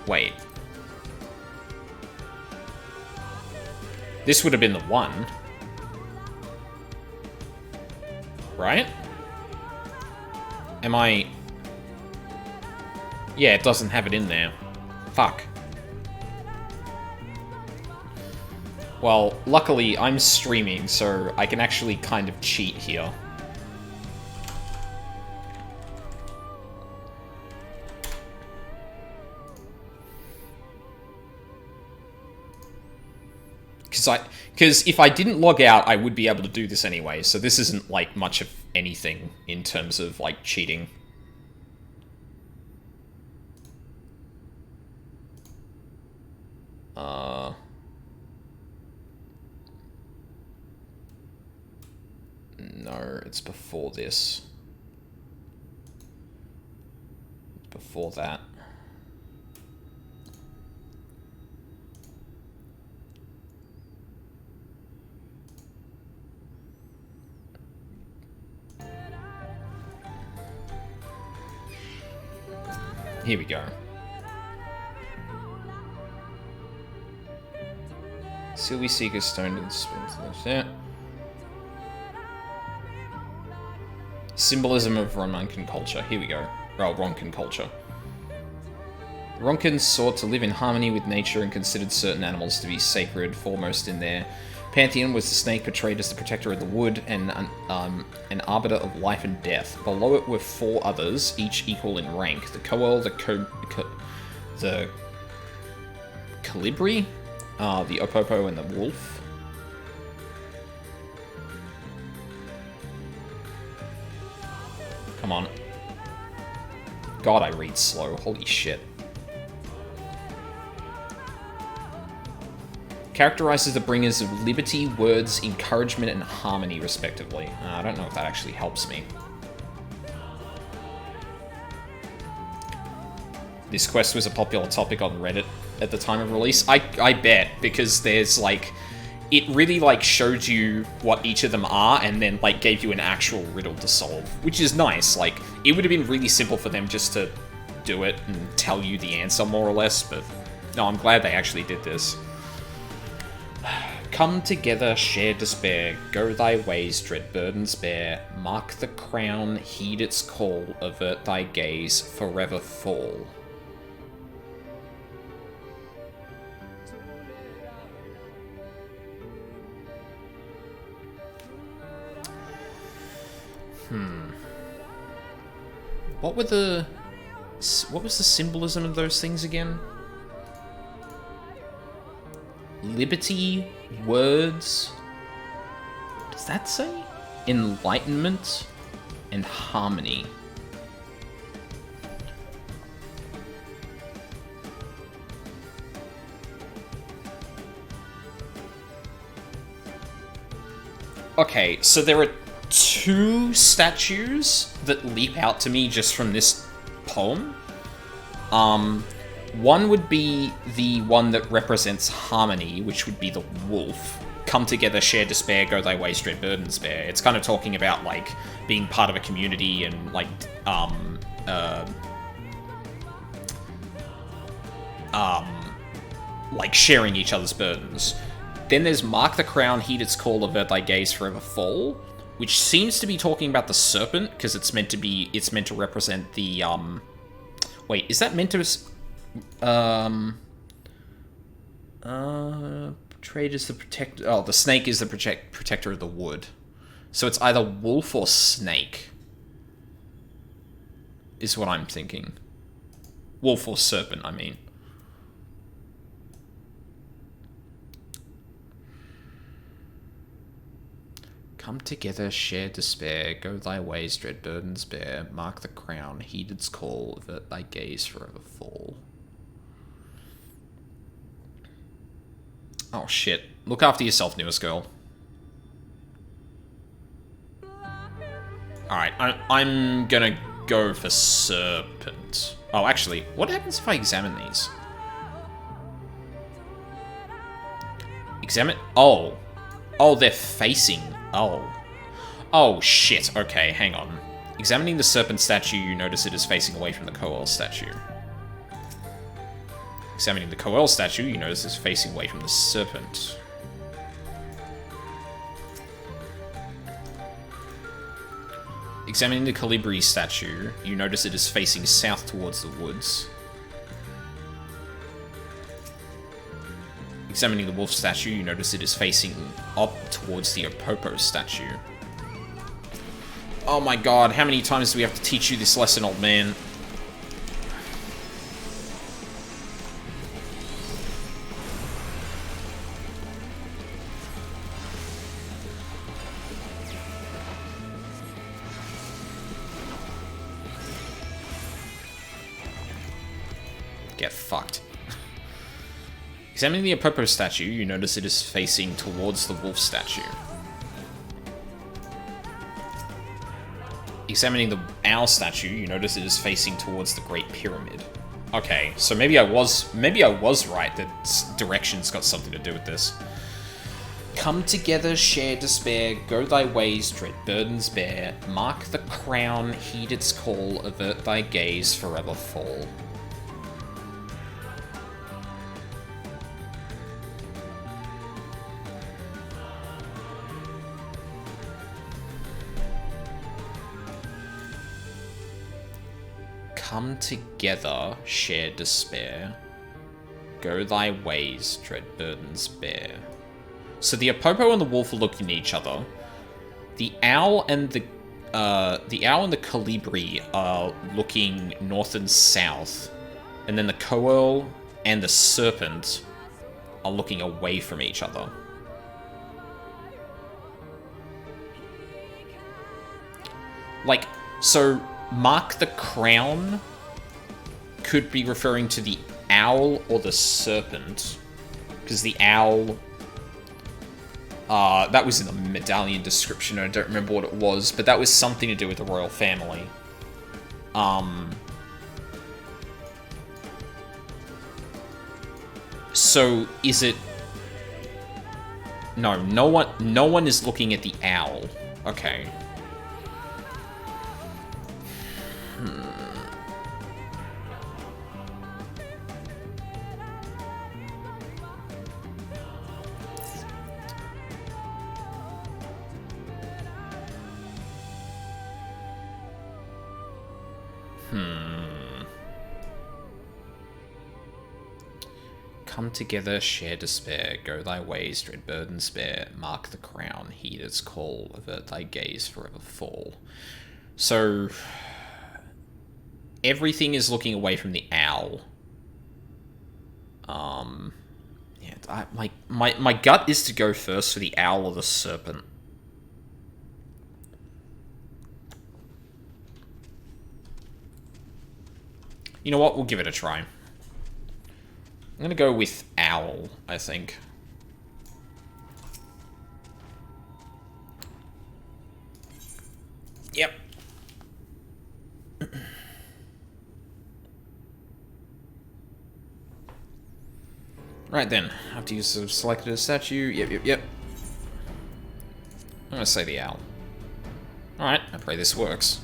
Wait. This would have been the one. Right? Am I... Yeah, it doesn't have it in there. Fuck. Well, luckily I'm streaming, so I can actually kind of cheat here. Because if I didn't log out, I would be able to do this anyway, so this isn't, like, much of anything in terms of, like, cheating. No, it's before this. It's before that. Here we go. Sylvie Seeker's Stone to the Springs. Yeah. Symbolism of Ronkan culture. Here we go. Oh, Ronkan culture. The Ronkans sought to live in harmony with nature and considered certain animals to be sacred. Foremost in their pantheon was the snake, portrayed as the protector of the wood and an arbiter of life and death. Below it were 4 others, each equal in rank. The Coel, the Colibri, the Opopo, and the wolf. Come on. God, I read slow. Holy shit. Characterizes the bringers of liberty, words, encouragement, and harmony, respectively. I don't know if that actually helps me. this quest was a popular topic on Reddit at the time of release? I bet, because there's, like... It really, like, showed you what each of them are, and then, like, gave you an actual riddle to solve. Which is nice. Like, it would have been really simple for them just to do it and tell you the answer, more or less, but... No, I'm glad they actually did this. Come together, share despair, go thy ways, dread burdens bear, mark the crown, heed its call, avert thy gaze, forever fall. What was the symbolism of those things again? Liberty, words. What does that say? Enlightenment and harmony. Okay, so there are two statues that leap out to me just from this poem. One would be the one that represents harmony, which would be the wolf. Come together, share despair, go thy ways, dread burdens bear. It's kind of talking about, like, being part of a community and, like, like, sharing each other's burdens. Then there's mark the crown, heed its call, avert thy gaze, forever fall, which seems to be talking about the serpent, because it's meant to represent the, wait, is that meant to... Trade is the protector... Oh, the snake is the protector of the wood. So it's either wolf or snake. Is what I'm thinking. Wolf or serpent, I mean. Come together, share despair, go thy ways, dread burdens bear, mark the crown, heed its call, avert thy gaze, forever fall. Oh shit. Look after yourself, newest girl. Alright, I'm gonna go for serpent. Oh, actually, what happens if I examine these? Examine... Oh. Oh, they're facing... Oh. Oh, shit. Okay, hang on. Examining the serpent statue, you notice it is facing away from the Coel statue. Examining the Coel statue, you notice it's facing away from the serpent. Examining the Colibri statue, you notice it is facing south towards the woods. Examining the wolf statue, you notice it is facing up towards the Opopo statue. Oh my god, how many times do we have to teach you this lesson, old man? Get fucked. Examining the Opopo statue, you notice it is facing towards the wolf statue. Examining the owl statue, you notice it is facing towards the Great Pyramid. Okay, so maybe I was right that direction's got something to do with this. Come together, share despair, go thy ways, dread burdens bear, mark the crown, heed its call, avert thy gaze, forever fall. Come together, share despair. Go thy ways, dread burdens bear. So the Opopo and the wolf are looking at each other. The owl and the Colibri are looking north and south, and then the Coel and the serpent are looking away from each other. Like, so mark the crown could be referring to the owl or the serpent, because the owl, that was in the medallion description, I don't remember what it was, but that was something to do with the royal family. So, is it... No, no one is looking at the owl. Okay. Come together, share despair, go thy ways, dread burdens bear, mark the crown, heed its call, avert thy gaze, forever fall. So, everything is looking away from the owl. Yeah, my gut is to go first for the owl or the serpent. You know what? We'll give it a try. I'm gonna go with owl, I think. Yep. Right then, after you've selected a statue, yep. I'm gonna say the owl. Alright, I pray this works.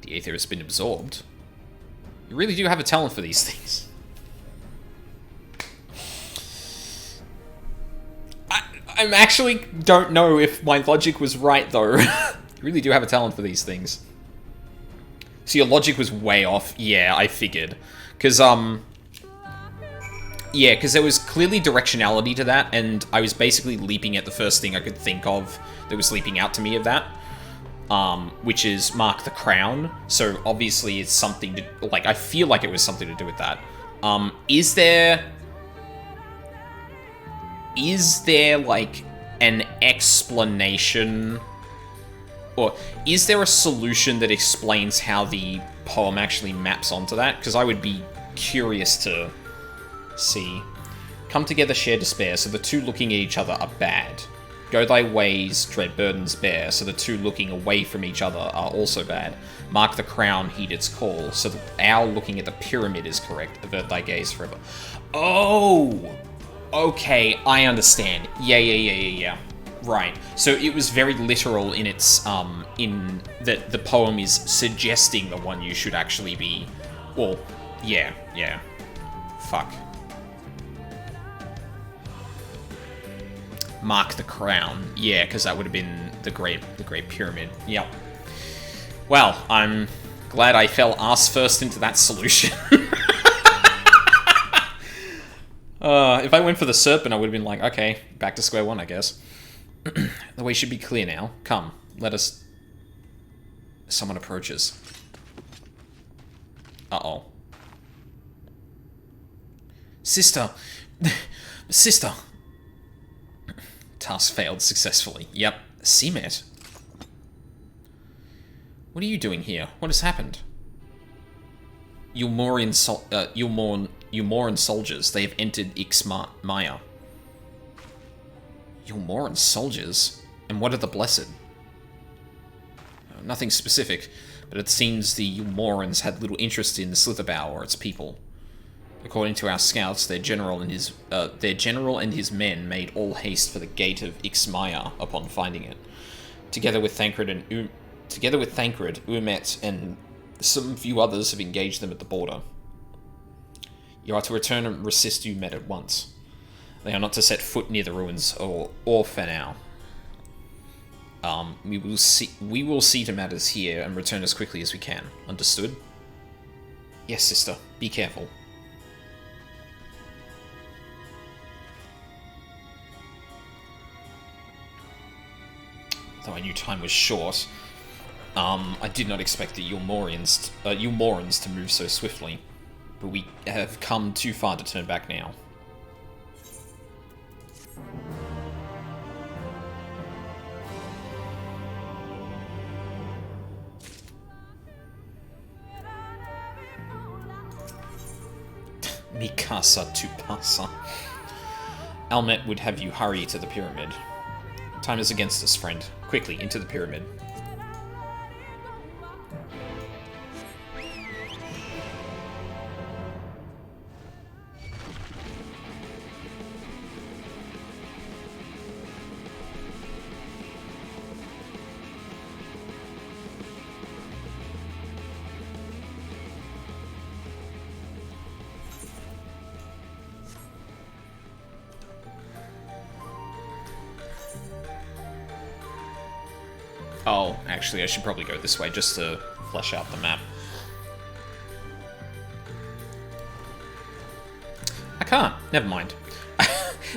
The Aether has been absorbed. You really do have a talent for these things. I actually don't know if my logic was right, though. You really do have a talent for these things. So your logic was way off. Yeah, I figured. Because, yeah, because there was clearly directionality to that, and I was basically leaping at the first thing I could think of that was leaping out to me of that. Which is Mark the Crown. So obviously it's something to, like, I feel like it was something to do with that. Is there, like, an explanation, or is there a solution that explains how the poem actually maps onto that? Because I would be curious to see. Come together, share despair, so the two looking at each other are bad. Go thy ways, dread burdens bear, so the two looking away from each other are also bad. Mark the crown, heed its call, so the owl looking at the pyramid is correct. Avert thy gaze forever. Oh! Okay, I understand. Yeah. Right. So it was very literal in its, in that the poem is suggesting the one you should actually be... Well, yeah. Fuck. Mark the crown. Yeah, because that would have been the Great Pyramid. Yep. Well, I'm glad I fell ass first into that solution. If I went for the serpent, I would have been like, okay, back to square one, I guess. The way should be clear now. Come, let us... Someone approaches. Uh-oh. Sister! Sister! Task failed successfully. Yep. Seamet. What are you doing here? What has happened? Ulmoran soldiers. They have entered Ixmaya. Ulmoran soldiers? And what are the Blessed? Nothing specific, but it seems the Ulmorans had little interest in the Slitherbow or its people. According to our scouts, their general and his men made all haste for the gate of Ixmaya upon finding it. Together with Thancred, Umet, and some few others have engaged them at the border. You are to return and resist Umet at once. They are not to set foot near the ruins or for now. We will see to matters here and return as quickly as we can. Understood? Yes, sister. Be careful. Though I knew time was short, I did not expect the Ulmorans to move so swiftly. But we have come too far to turn back now. Mikasa to Pasa. Almet would have you hurry to the pyramid. Time is against us, friend. Quickly, into the pyramid. Oh, actually, I should probably go this way just to flesh out the map. I can't. Never mind.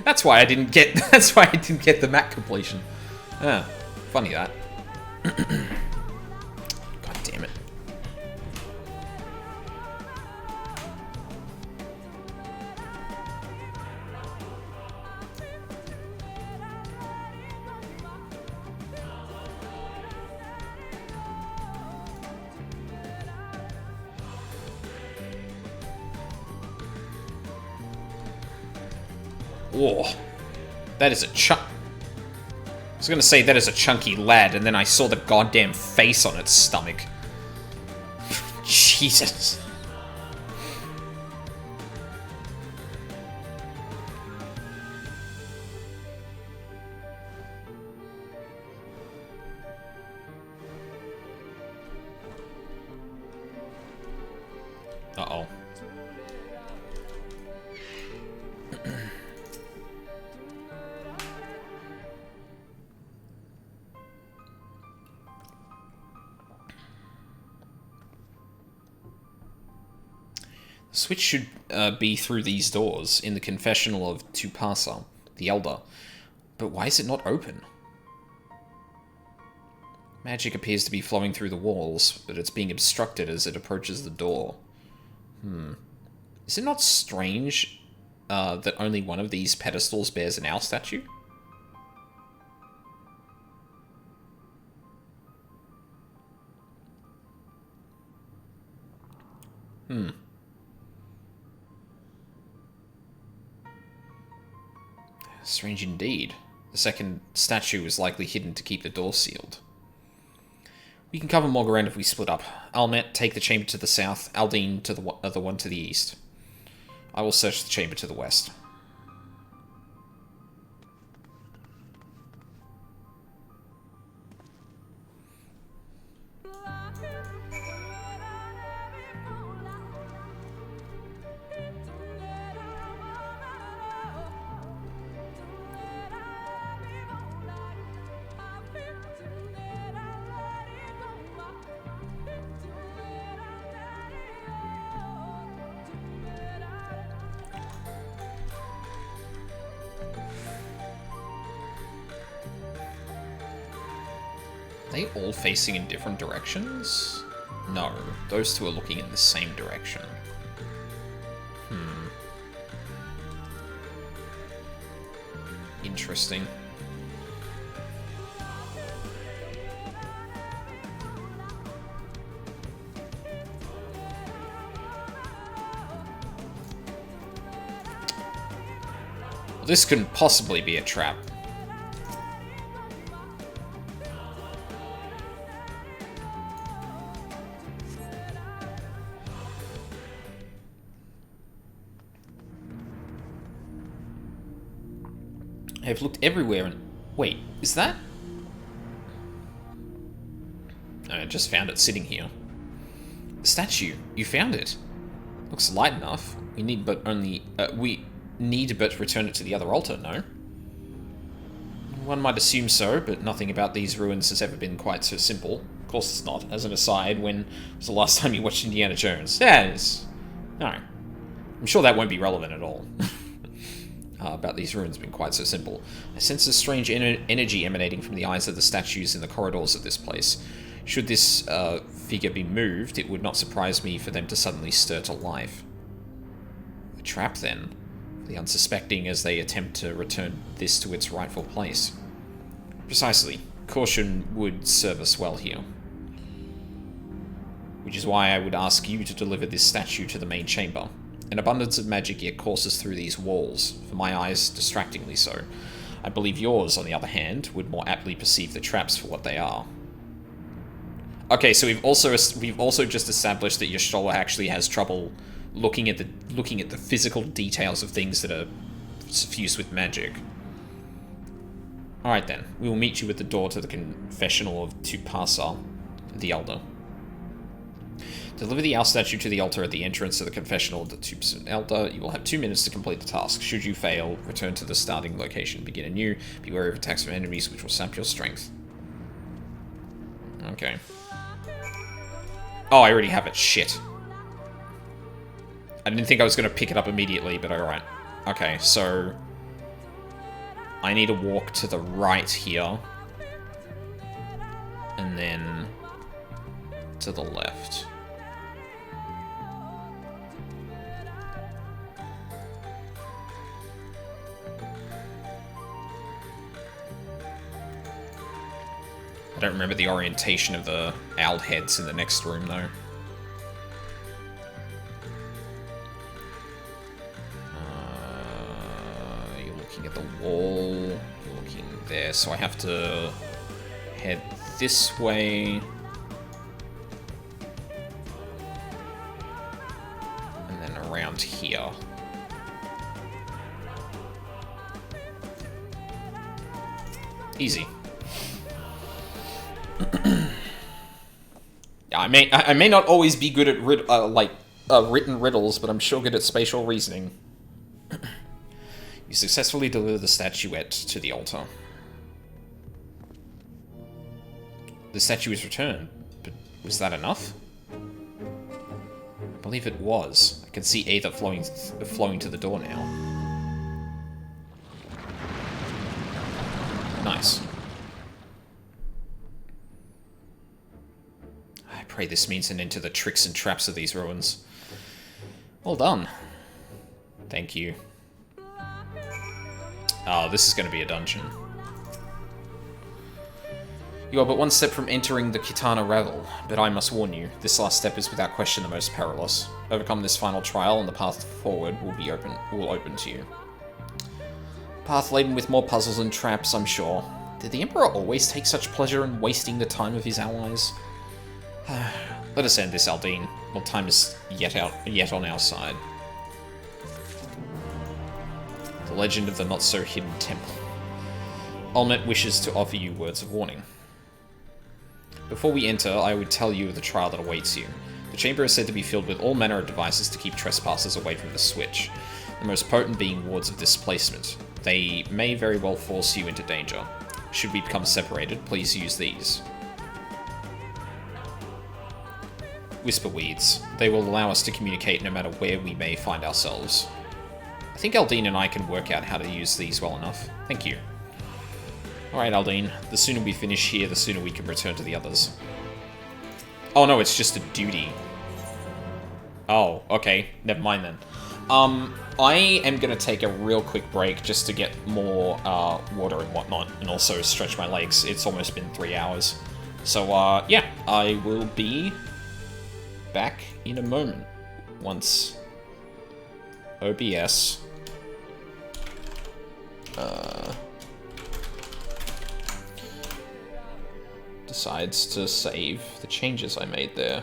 That's why I didn't get. That's why I didn't get the map completion. Ah, funny that. God damn it. Whoa. That is a chunk. I was gonna say that is a chunky lad, and then I saw the goddamn face on its stomach. Jesus. Uh-oh. The switch should be through these doors in the confessional of Tupasa, the Elder. But why is it not open? Magic appears to be flowing through the walls, but it's being obstructed as it approaches the door. Is it not strange that only one of these pedestals bears an owl statue? Strange indeed. The second statue is likely hidden to keep the door sealed. We can cover more ground if we split up. Almet, take the chamber to the south. Aldine to the other one to the east. I will search the chamber to the west. Are they all facing in different directions? No, those two are looking in the same direction. Interesting. Well, this couldn't possibly be a trap. I've looked everywhere and... Wait, is that... I just found it sitting here. The statue. You found it. Looks light enough. We need but only... we need but return it to the other altar, no? One might assume so, but nothing about these ruins has ever been quite so simple. Of course it's not. As an aside, when was the last time you watched Indiana Jones? Yeah, it is. No. I'm sure that won't be relevant at all. About these ruins being quite so simple. I sense a strange energy emanating from the eyes of the statues in the corridors of this place. Should this figure be moved, it would not surprise me for them to suddenly stir to life. A trap, then, for the unsuspecting as they attempt to return this to its rightful place. Precisely. Caution would serve us well here. Which is why I would ask you to deliver this statue to the main chamber. An abundance of magic yet courses through these walls, for my eyes distractingly so. I believe yours, on the other hand, would more aptly perceive the traps for what they are. Okay, so we've also just established that Y'shtola actually has trouble looking at the physical details of things that are suffused with magic. Alright then, we will meet you at the door to the confessional of Tupasa, the Elder. Deliver the owl statue to the altar at the entrance to the confessional of the Tupasa Elder. You will have 2 minutes to complete the task. Should you fail, return to the starting location. Begin anew. Be wary of attacks from enemies which will sap your strength. Okay. Oh, I already have it. Shit. I didn't think I was going to pick it up immediately, but alright. Okay, so... I need to walk to the right here. And then... to the left. I don't remember the orientation of the owl heads in the next room, though. You're looking at the wall. You're looking there, so I have to head this way. And then around here. Easy. I may not always be good at written riddles, but I'm sure good at spatial reasoning. You successfully deliver the statuette to the altar. The statue is returned, but was that enough? I believe it was. I can see Aether flowing to the door now. Nice. I pray this means an end to the tricks and traps of these ruins. Well done. Thank you. Oh, this is going to be a dungeon. You are but one step from entering the Kitana Revel, but I must warn you, this last step is without question the most perilous. Overcome this final trial and the path forward will open to you. A path laden with more puzzles and traps, I'm sure. Did the Emperor always take such pleasure in wasting the time of his allies? Let us end this, Aldine, while time is yet on our side. The legend of the not-so-hidden temple. Olmet wishes to offer you words of warning. Before we enter, I would tell you of the trial that awaits you. The chamber is said to be filled with all manner of devices to keep trespassers away from the switch, the most potent being wards of displacement. They may very well force you into danger. Should we become separated, please use these. Whisper weeds. They will allow us to communicate no matter where we may find ourselves. I think Aldine and I can work out how to use these well enough. Thank you. Alright, Aldine. The sooner we finish here, the sooner we can return to the others. Oh no, it's just a duty. Oh, okay. Never mind then. I am going to take a real quick break just to get more water and whatnot, and also stretch my legs. It's almost been 3 hours. So, yeah, I will be back in a moment once OBS decides to save the changes I made there.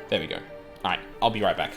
There we go. Alright, I'll be right back.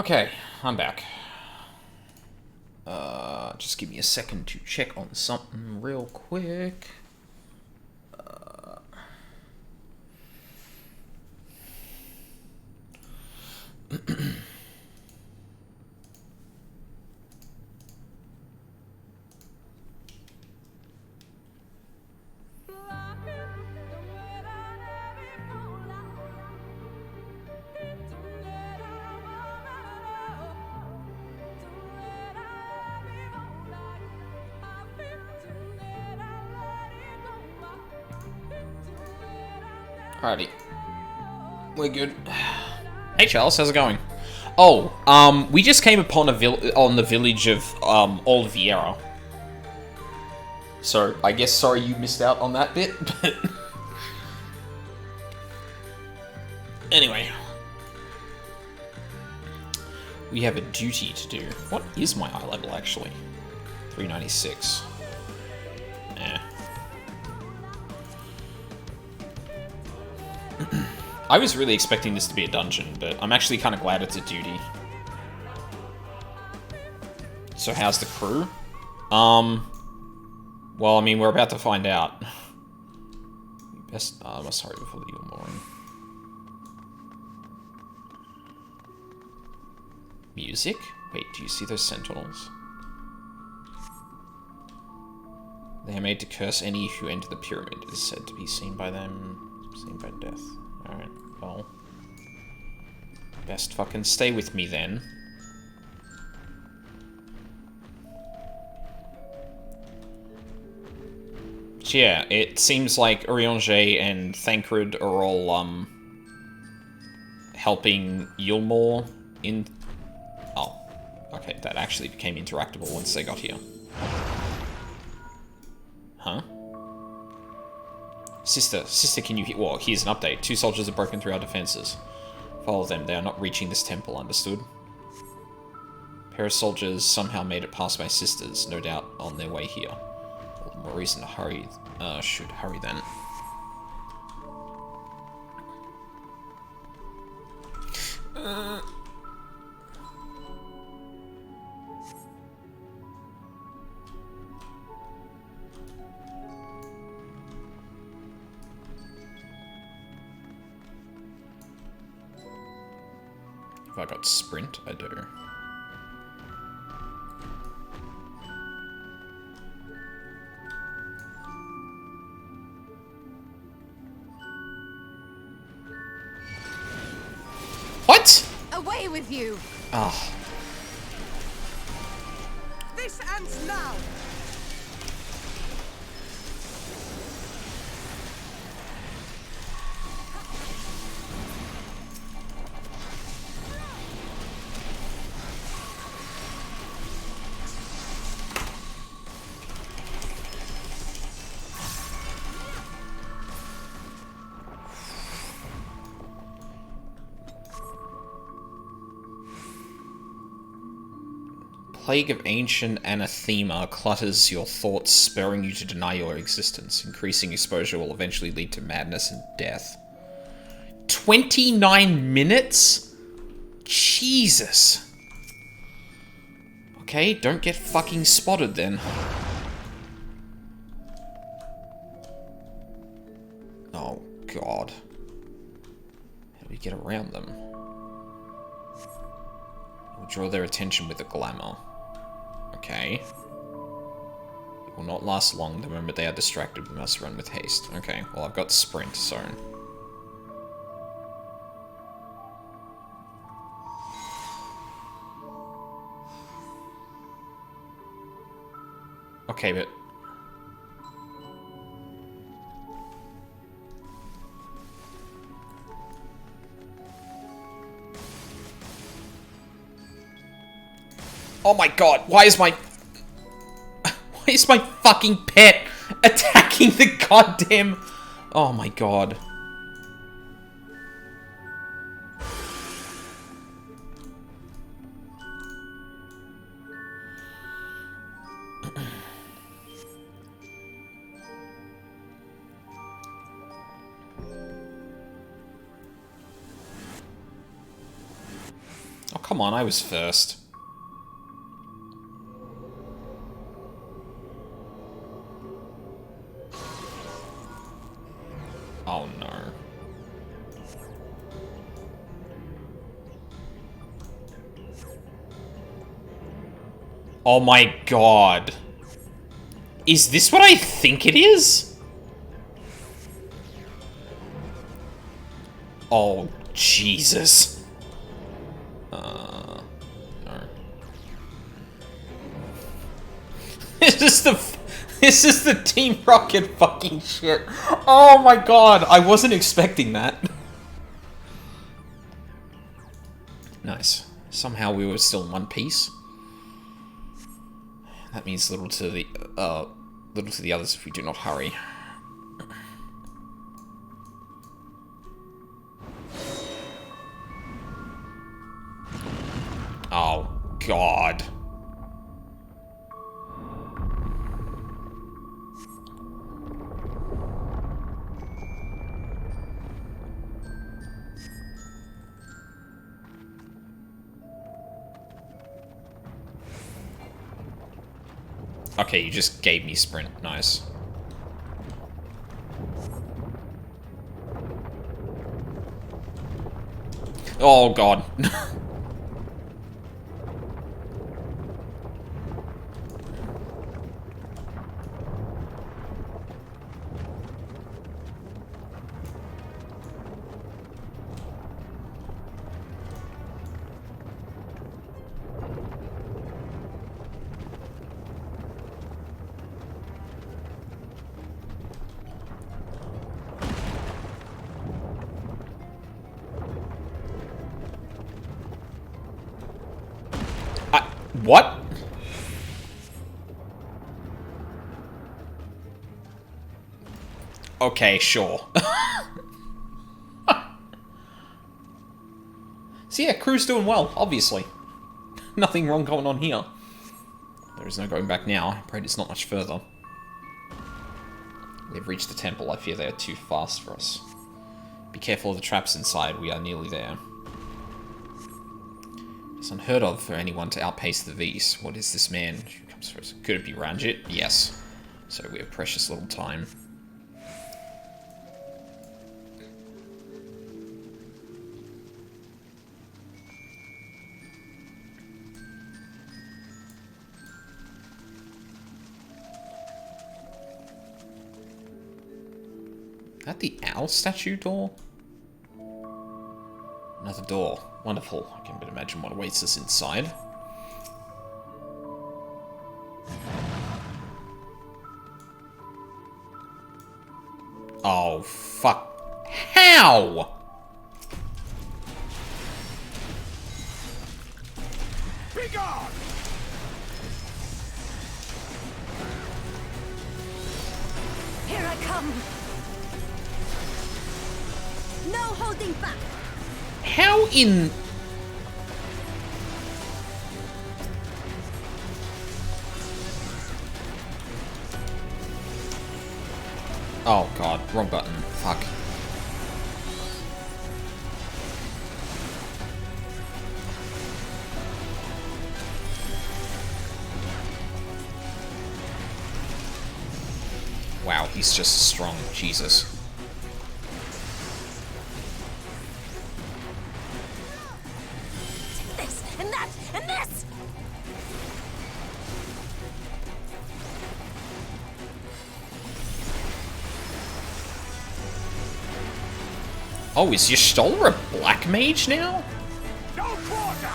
Okay, I'm back. Just give me a second to check on something real quick. Alrighty. We're good. Hey Charles, how's it going? Oh, we just came upon on the village of, Old Viera. So, I guess sorry you missed out on that bit, but... Anyway. We have a duty to do. What is my eye level, actually? 396. Eh. I was really expecting this to be a dungeon, but I'm actually kind of glad it's a duty. So how's the crew? Well, I mean, we're about to find out. Best, I must hurry before the morning. Music? Wait, do you see those sentinels? They are made to curse any who enter the pyramid. It is said to be seen by them, seen by death. Alright, well. Best fucking stay with me then. So yeah, it seems like Urianger and Thancred are all, helping Yulmore in... Oh. Okay, that actually became interactable once they got here. Huh? Sister, can you hear? Well, here's an update. 2 soldiers have broken through our defenses. Follow them. They are not reaching this temple, understood? A pair of soldiers somehow made it past my sisters, no doubt on their way here. All the more reason to hurry. Should hurry then. Have I got sprint? I do. What? Away with you! Oh. This ends now! Plague of ancient anathema clutters your thoughts, spurring you to deny your existence. Increasing exposure will eventually lead to madness and death. 29 minutes? Jesus. Okay, don't get fucking spotted then. Oh, God. How do we get around them? We'll draw their attention with a glamour. Okay. It will not last long. The moment they are distracted, we must run with haste. Okay, well, I've got sprint, so... Okay, but... Oh my god, why is my fucking pet attacking the goddamn... Oh my god. come on, I was first. Oh no. Oh my god. Is this what I think it is? Oh, Jesus. No. This is the Team Rocket fucking shit. Oh my god, I wasn't expecting that. Nice. Somehow we were still in one piece. That means little to the others if we do not hurry. Oh god. Okay, you just gave me sprint. Nice. Oh god. What? Okay, sure. So yeah, crew's doing well, obviously. Nothing wrong going on here. There is no going back now. I'm afraid it's not much further. They've reached the temple. I fear they are too fast for us. Be careful of the traps inside. We are nearly there. It's unheard of for anyone to outpace the V's. What is this man who comes first? Could it be Ranjit? Yes. So we have precious little time. Is that the owl statue door? Another door. Wonderful. I can but imagine what awaits us inside. Oh, fuck. How? Be gone! Here I come! No holding back! How in... Oh god, wrong button. Fuck. Wow, he's just strong. Jesus. This, and that, and this! Oh, is Y'shtola a black mage now? No quarter!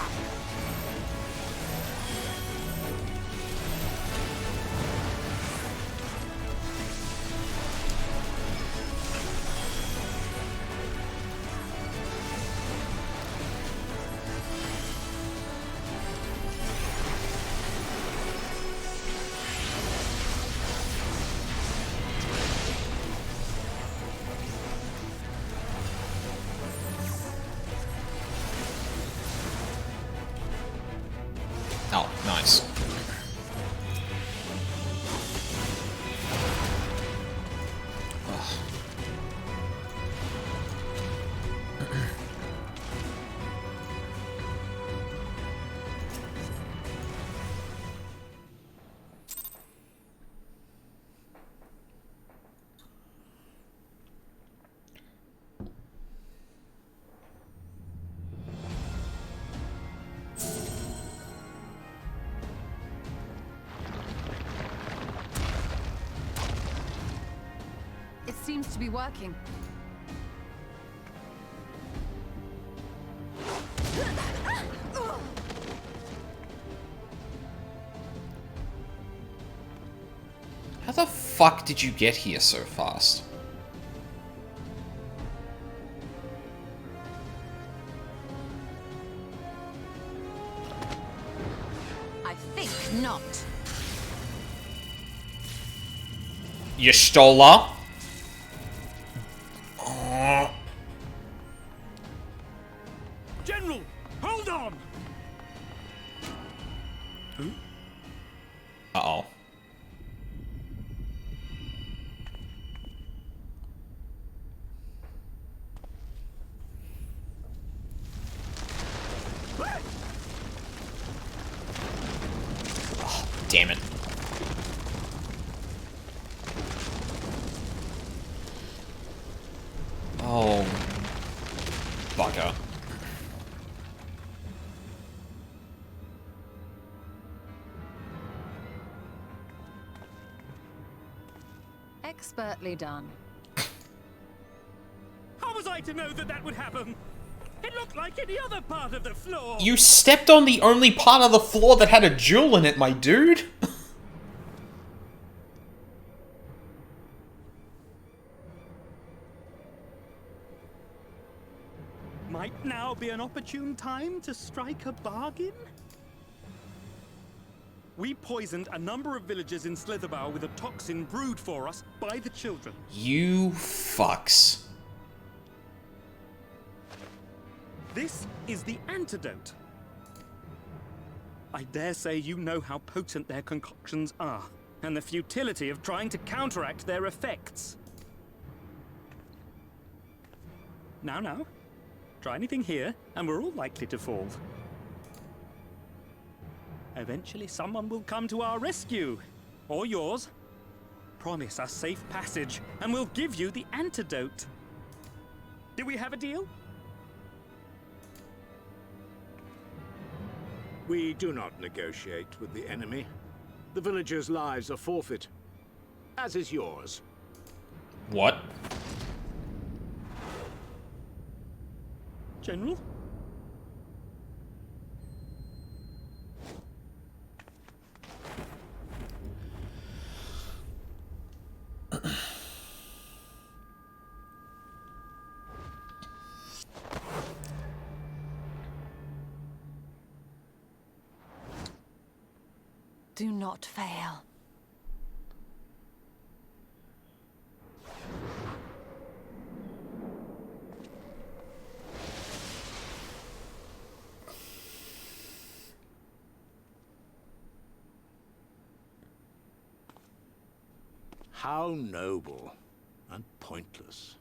seems to be working. How the fuck did you get here so fast? I think not. You stole her? General, hold on! Uh-oh. Oh, damn it. Oh, bugger. Expertly done. How was I to know that that would happen? It looked like any other part of the floor. You stepped on the only part of the floor that had a jewel in it, my dude. Might now be an opportune time to strike a bargain? We poisoned a number of villagers in Slitherbough with a toxin brewed for us by the children. You fucks. This is the antidote. I dare say you know how potent their concoctions are, and the futility of trying to counteract their effects. Now, try anything here, and we're all likely to fall. Eventually someone will come to our rescue, or yours. Promise us safe passage, and we'll give you the antidote. Do we have a deal? We do not negotiate with the enemy. The villagers' lives are forfeit, as is yours. What? General? Do not fail. How noble and pointless.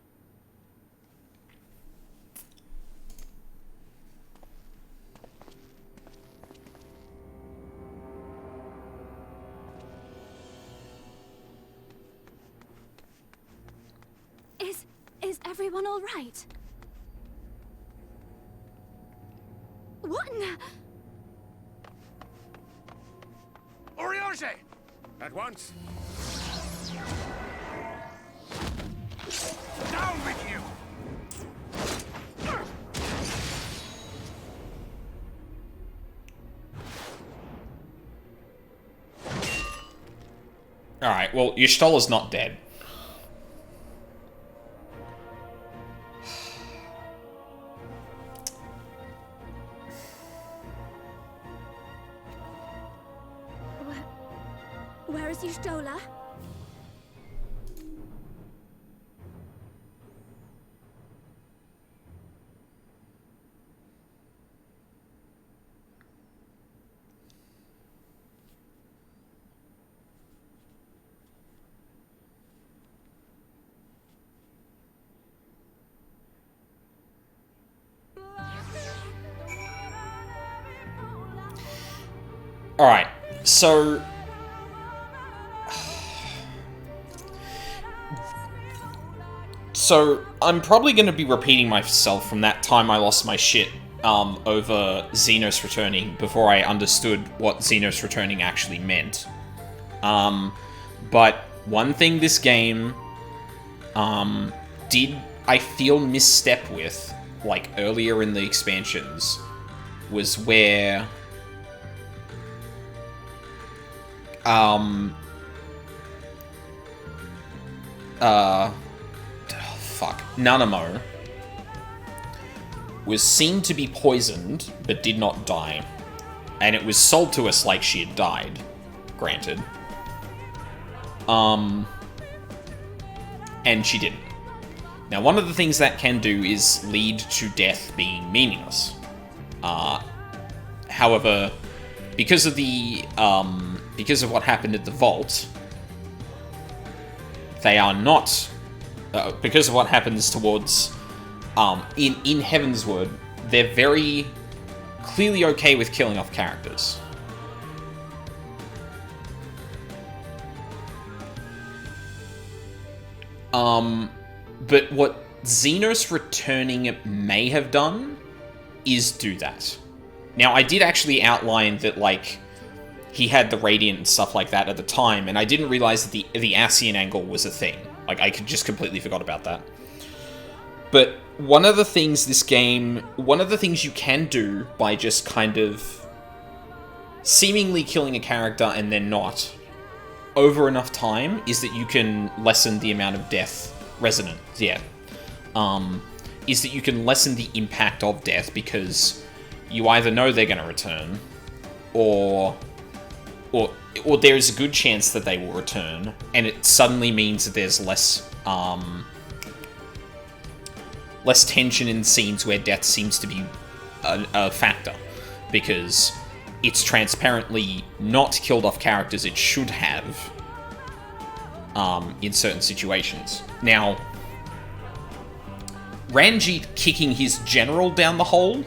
Is everyone all right? What in the... Oriage! At once! Down with you! Alright, well, Y'shtola's not dead. Where is Y'shtola? Alright, so... So, I'm probably going to be repeating myself from that time I lost my shit over Xenos returning before I understood what Xenos returning actually meant. But one thing this game did, I feel, misstep with, like, earlier in the expansions, was where, Nanamo was seen to be poisoned, but did not die. And it was sold to us like she had died, granted. And she didn't. Now, one of the things that can do is lead to death being meaningless. However, because of what happened at the vault, they are not, because of what happens towards, in Heavensward, they're very clearly okay with killing off characters. But what Xenos returning may have done is do that. Now, I did actually outline that, like, he had the Radiant and stuff like that at the time, and I didn't realize that the Ascian angle was a thing. Like, I just completely forgot about that. But one of the things you can do by just kind of seemingly killing a character and then not over enough time is that you can lessen the amount of death resonant. Yeah. Is that you can lessen the impact of death because you either know they're going to return or there is a good chance that they will return, and it suddenly means that there's less tension in scenes where death seems to be a factor, because it's transparently not killed off characters it should have in certain situations. Now, Ranjit kicking his general down the hole,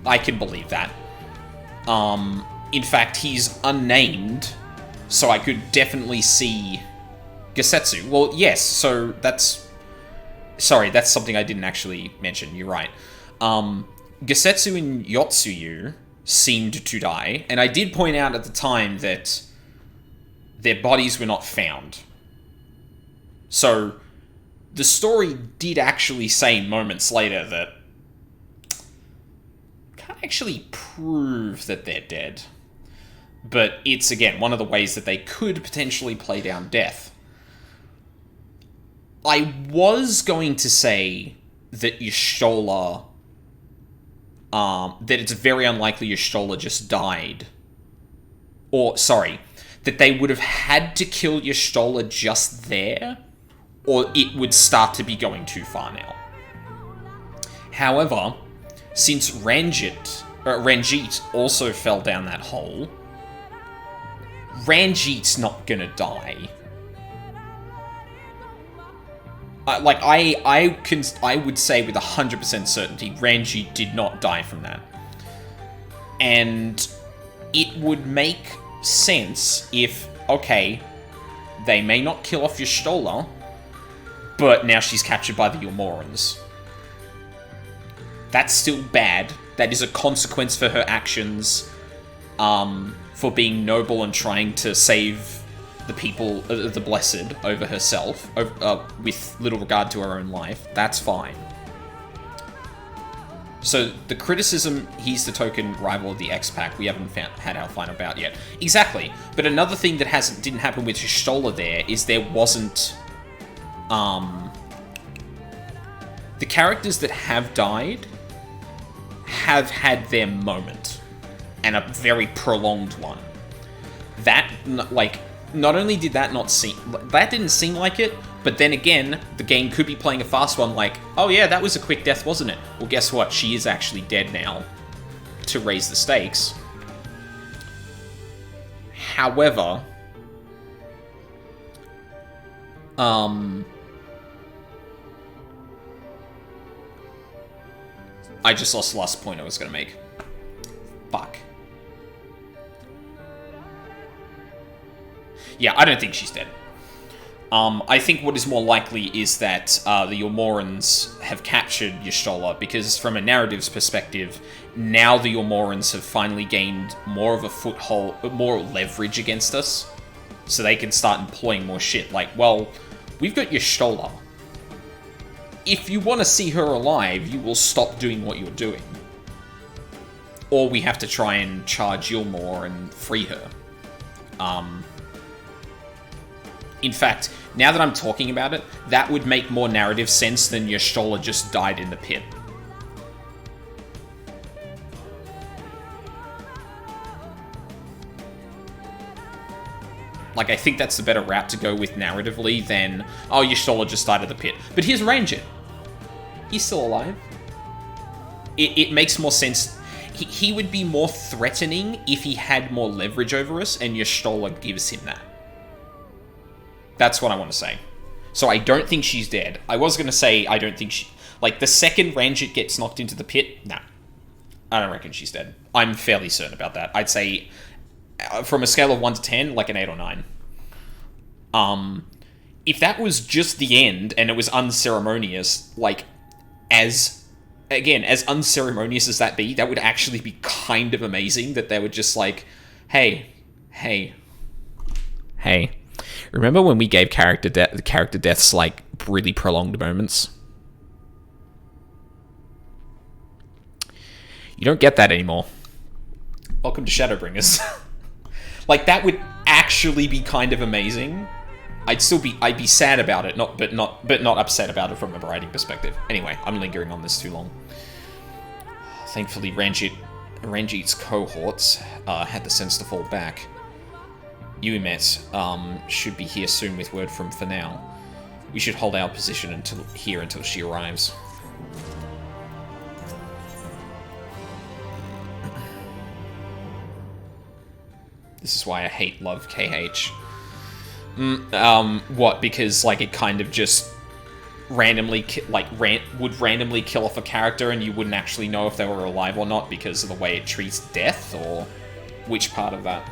I can believe that. In fact, he's unnamed, so I could definitely see Gesetsu. Well, yes, so that's... Sorry, that's something I didn't actually mention, you're right. Gesetsu and Yotsuyu seemed to die, and I did point out at the time that their bodies were not found. So, the story did actually say moments later that can't actually prove that they're dead. But it's, again, one of the ways that they could potentially play down death. I was going to say that Y'shtola... that it's very unlikely Y'shtola just died. Or, sorry, that they would have had to kill Y'shtola just there, or it would start to be going too far now. However, since Ranjit also fell down that hole, Ranjit's not gonna die. I would say with 100% certainty, Ranjit did not die from that. And it would make sense if, okay, they may not kill off Y'shtola, but now she's captured by the Yulmorans. That's still bad. That is a consequence for her actions, for being noble and trying to save the people, the Blessed, over herself, with little regard to her own life. That's fine. So, the criticism, he's the token rival of the X-Pac, we haven't had our final bout yet. Exactly. But another thing that didn't happen with Y'shtola there is there wasn't... the characters that have died have had their moment, and a very prolonged one. That, like, not only did that not seem... That didn't seem like it, but then again, the game could be playing a fast one like, oh yeah, that was a quick death, wasn't it? Well, guess what? She is actually dead now, to raise the stakes. However... I just lost the last point I was going to make. Fuck. Yeah, I don't think she's dead. I think what is more likely is that the Yulmorans have captured Y'shtola, because from a narrative's perspective, now the Yulmorans have finally gained more of a foothold, more leverage against us, so they can start employing more shit. Like, well, we've got Y'shtola. if you want to see her alive, you will stop doing what you're doing. Or we have to try and charge Yulmore and free her. In fact, now that I'm talking about it, that would make more narrative sense than Y'shtola just died in the pit. Like, I think that's the better route to go with narratively than, oh, Y'shtola just died in the pit. But here's Ranger. He's still alive. It makes more sense. He would be more threatening if he had more leverage over us, and Y'shtola gives him that. That's what I want to say. So I don't think she's dead. I was going to say I don't think she... Like, the second Ranjit gets knocked into the pit, nah. I don't reckon she's dead. I'm fairly certain about that. I'd say, from a scale of 1 to 10, like an 8 or 9. If that was just the end, and it was unceremonious, like, again, as unceremonious as that be, that would actually be kind of amazing, that they were just like, hey. Remember when we gave character deaths, like, really prolonged moments? You don't get that anymore. Welcome to Shadowbringers. Like, that would actually be kind of amazing. I'd be sad about it, but not upset about it from a writing perspective. Anyway, I'm lingering on this too long. Thankfully, Ranjit's cohorts had the sense to fall back. Umet should be here soon with word from Fanal. We should hold our position until she arrives. This is why I love KH. What? Because, like, it kind of just randomly, would randomly kill off a character and you wouldn't actually know if they were alive or not because of the way it treats death, or which part of that?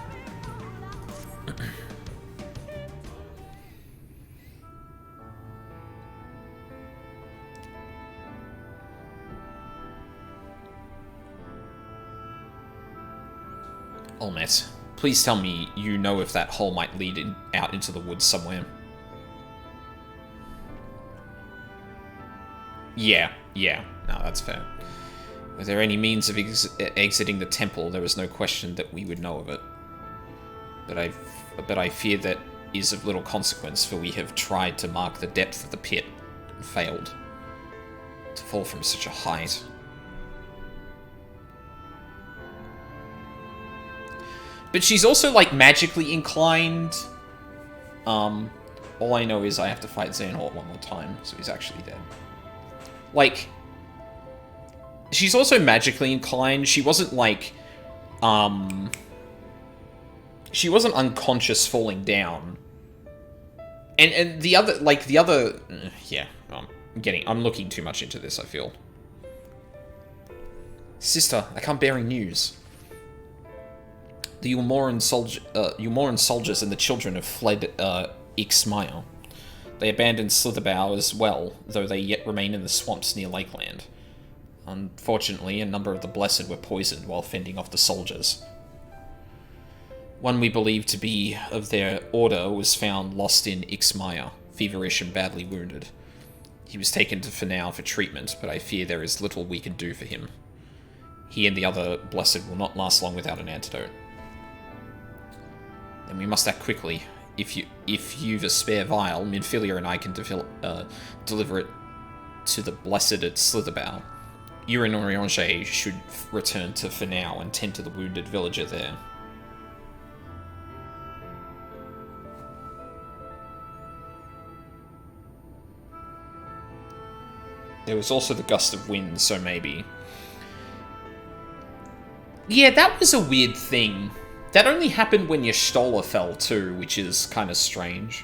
Olmet, please tell me you know if that hole might lead out into the woods somewhere. Yeah, no, that's fair. Were there any means of exiting the temple, there is no question that we would know of it. But I fear that is of little consequence, for we have tried to mark the depth of the pit, and failed. To fall from such a height. But she's also, like, magically inclined. All I know is I have to fight Xehanort one more time, so he's actually dead. Like, she's also magically inclined. She wasn't, like, she wasn't unconscious falling down. And the other, yeah, I'm looking too much into this, I feel. Sister, I come bearing news. The Yulmoran soldiers and the children have fled Ixmaya. They abandoned Slitherbow as well, though they yet remain in the swamps near Lakeland. Unfortunately, a number of the Blessed were poisoned while fending off the soldiers. One we believe to be of their order was found lost in Ixmaya, feverish and badly wounded. He was taken to Fanal for treatment, but I fear there is little we can do for him. He and the other Blessed will not last long without an antidote. Then we must act quickly. If you've a spare vial, Minfilia and I can deliver it to the Blessed at Slitherbow. You and Oriange should return to Fanal and tend to the wounded villager there. There was also the gust of wind, so maybe. Yeah, that was a weird thing. That only happened when Y'shtola fell too, which is kind of strange.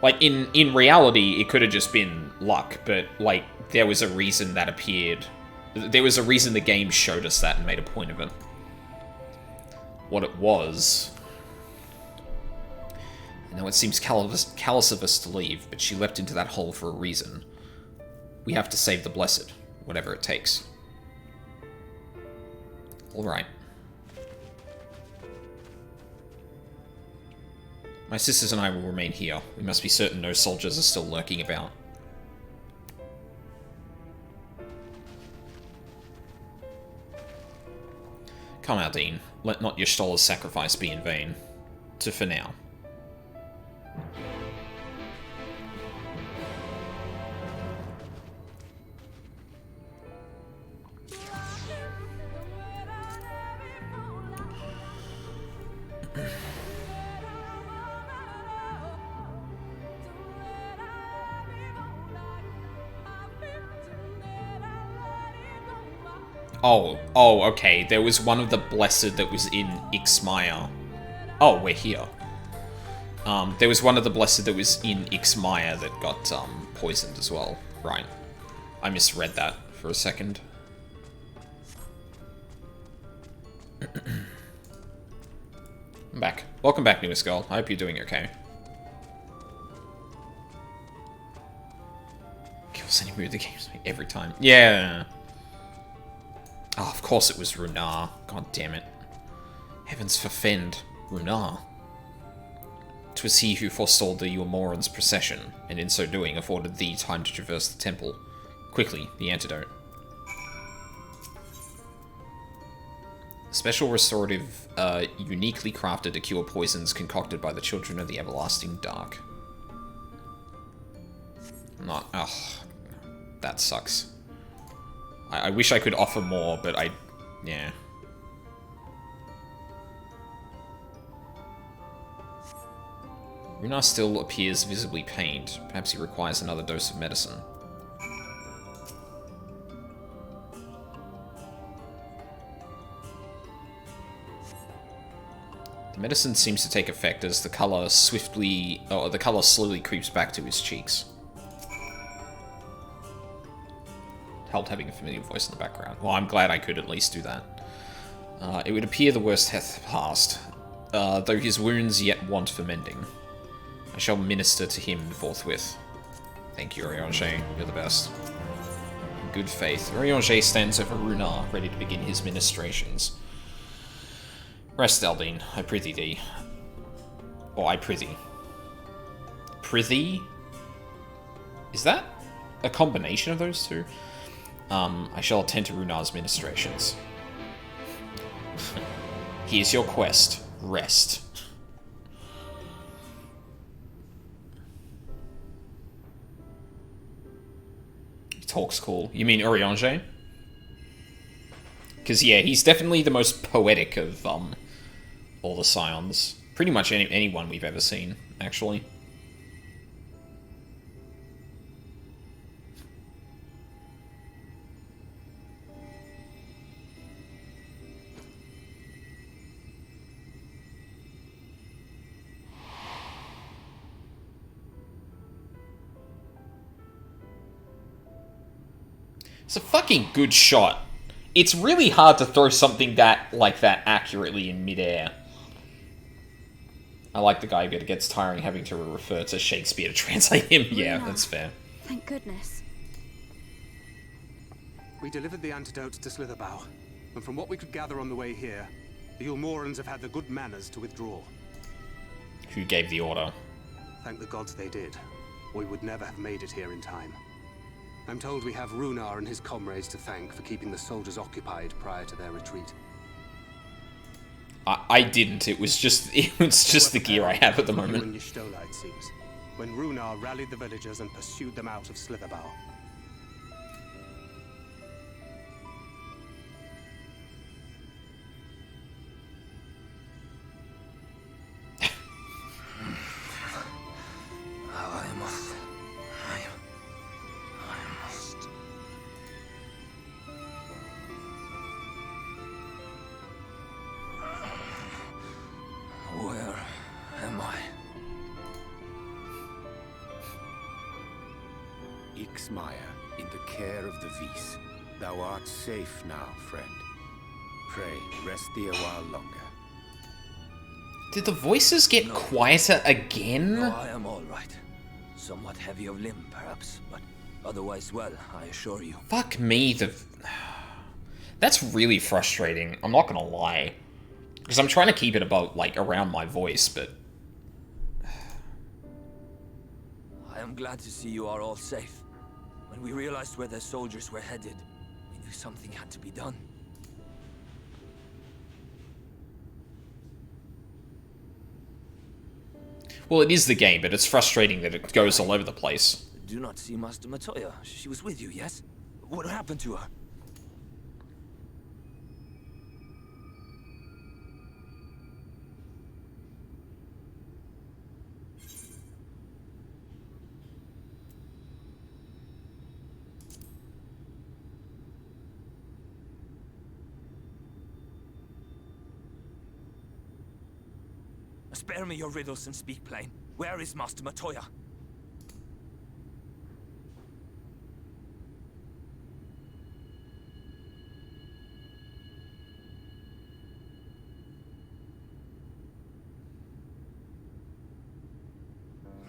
Like, in reality, it could have just been luck, but, like, there was a reason that appeared. There was a reason the game showed us that and made a point of it. What it was... I know it seems callous of us to leave, but she leapt into that hole for a reason. We have to save the Blessed, whatever it takes. Alright. My sisters and I will remain here. We must be certain no soldiers are still lurking about. Come, Aldine. Let not your Stoller's sacrifice be in vain. For now. Oh, okay. There was one of the Blessed that was in Ixmaya. Oh, we're here. There was one of the Blessed that was in Ixmaya that got, poisoned as well. Right. I misread that for a second. I'm back. Welcome back, newest girl. I hope you're doing okay. Kills any move the game's make every time. Yeah. Oh, of course it was Runar. God damn it. Heavens forfend. Runar. 'Twas he who forestalled the Yomoran's procession, and in so doing afforded thee time to traverse the temple. Quickly, the antidote. Special restorative, uniquely crafted to cure poisons concocted by the children of the everlasting dark. Not... Ugh. That sucks. I wish I could offer more, but yeah. Runar still appears visibly pained. Perhaps he requires another dose of medicine. The medicine seems to take effect as the color slowly creeps back to his cheeks. Helped having a familiar voice in the background. Well, I'm glad I could at least do that. It would appear the worst hath passed, though his wounds yet want for mending. I shall minister to him forthwith. Thank you, Oriange. You're the best. In good faith, Oriange stands over Runar, ready to begin his ministrations. Rest, Aldine, I prithee thee. Or I prithee. Prithee? Is that a combination of those two? I shall attend to Runar's ministrations. Here's your quest. Rest. He talks cool. You mean Oriange? Because, yeah, he's definitely the most poetic of, all the Scions. Pretty much anyone we've ever seen, actually. It's a fucking good shot. It's really hard to throw something like that accurately in midair. I like the guy, but it gets tiring having to refer to Shakespeare to translate him. Yeah, that's fair. Thank goodness. We delivered the antidote to Slitherbow, and from what we could gather on the way here, the Ulmorans have had the good manners to withdraw. Who gave the order? Thank the gods they did. We would never have made it here in time. I'm told we have Runar and his comrades to thank for keeping the soldiers occupied prior to their retreat. I didn't. It was just the gear I have at the moment. In Y'shtola, it seems, when Runar rallied the villagers and pursued them out of Slitherbow. In the care of the Vis. Thou art safe now, friend. Pray, rest thee a while longer. Did the voices get quieter again? No, I am all right. Somewhat heavy of limb, perhaps, but otherwise well, I assure you. Fuck me, That's really frustrating, I'm not gonna lie. Because I'm trying to keep it about, like, around my voice, but... am glad to see you are all safe. When we realized where the soldiers were headed, we knew something had to be done. Well, it is the game, but it's frustrating that it goes all over the place. Do not see Master Matoya. She was with you, yes? What happened to her? Spare me your riddles and speak plain. Where is Master Matoya?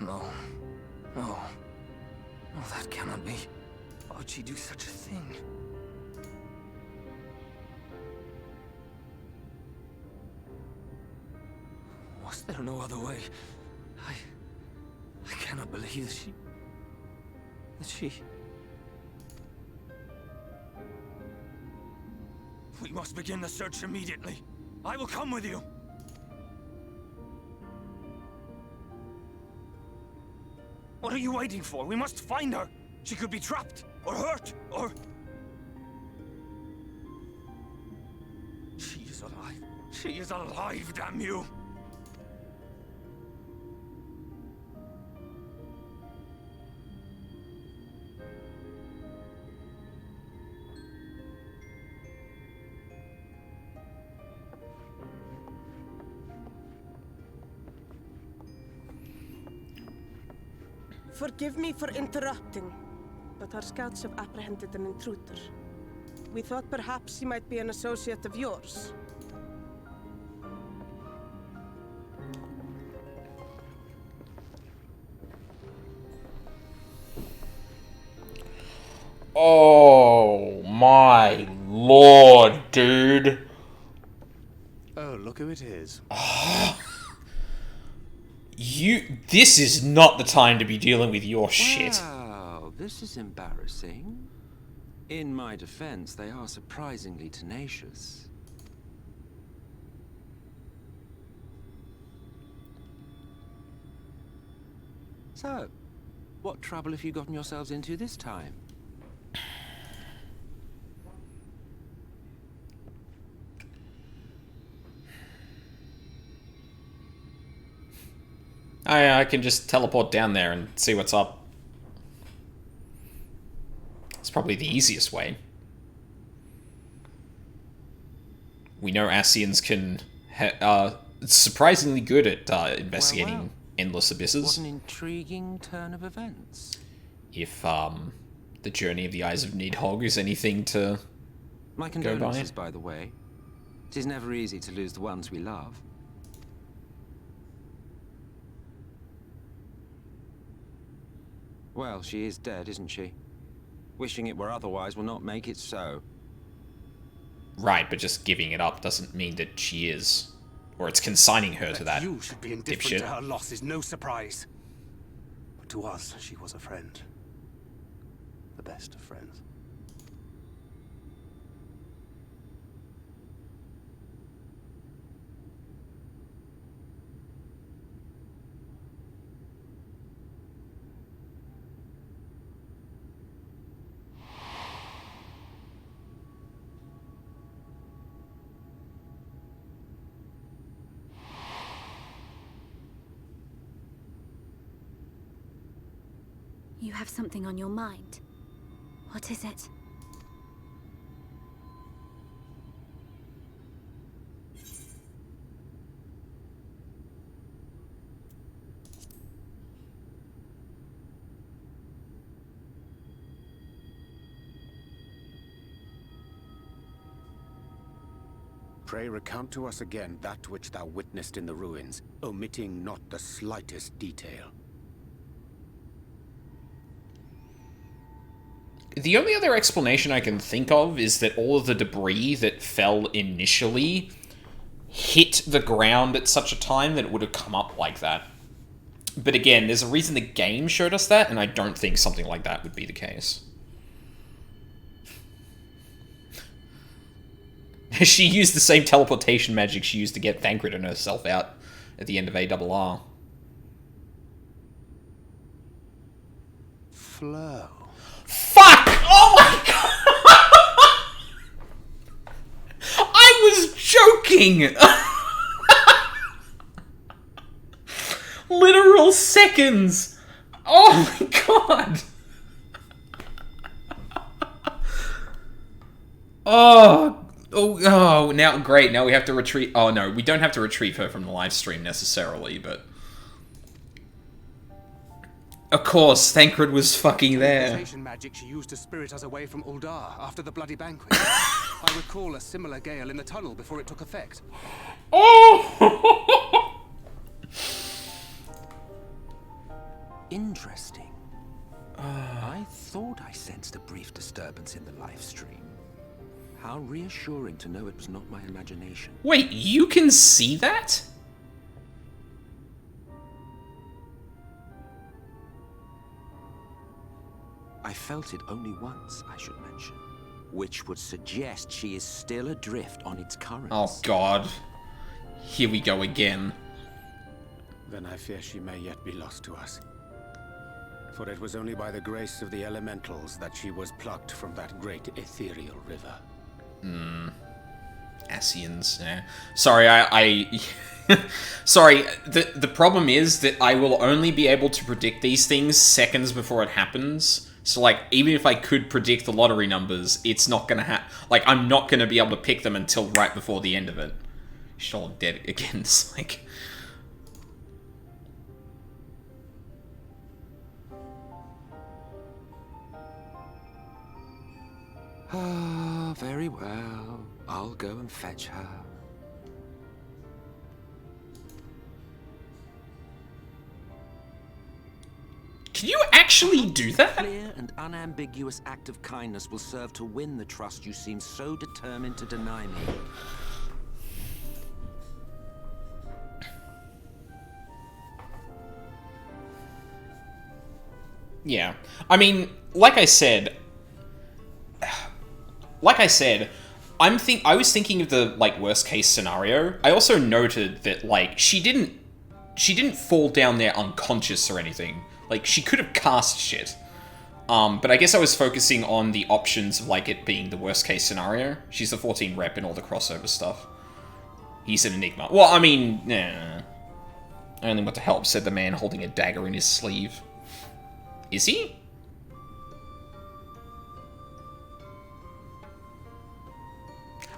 No. No. No, that cannot be. Why would she do such a thing? Was there no other way? I cannot believe that she... We must begin the search immediately. I will come with you. What are you waiting for? We must find her. She could be trapped, or hurt, or... She is alive. She is alive, damn you! Forgive me for interrupting, but our scouts have apprehended an intruder. We thought perhaps he might be an associate of yours. Oh my lord, dude. Oh, look who it is. This is not the time to be dealing with your shit. Wow, this is embarrassing. In my defense, they are surprisingly tenacious. So, what trouble have you gotten yourselves into this time? I can just teleport down there and see what's up. It's probably the easiest way. We know Ascians can surprisingly good at investigating endless abysses. What an intriguing turn of events. If the journey of the Eyes of Nidhogg is anything to My condolences, by the way. It is never easy to lose the ones we love. Well, she is dead, isn't she? Wishing it were otherwise will not make it so. Right, but just giving it up doesn't mean that she is. Or it's consigning her to that. You should be indifferent to her loss is no surprise. But to us, she was a friend. The best of friends. You have something on your mind. What is it? Pray recount to us again that which thou witnessed in the ruins, omitting not the slightest detail. The only other explanation I can think of is that all of the debris that fell initially hit the ground at such a time that it would have come up like that. But again, there's a reason the game showed us that, and I don't think something like that would be the case. She used the same teleportation magic she used to get Thancred and herself out at the end of ARR. Flow. Fuck! Oh my god! I was joking! Literal seconds! Oh my god! Oh, now, great, now we have to retrieve... Oh no, we don't have to retrieve her from the live stream necessarily, but... Of course, Thancred was fucking there. Teleportation magic she used to spirit us away from Uldar after the bloody banquet. I recall a similar gale in the tunnel before it took effect. Oh! Interesting. I thought I sensed a brief disturbance in the live stream. How reassuring to know it was not my imagination. Wait, you can see that? I felt it only once, I should mention, which would suggest she is still adrift on its currents. Oh god. Here we go again. Then I fear she may yet be lost to us. For it was only by the grace of the elementals that she was plucked from that great ethereal river. Asians, yeah. Sorry, I sorry, the problem is that I will only be able to predict these things seconds before it happens. So, like, even if I could predict the lottery numbers, it's not gonna happen. Like, I'm not gonna be able to pick them until right before the end of it. She's all dead again, it's like... Ah, very well. I'll go and fetch her. Can you actually do that? A clear and unambiguous act of kindness will serve to win the trust you seem so determined to deny me. Yeah. I mean, like I said, I was thinking of the, like, worst case scenario. I also noted that, like, she didn't fall down there unconscious or anything. Like, she could have cast shit. But I guess I was focusing on the options of, like, it being the worst case scenario. She's the 14 rep in all the crossover stuff. He's an enigma. Well, I mean, nah. I only want to help, said the man holding a dagger in his sleeve. Is he?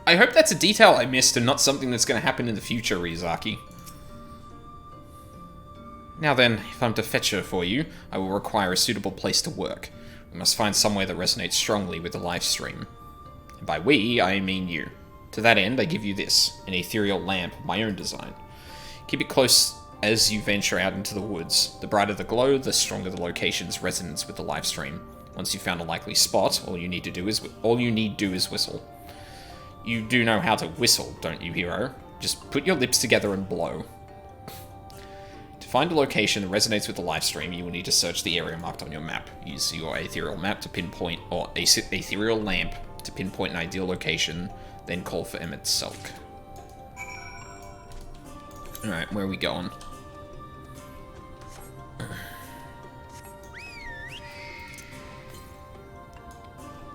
I hope that's a detail I missed and not something that's going to happen in the future, Ryuzaki. Now then, if I'm to fetch her for you, I will require a suitable place to work. We must find somewhere that resonates strongly with the live stream. And by we, I mean you. To that end, I give you this, an ethereal lamp of my own design. Keep it close as you venture out into the woods. The brighter the glow, the stronger the location's resonance with the live stream. Once you've found a likely spot, all you need do is whistle. You do know how to whistle, don't you, hero? Just put your lips together and blow. To find a location that resonates with the live stream, you will need to search the area marked on your map. Use your ethereal map to pinpoint, or ethereal lamp to pinpoint an ideal location, then call for Emmett's Sulk. Alright, where are we going?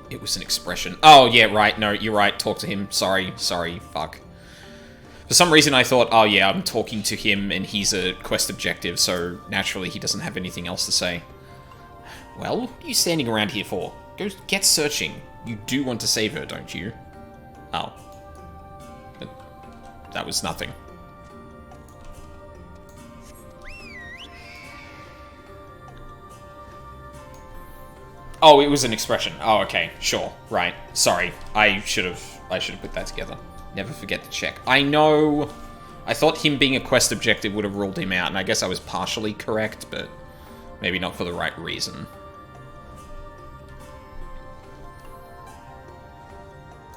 It was an expression. Oh, yeah, right. No, you're right. Talk to him. Sorry, fuck. For some reason I thought, oh yeah, I'm talking to him and he's a quest objective, so naturally he doesn't have anything else to say. Well, what are you standing around here for? Go get searching. You do want to save her, don't you? Oh. That was nothing. Oh, it was an expression. Oh, okay. Sure. Right. Sorry. I should have put that together. Never forget to check. I know... I thought him being a quest objective would have ruled him out, and I guess I was partially correct, but maybe not for the right reason.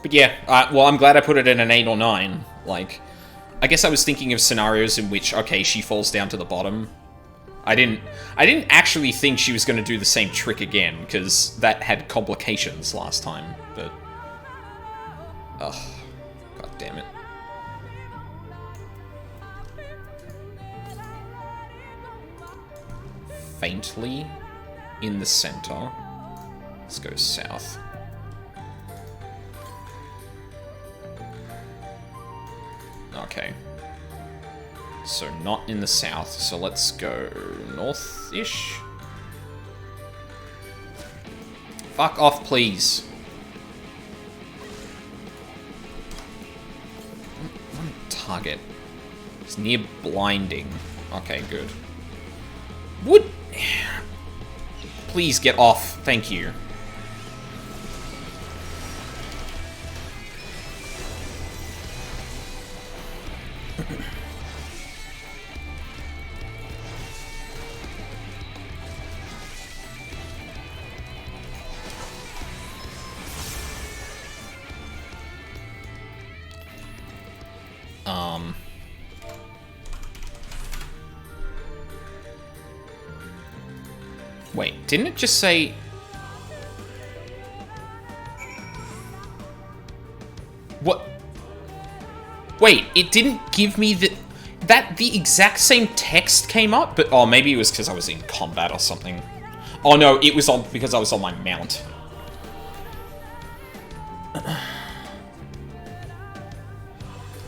But yeah, well, I'm glad I put it in an 8 or 9. Like, I guess I was thinking of scenarios in which, okay, she falls down to the bottom. I didn't actually think she was going to do the same trick again, because that had complications last time, but... Ugh. God damn it. Faintly in the center. Let's go south. Okay. So not in the south, so let's go north-ish. Fuck off, please. One target. It's near blinding. Okay, good. Would... Please get off. Thank you. Wait, didn't it just say... What? Wait, it didn't give me the... The exact same text came up, but... Oh, maybe it was because I was in combat or something. Oh no, it was because I was on my mount.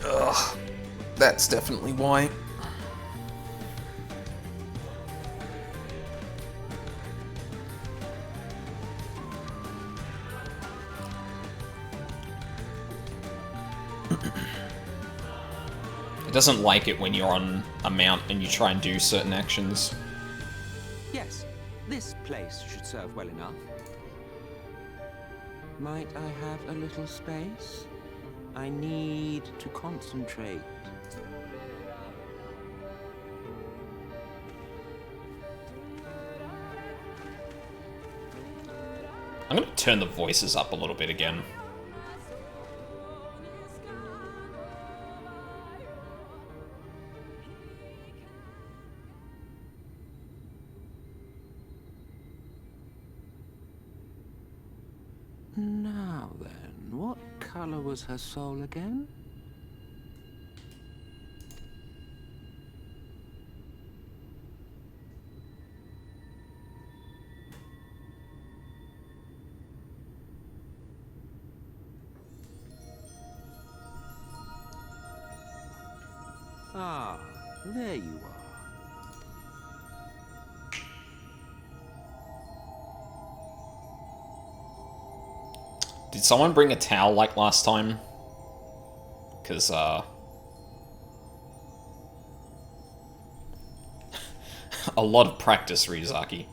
Ugh. That's definitely why. It doesn't like it when you're on a mount and you try and do certain actions. Yes, this place should serve well enough. Might I have a little space? I need to concentrate. I'm gonna turn the voices up a little bit again. Now then, what color was her soul again? Ah, there you are. Did someone bring a towel like last time? Because, a lot of practice, Ryuzaki.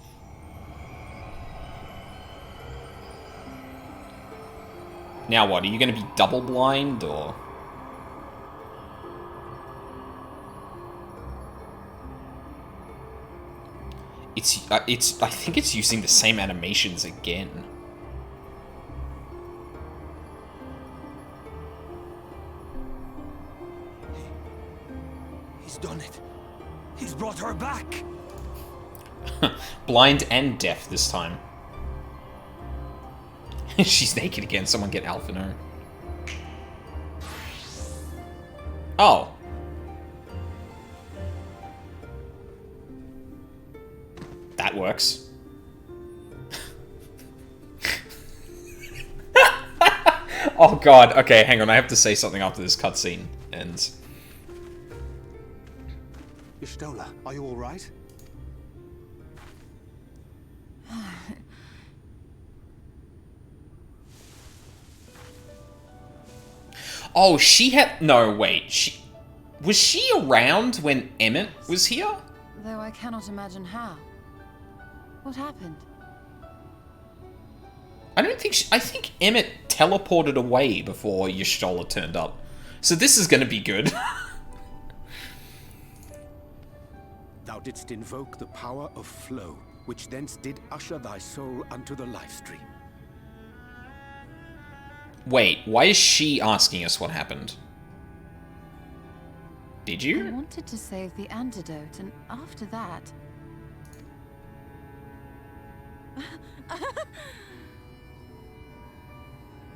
Now what, are you going to be double blind, or...? I think it's using the same animations again. He's done it. He's brought her back. Blind and deaf this time. She's naked again. Someone get Alphino. Oh. That works. Oh god. Okay, hang on. I have to say something after this cutscene ends. Y'shtola, are you all right? Oh, she had... No, wait. Was she around when Emmett was here? Though I cannot imagine how. What happened? I don't think I think Emmett teleported away before Y'shtola turned up. So this is going to be good. Thou didst invoke the power of flow, which thence did usher thy soul unto the life stream. Wait, why is she asking us what happened? Did you? I wanted to save the antidote, and after that,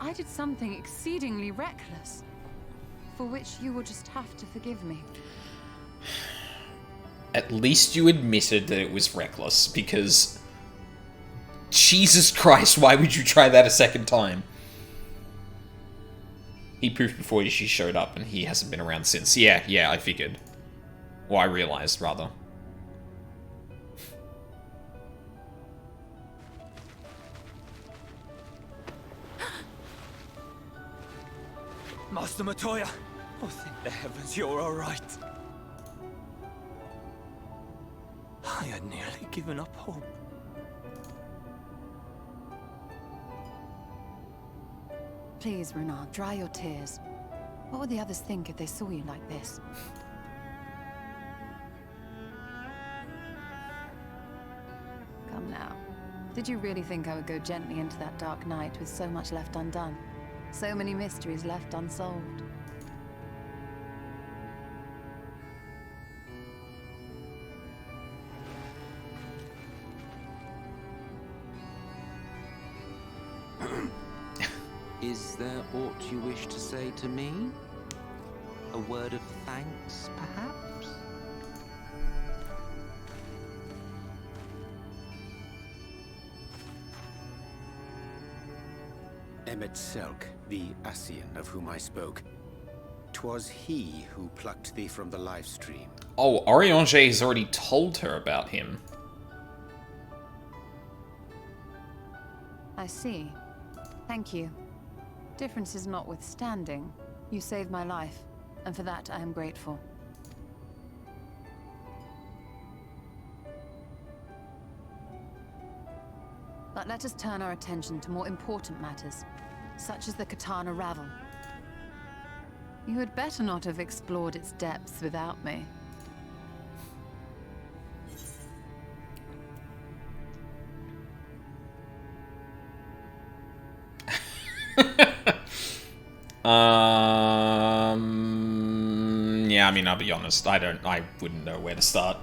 I did something exceedingly reckless, for which you will just have to forgive me. At least you admitted that it was reckless, because... Jesus Christ, why would you try that a second time? He poofed before she showed up, and he hasn't been around since. Yeah, I figured. Or I realized, rather. Master Matoya! Oh, thank the heavens you're alright. I had nearly given up hope. Please, Runar, dry your tears. What would the others think if they saw you like this? Come now. Did you really think I would go gently into that dark night with so much left undone? So many mysteries left unsolved? Is there aught you wish to say to me? A word of thanks, perhaps? Selk, the Ascian of whom I spoke. 'Twas he who plucked thee from the live stream. Oh, Oriange has already told her about him. I see. Thank you. Differences notwithstanding, you saved my life, and for that I am grateful. But let us turn our attention to more important matters, such as the Katana Ravel. You had better not have explored its depths without me. Yeah, I mean, I'll be honest, I wouldn't know where to start.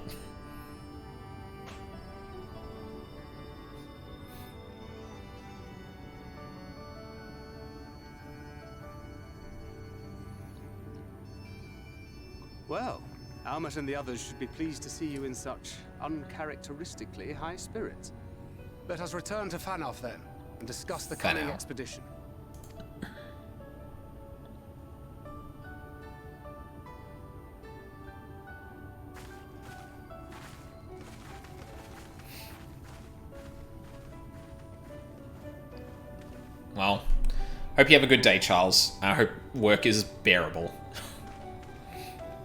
Well, Almat and the others should be pleased to see you in such uncharacteristically high spirits. Let us return to Fanoff then, and discuss the coming expedition. Well, hope you have a good day, Charles. I hope work is bearable.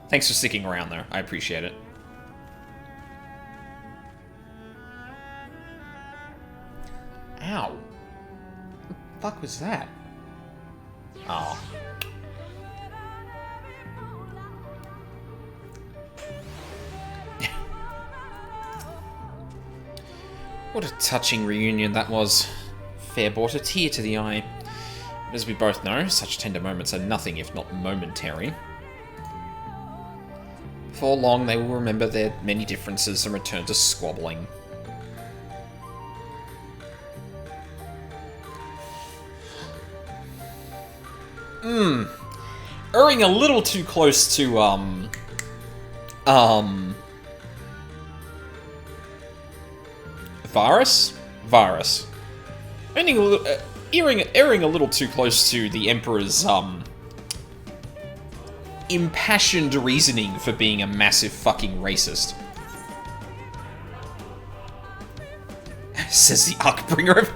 Thanks for sticking around, though. I appreciate it. Ow. What the fuck was that? Oh. What a touching reunion that was. Fair brought a tear to the eye. But as we both know, such tender moments are nothing if not momentary. Before long, they will remember their many differences and return to squabbling. Erring a little too close to, Varus? Varus. Erring a little too close to the Emperor's, impassioned reasoning for being a massive fucking racist. Says the Arcbringer of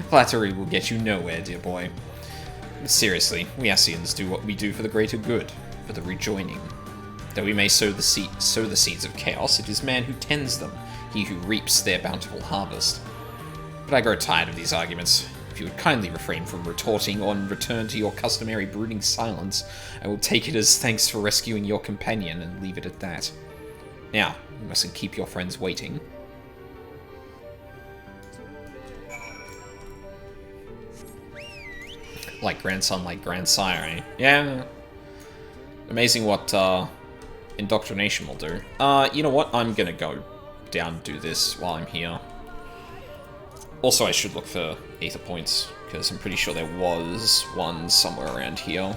Flattery will get you nowhere, dear boy. But seriously, we Ascians do what we do for the greater good, for the rejoining. Though we may sow the seeds of chaos, it is man who tends them, he who reaps their bountiful harvest. But I grow tired of these arguments. If you would kindly refrain from retorting or return to your customary brooding silence, I will take it as thanks for rescuing your companion and leave it at that. Now, you mustn't keep your friends waiting. like grandson, like grandsire, eh? Yeah. Amazing what indoctrination will do. You know what? I'm gonna go down and do this while I'm here. Also, I should look for ether points, because I'm pretty sure there was one somewhere around here.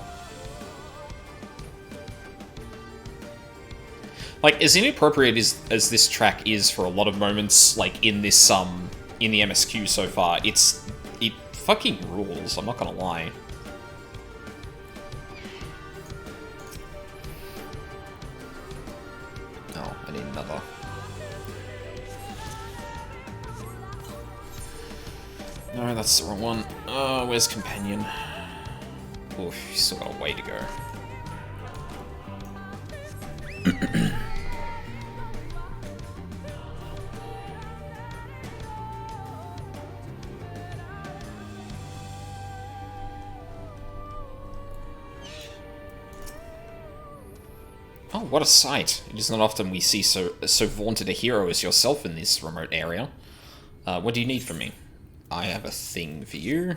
Like, as inappropriate as this track is for a lot of moments, like, in this, in the MSQ so far, it fucking rules, I'm not gonna lie. Oh, I need another. No, that's the wrong one. Where's Companion? Oof, he's still got a way to go. Oh, what a sight. It is not often we see so vaunted a hero as yourself in this remote area. What do you need from me? I have a thing for you.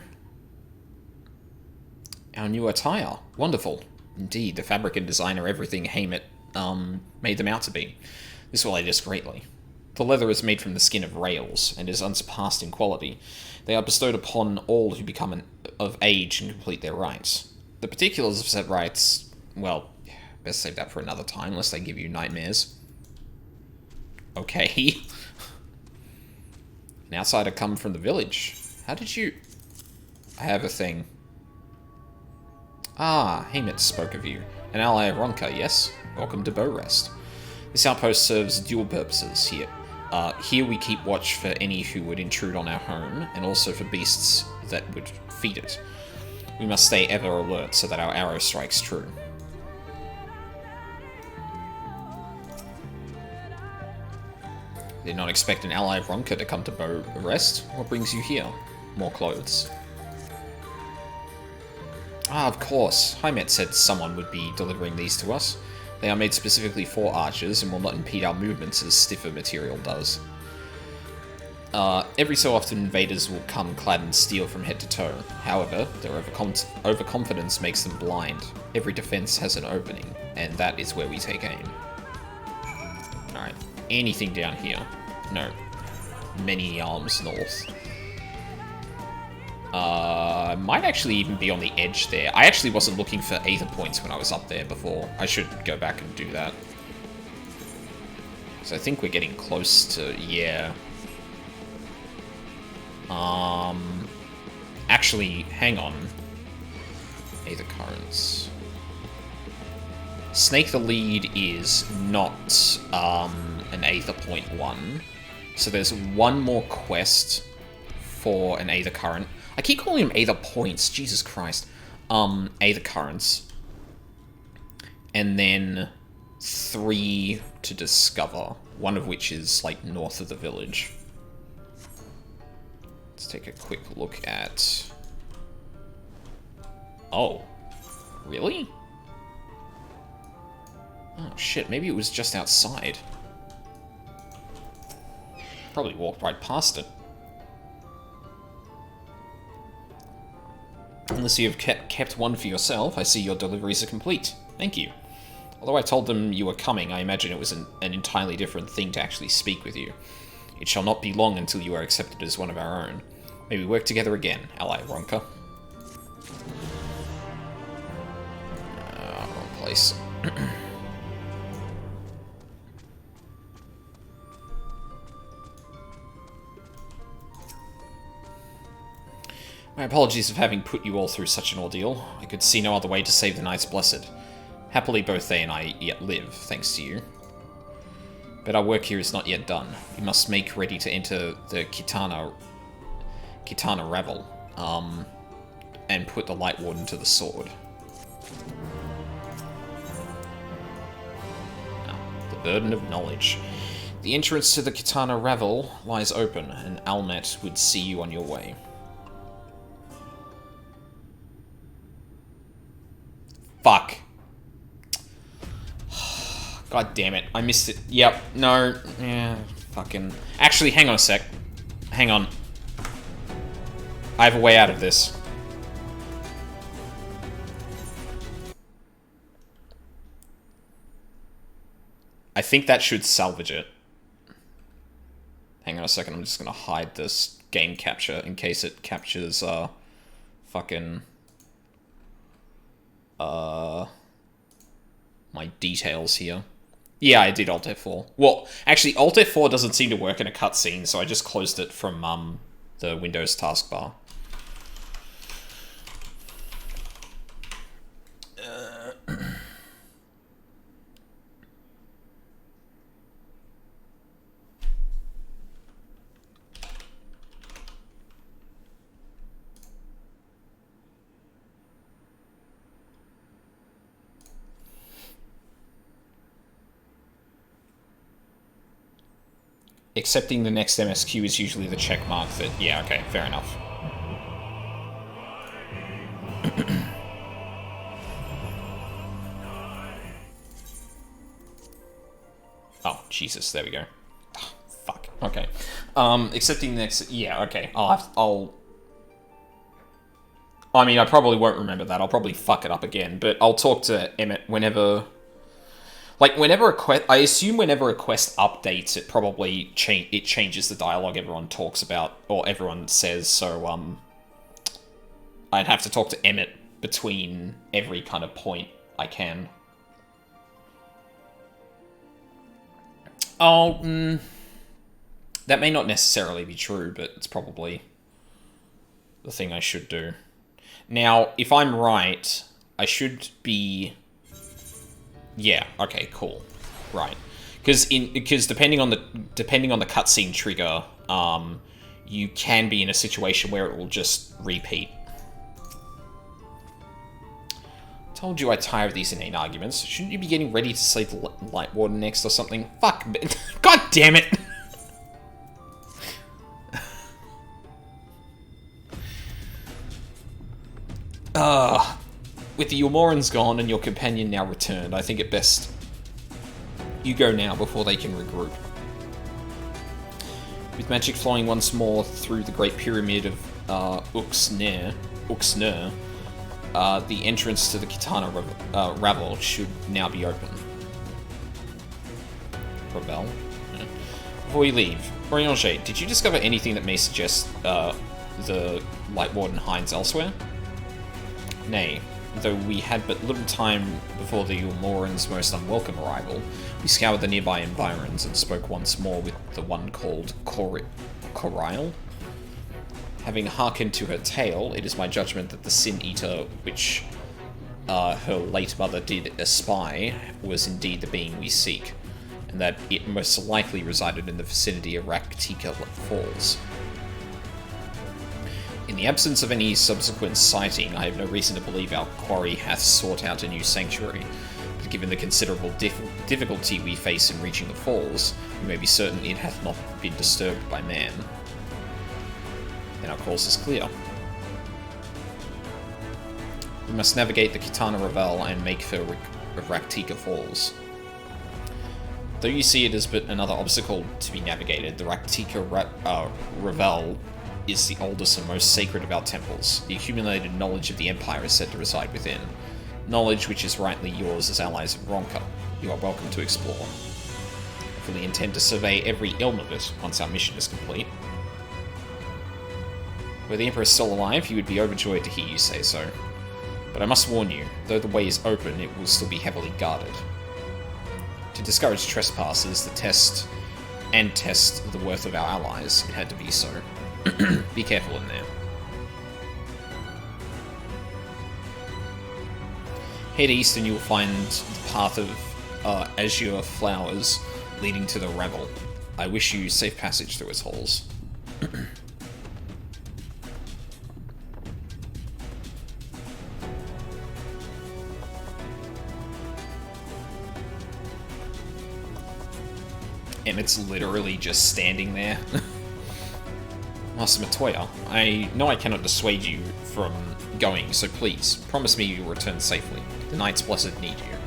Our new attire. Wonderful. Indeed, the fabric and designer everything Haymet made them out to be. This will aid us greatly. The leather is made from the skin of rails, and is unsurpassed in quality. They are bestowed upon all who become of age and complete their rites. The particulars of said rites, well, best save that for another time, lest they give you nightmares. Okay. An outsider come from the village. How did you... I have a thing. Ah, Haymet spoke of you. An ally of Ronka, yes? Welcome to Bowrest. This outpost serves dual purposes here. Here we keep watch for any who would intrude on our home, and also for beasts that would feed it. We must stay ever alert so that our arrow strikes true. Did not expect an ally of Ronka to come to Bowrest. What brings you here? More clothes. Ah, of course. Haymet said someone would be delivering these to us. They are made specifically for archers and will not impede our movements as stiffer material does. Every so often invaders will come clad in steel from head to toe. However, their overconfidence makes them blind. Every defense has an opening, and that is where we take aim. Alright, anything down here? No. Many arms north. Might actually even be on the edge there. I actually wasn't looking for ether points when I was up there before. I should go back and do that. So I think we're getting close to, yeah. Actually, hang on. Aether currents. Snake the Lead is not, an Aether Point 1. So there's one more quest for an Aether Current. I keep calling them Aether Points, Jesus Christ. Aether Currents. And then 3 to discover. One of which is, like, north of the village. Let's take a quick look at... Oh. Really? Oh, shit. Maybe it was just outside. Probably walked right past it. Unless you have kept one for yourself, I see your deliveries are complete. Thank you. Although I told them you were coming, I imagine it was an entirely different thing to actually speak with you. It shall not be long until you are accepted as one of our own. May we work together again, ally Ronka. Wrong place. My apologies for having put you all through such an ordeal. I could see no other way to save the Knights Blessed. Happily, both they and I yet live, thanks to you. But our work here is not yet done. We must make ready to enter the Kitana Ravel, and put the Light Warden to the sword. Now, the burden of knowledge. The entrance to the Kitana Ravel lies open, and Almet would see you on your way. Fuck. God damn it. I missed it. Yep. No. Yeah. Fucking. Actually, hang on a sec. Hang on. I have a way out of this. think that should salvage it. Hang on a second, I'm just gonna hide this game capture in case it captures, fucking... my details here. Yeah, I did Alt F4. Well, actually, Alt F4 doesn't seem to work in a cutscene, so I just closed it from, the Windows taskbar. Accepting the next MSQ is usually the check mark that... Yeah, okay, fair enough. Oh, Jesus, there we go. Oh, fuck, okay. Accepting the next... Yeah, okay, I'll... I mean, I probably won't remember that. I'll probably fuck it up again, but I'll talk to Emmett whenever... Like, whenever a quest... I assume whenever a quest updates, it probably changes the dialogue everyone talks about, or everyone says, so, I'd have to talk to Emmett between every kind of point I can. Oh, that may not necessarily be true, but it's probably the thing I should do. Now, if I'm right, I should be... Yeah, okay, cool. Right. Because depending on the cutscene trigger, you can be in a situation where it will just repeat. Told you I tire of these inane arguments. Shouldn't you be getting ready to slay the Light Warden next or something? Fuck. God damn it! With the Yulmorans gone and your companion now returned, I think it best you go now before they can regroup. With magic flowing once more through the Great Pyramid of Uxner, the entrance to the Kitana Ravel should now be open. Ravel? Yeah. Before we leave, Oriange, did you discover anything that may suggest the Light Warden hides elsewhere? Nay. Though we had but little time before the Yulmorans' most unwelcome arrival, we scoured the nearby environs and spoke once more with the one called Corile. Having hearkened to her tale, it is my judgment that the Sin Eater which her late mother did espy was indeed the being we seek, and that it most likely resided in the vicinity of Raktika Falls. In the absence of any subsequent sighting, I have no reason to believe our quarry hath sought out a new sanctuary, but given the considerable difficulty we face in reaching the falls, we may be certain it hath not been disturbed by man. Then our course is clear. We must navigate the Kitana Ravel and make for Raktika Falls. Though you see it as but another obstacle to be navigated, the Raktika Ravel is the oldest and most sacred of our temples. The accumulated knowledge of the Empire is said to reside within. Knowledge which is rightly yours as allies of Ronka. You are welcome to explore. I fully intend to survey every elm of it once our mission is complete. Were the Emperor still alive, he would be overjoyed to hear you say so. But I must warn you, though the way is open, it will still be heavily guarded. To discourage trespassers, the test the worth of our allies, it had to be so. Be careful in there. Head east and you'll find the path of azure flowers leading to the Ravel. I wish you safe passage through its halls. Emmett's literally just standing there. Master Matoya, I know I cannot dissuade you from going, so please, promise me you will return safely. The Knights Blessed need you.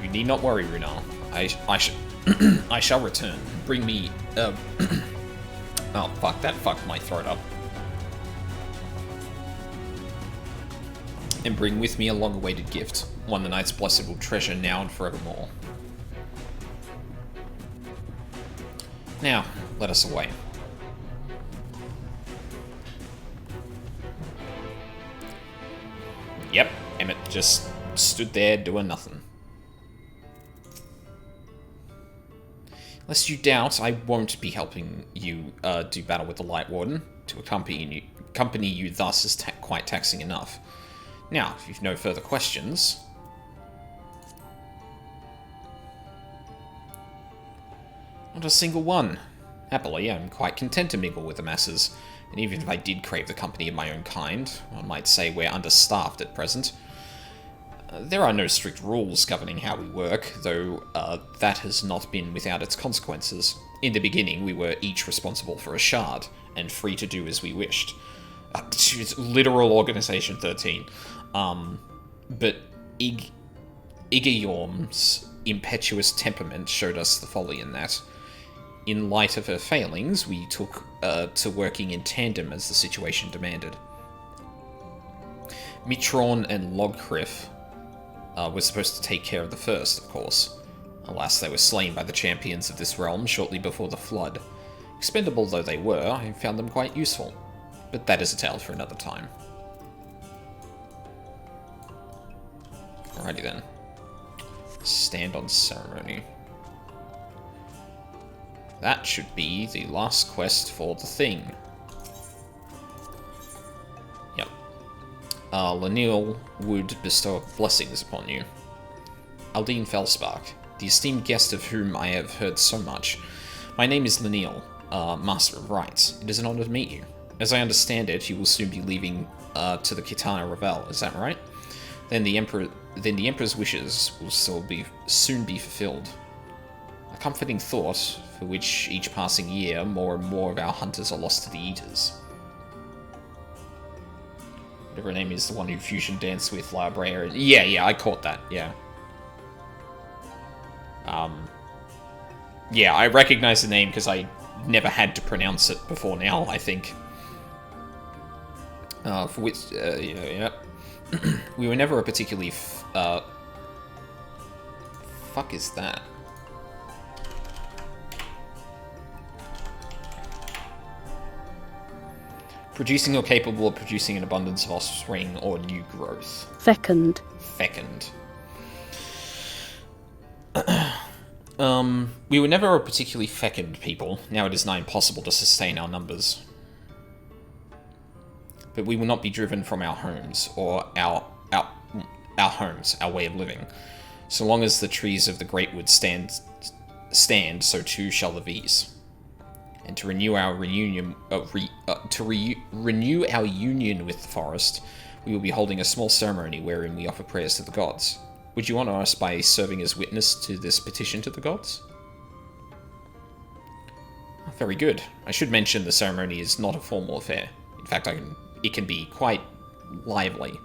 You need not worry, Runar. I shall return. Bring me, oh, fuck, that fucked my throat up. And bring with me a long-awaited gift, one the Knights Blessed will treasure now and forevermore. Now, let us away. Yep, Emmett just stood there doing nothing. Lest you doubt, I won't be helping you do battle with the Light Warden. To accompany you thus is quite taxing enough. Now, if you've no further questions... Not a single one. Happily, I'm quite content to mingle with the masses, and even if I did crave the company of my own kind, one might say we're understaffed at present. There are no strict rules governing how we work, though that has not been without its consequences. In the beginning, we were each responsible for a shard, and free to do as we wished. It's literal Organization 13. But Igorm's impetuous temperament showed us the folly in that. In light of her failings, we took to working in tandem as the situation demanded. Mitron and Logcriff were supposed to take care of the first, of course. Alas, they were slain by the champions of this realm shortly before the Flood. Expendable though they were, I found them quite useful. But that is a tale for another time. Alrighty then. Stand on ceremony. That should be the last quest for the thing. Yep. Lanil would bestow blessings upon you. Aldine Felspark, the esteemed guest of whom I have heard so much. My name is Lanil, Master of Rites. It is an honor to meet you. As I understand it, you will soon be leaving to the Kitana Revel, is that right? Then the Emperor's wishes will soon be fulfilled. A comforting thought, for which each passing year, more and more of our hunters are lost to the Eaters. Whatever her name is, the one who fusion danced with La Brea. Yeah, I caught that, yeah. Yeah, I recognize the name because I never had to pronounce it before now, I think. For which, yeah. We were never a particularly, fuck is that? Producing or capable of producing an abundance of offspring or new growth. Fecund. We were never a particularly fecund people. Now it is nigh impossible to sustain our numbers. But we will not be driven from our homes, or our way of living. So long as the trees of the Great Wood stand, so too shall the V's. And to renew our union with the forest, we will be holding a small ceremony wherein we offer prayers to the gods. Would you honor us by serving as witness to this petition to the gods? Very good. I should mention the ceremony is not a formal affair. In fact, it can be quite lively.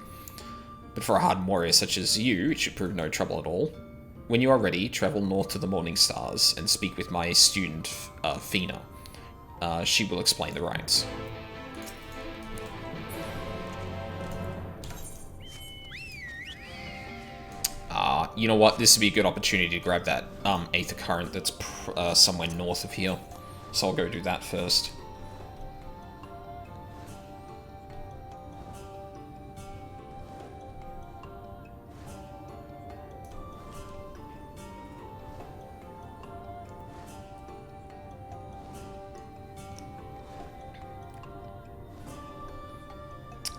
But for a hardened warrior such as you, it should prove no trouble at all. When you are ready, travel north to the Morning Stars and speak with my student, Fina. She will explain the rites. You know what? This would be a good opportunity to grab that Aether Current that's somewhere north of here. So I'll go do that first.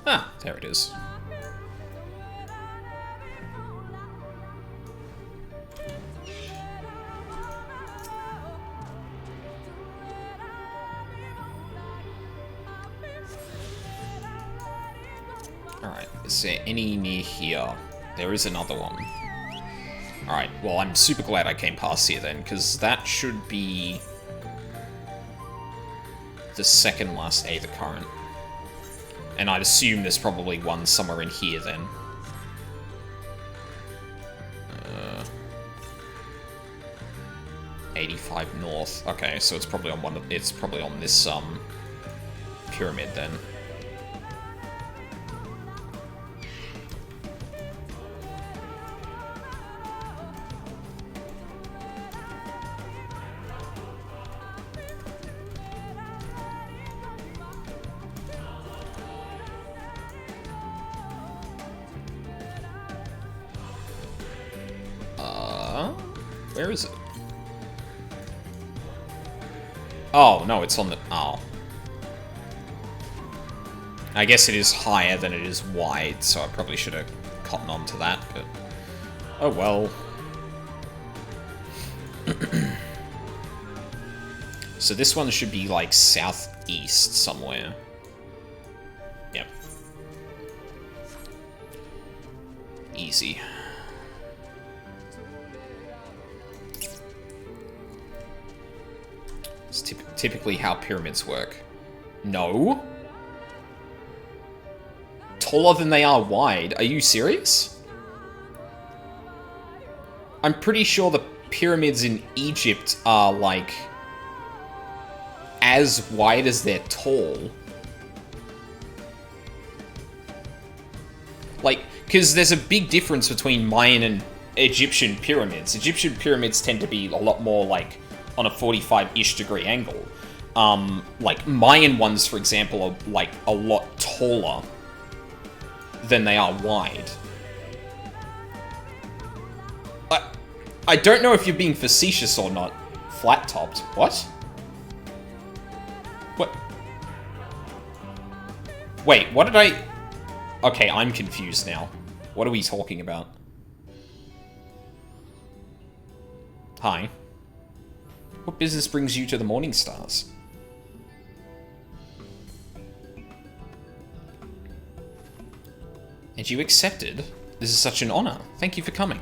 Ah, there it is. Alright, is there any near here? There is another one. Alright, well, I'm super glad I came past here then, because that should be the second last Aether Current. And I'd assume there's probably one somewhere in here then. 85 north. Okay, so it's probably on on this pyramid then. Where is it? Oh, no, it's on the... Oh. I guess it is higher than it is wide, so I probably should have cottoned on to that, but... Oh, well. So this one should be, like, southeast somewhere. Yep. Easy. It's typically how pyramids work. No? Taller than they are wide? Are you serious? I'm pretty sure the pyramids in Egypt are, like, as wide as they're tall. Like, because there's a big difference between Mayan and Egyptian pyramids. Egyptian pyramids tend to be a lot more, like, on a 45-ish degree angle. Like, Mayan ones, for example, are, like, a lot taller than they are wide. I don't know if you're being facetious or not. Flat-topped. What? What? Wait, what did I... Okay, I'm confused now. What are we talking about? Hi. What business brings you to the Morning Stars? And you accepted? This is such an honor. Thank you for coming.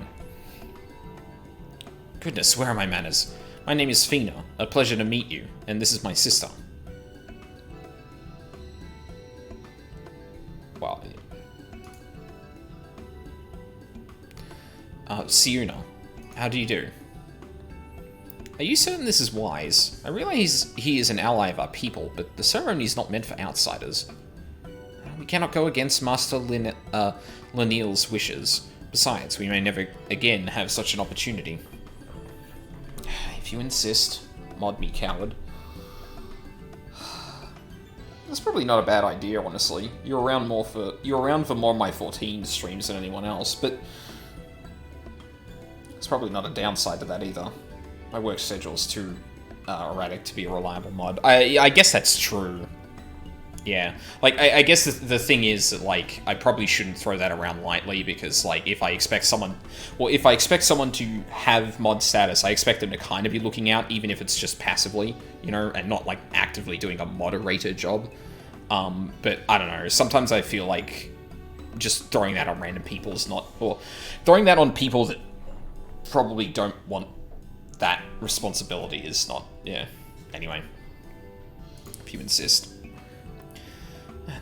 Goodness, where are my manners? My name is Fina. A pleasure to meet you. And this is my sister. Well... Siuna. How do you do? Are you certain this is wise? I realize he is an ally of our people, but the ceremony is not meant for outsiders. We cannot go against Master Linneal's wishes. Besides, we may never again have such an opportunity. If you insist, mod me, coward. That's probably not a bad idea, honestly. You're around for more of my 14 streams than anyone else, but it's probably not a downside to that either. My work schedule's too erratic to be a reliable mod. I guess that's true. Yeah, like, I guess the thing is that, like, I probably shouldn't throw that around lightly, because, like, if I expect someone to have mod status, I expect them to kind of be looking out, even if it's just passively, you know, and not, like, actively doing a moderator job. But, I don't know, sometimes I feel like just throwing that on random people is not, or throwing that on people that probably don't want that responsibility is not, yeah. Anyway, if you insist.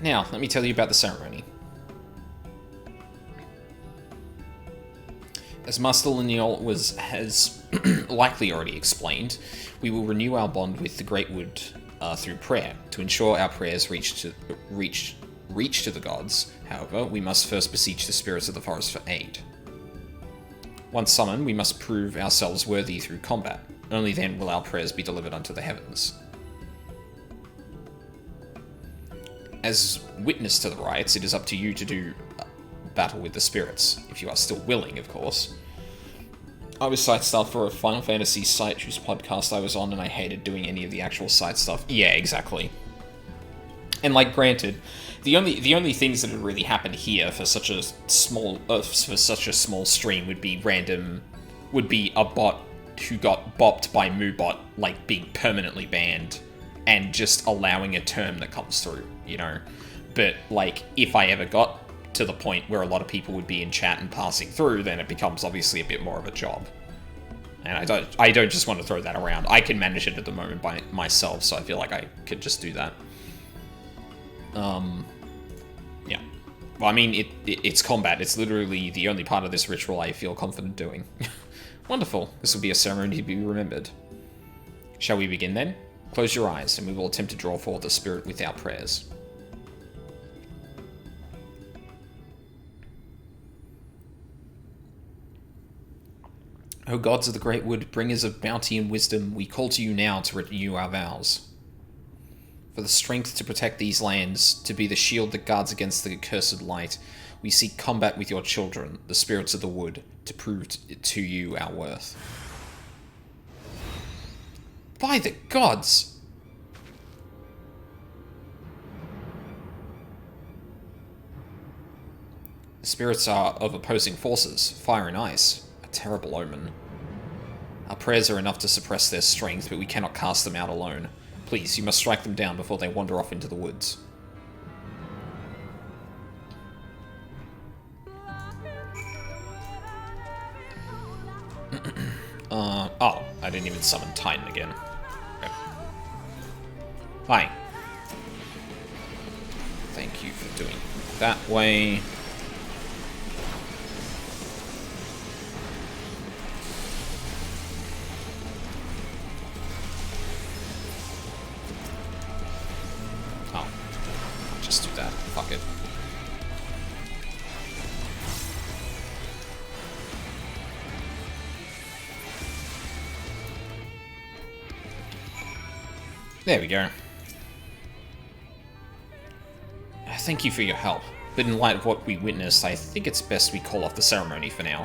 Now, let me tell you about the ceremony. As Master Linneal has likely already explained, we will renew our bond with the Great Wood through prayer. To ensure our prayers reach to the gods, however, we must first beseech the spirits of the forest for aid. Once summoned, we must prove ourselves worthy through combat. Only then will our prayers be delivered unto the heavens. As witness to the rites, it is up to you to do battle with the spirits, if you are still willing, of course. I was site staff for a Final Fantasy site whose podcast I was on, and I hated doing any of the actual site stuff. Yeah, exactly. And, like, granted, the only things that had really happened here for such a small stream would be a bot who got bopped by Moobot, like, being permanently banned, and just allowing a term that comes through, you know? But, like, if I ever got to the point where a lot of people would be in chat and passing through, then it becomes obviously a bit more of a job. And I don't just want to throw that around. I can manage it at the moment by myself, so I feel like I could just do that. Yeah. Well, I mean, it's combat. It's literally the only part of this ritual I feel confident doing. Wonderful. This will be a ceremony to be remembered. Shall we begin then? Close your eyes, and we will attempt to draw forth the spirit with our prayers. O gods of the Great Wood, bringers of bounty and wisdom, we call to you now to renew our vows. For the strength to protect these lands, to be the shield that guards against the accursed light, we seek combat with your children, the spirits of the wood, to prove to you our worth. By the gods! The spirits are of opposing forces, fire and ice, a terrible omen. Our prayers are enough to suppress their strength, but we cannot cast them out alone. Please, you must strike them down before they wander off into the woods. Oh, I didn't even summon Titan again. Okay. Hi. Thank you for doing it that way. Just do that. Fuck it. There we go. Thank you for your help, but in light of what we witnessed, I think it's best we call off the ceremony for now.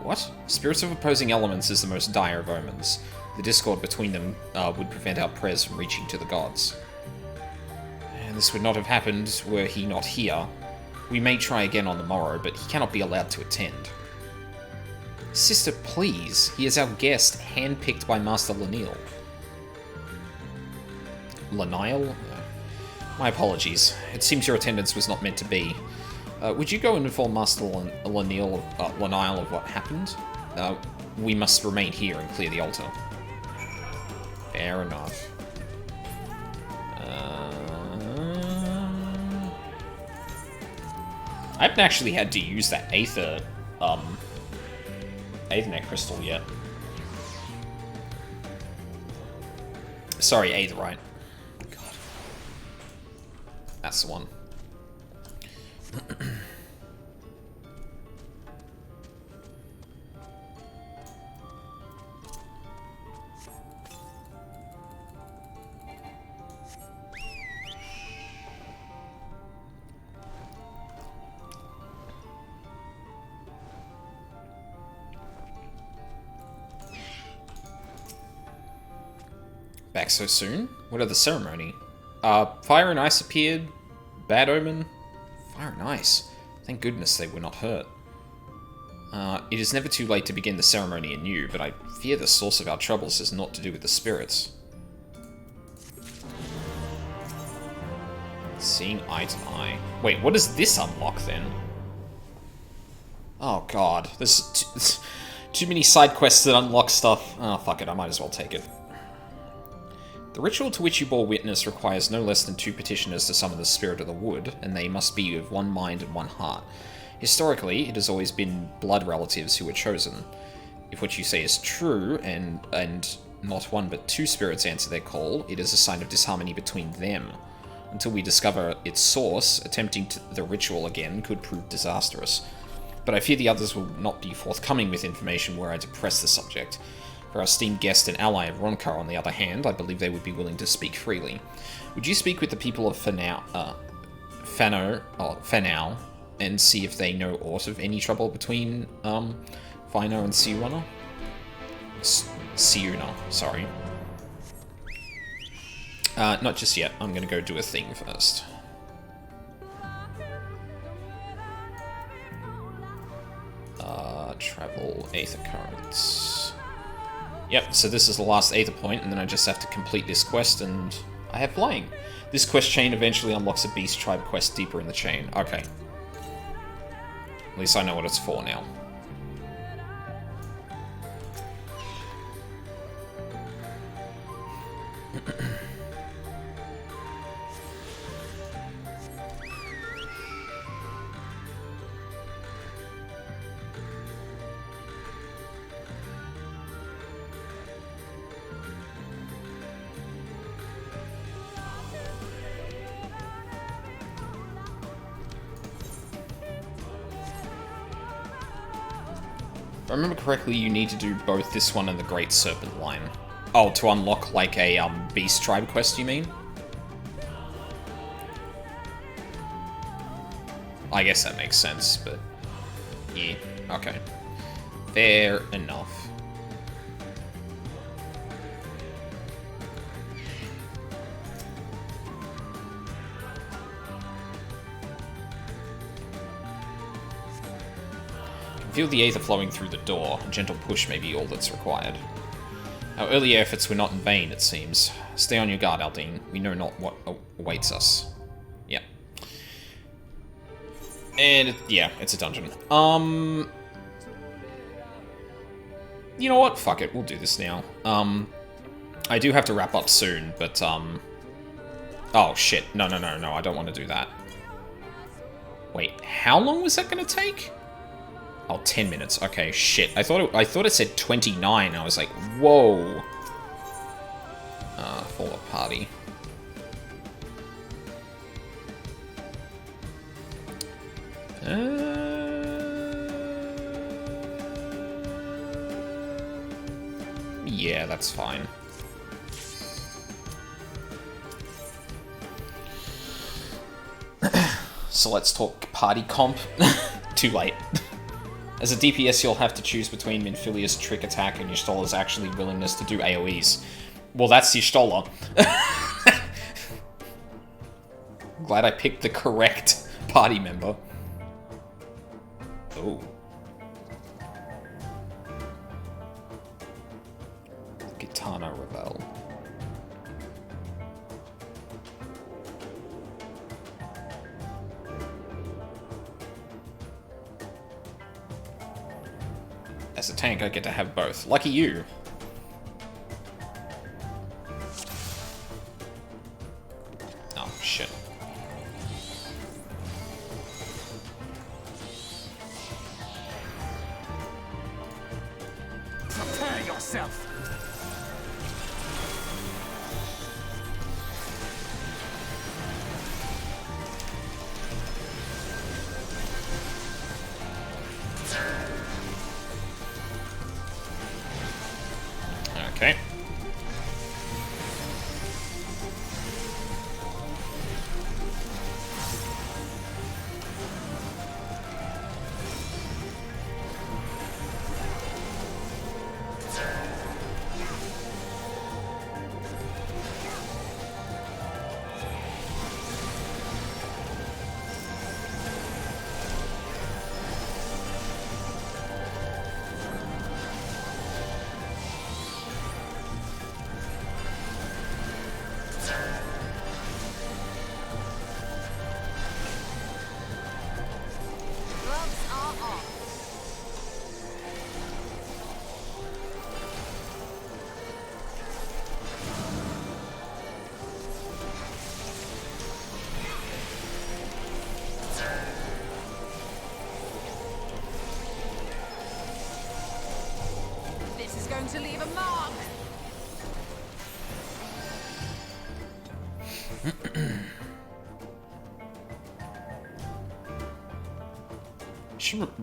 What? Spirits of opposing elements is the most dire of omens. The discord between them would prevent our prayers from reaching to the gods. This would not have happened were he not here. We may try again on the morrow, but he cannot be allowed to attend. Sister, please. He is our guest, handpicked by Master Lanil. Lanil? My apologies. It seems your attendance was not meant to be. Would you go and inform Master Lanil of what happened? We must remain here and clear the altar. Fair enough. I haven't actually had to use that Aethernet crystal yet. Sorry, Aetherite. God. That's the one. Back so soon? What of the ceremony? Fire and ice appeared. Bad omen. Fire and ice. Thank goodness they were not hurt. It is never too late to begin the ceremony anew, but I fear the source of our troubles has naught to do with the spirits. Seeing eye to eye. Wait, what does this unlock then? Oh god, there's too many side quests that unlock stuff. Oh fuck it, I might as well take it. The ritual to which you bore witness requires no less than 2 petitioners to summon the spirit of the wood, and they must be of one mind and one heart. Historically, it has always been blood relatives who were chosen. If what you say is true, and not 1 but 2 spirits answer their call, it is a sign of disharmony between them. Until we discover its source, attempting the ritual again could prove disastrous. But I fear the others will not be forthcoming with information were I to press the subject. For our esteemed guest and ally of Roncar, on the other hand, I believe they would be willing to speak freely. Would you speak with the people of Fanau, and see if they know aught of any trouble between Fino and Siuna? Siuna, sorry. Not just yet. I'm gonna go do a thing first. Travel Aether Currents. Yep, so this is the last Aether point, and then I just have to complete this quest, and I have flying. This quest chain eventually unlocks a Beast Tribe quest deeper in the chain. Okay. At least I know what it's for now. If I remember correctly, you need to do both this one and the Great Serpent line. Oh, to unlock, like, a Beast Tribe quest, you mean? I guess that makes sense, but... Yeah, okay. Fair enough. Feel the aether flowing through the door. A gentle push may be all that's required. Our earlier efforts were not in vain, it seems. Stay on your guard, Aldine. We know not what awaits us. Yeah. And, yeah, it's a dungeon. You know what? Fuck it, we'll do this now. I do have to wrap up soon, but, oh, shit. No, I don't want to do that. Wait, how long was that gonna take? Oh, 10 minutes. Okay, shit. I thought it said 29. I was like, whoa. Fall party. Yeah, that's fine. So let's talk party comp. Too late. As a DPS, you'll have to choose between Minfilia's trick attack and Y'shtola's actually willingness to do AoEs. Well, that's Y'shtola. Glad I picked the correct party member. Oh. Gitana Rebel. As a tank, I get to have both. Lucky you. Oh, shit. Prepare yourself. Okay. Gloves are off. This is going to leave a mark.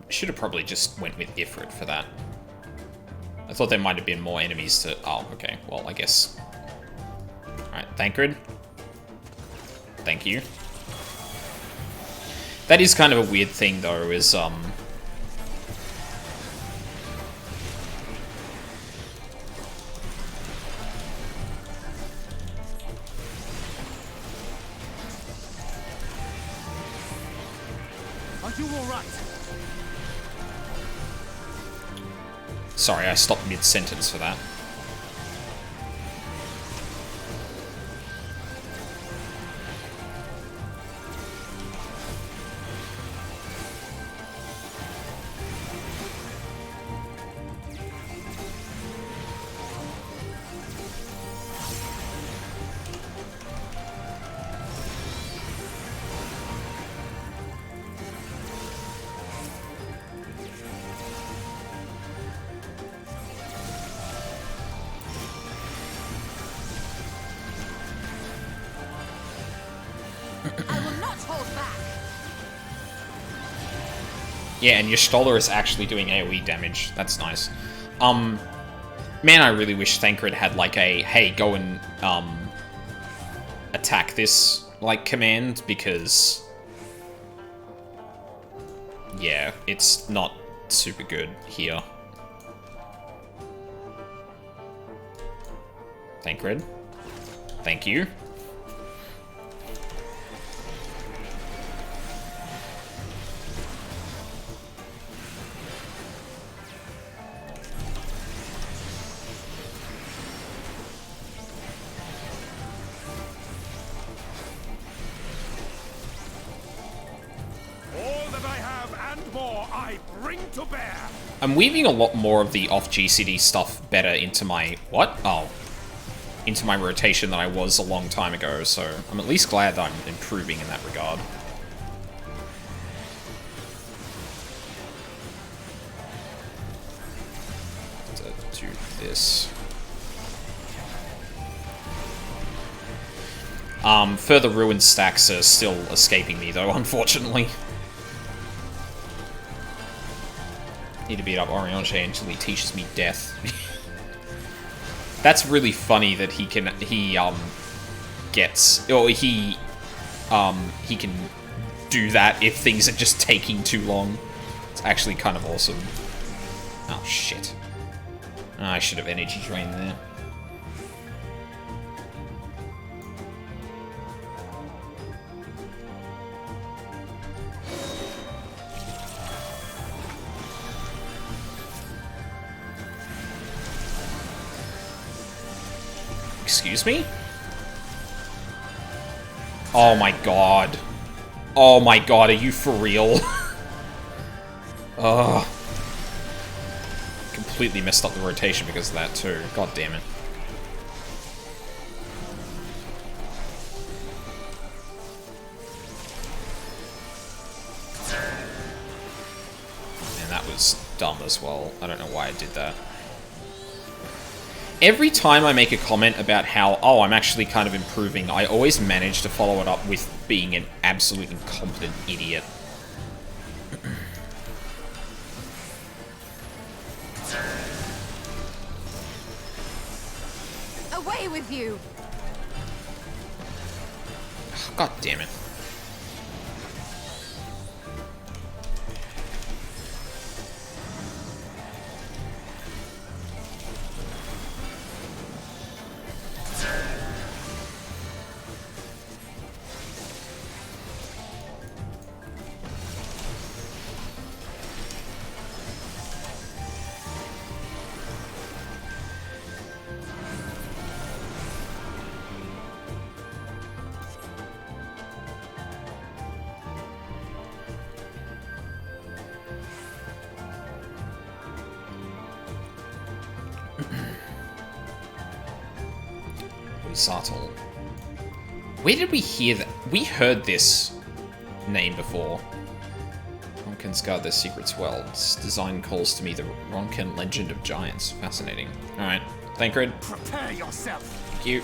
Should have probably just went with Ifrit for that. I thought there might have been more enemies to... Oh, okay. Well, I guess... Alright, Thancred. Thank you. That is kind of a weird thing, though, is, Are you all right? Sorry, I stopped mid-sentence for that. I will not hold back. Yeah, and Y'shtola is actually doing AoE damage. That's nice. Man, I really wish Thancred had, like, a, hey, go and, attack this, like, command, because yeah, it's not super good here. Thancred. Thank you. I'm weaving a lot more of the off-GCD stuff better into my... What? Oh. Into my rotation than I was a long time ago, so I'm at least glad that I'm improving in that regard. To do this. Further ruined stacks are still escaping me, though, unfortunately. Need to beat up Orianche until he teaches me death. That's really funny that he can do that if things are just taking too long. It's actually kind of awesome. Oh shit. I should have energy drained there. Excuse me? Oh my god. Oh my god, are you for real? Ugh. Completely messed up the rotation because of that too. God damn it. And that was dumb as well. I don't know why I did that. Every time I make a comment about how, oh, I'm actually kind of improving, I always manage to follow it up with being an absolute incompetent idiot. Away with you! God damn it. Sartol. Where did we hear that? We heard this name before. Ronkins guard their secrets well. This design calls to me the Ronkin Legend of Giants. Fascinating. Alright. Thancred. Prepare yourself. Thank you.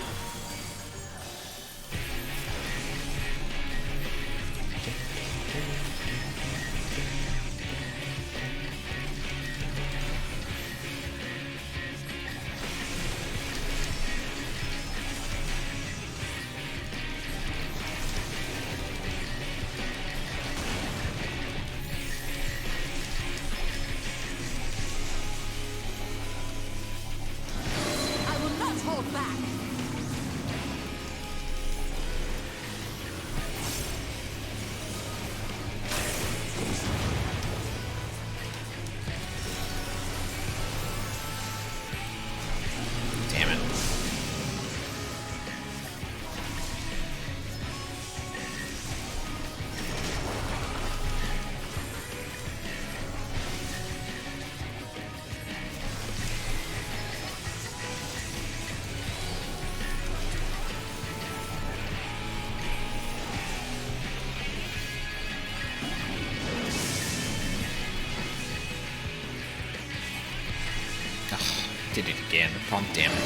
Did it again. God damn it.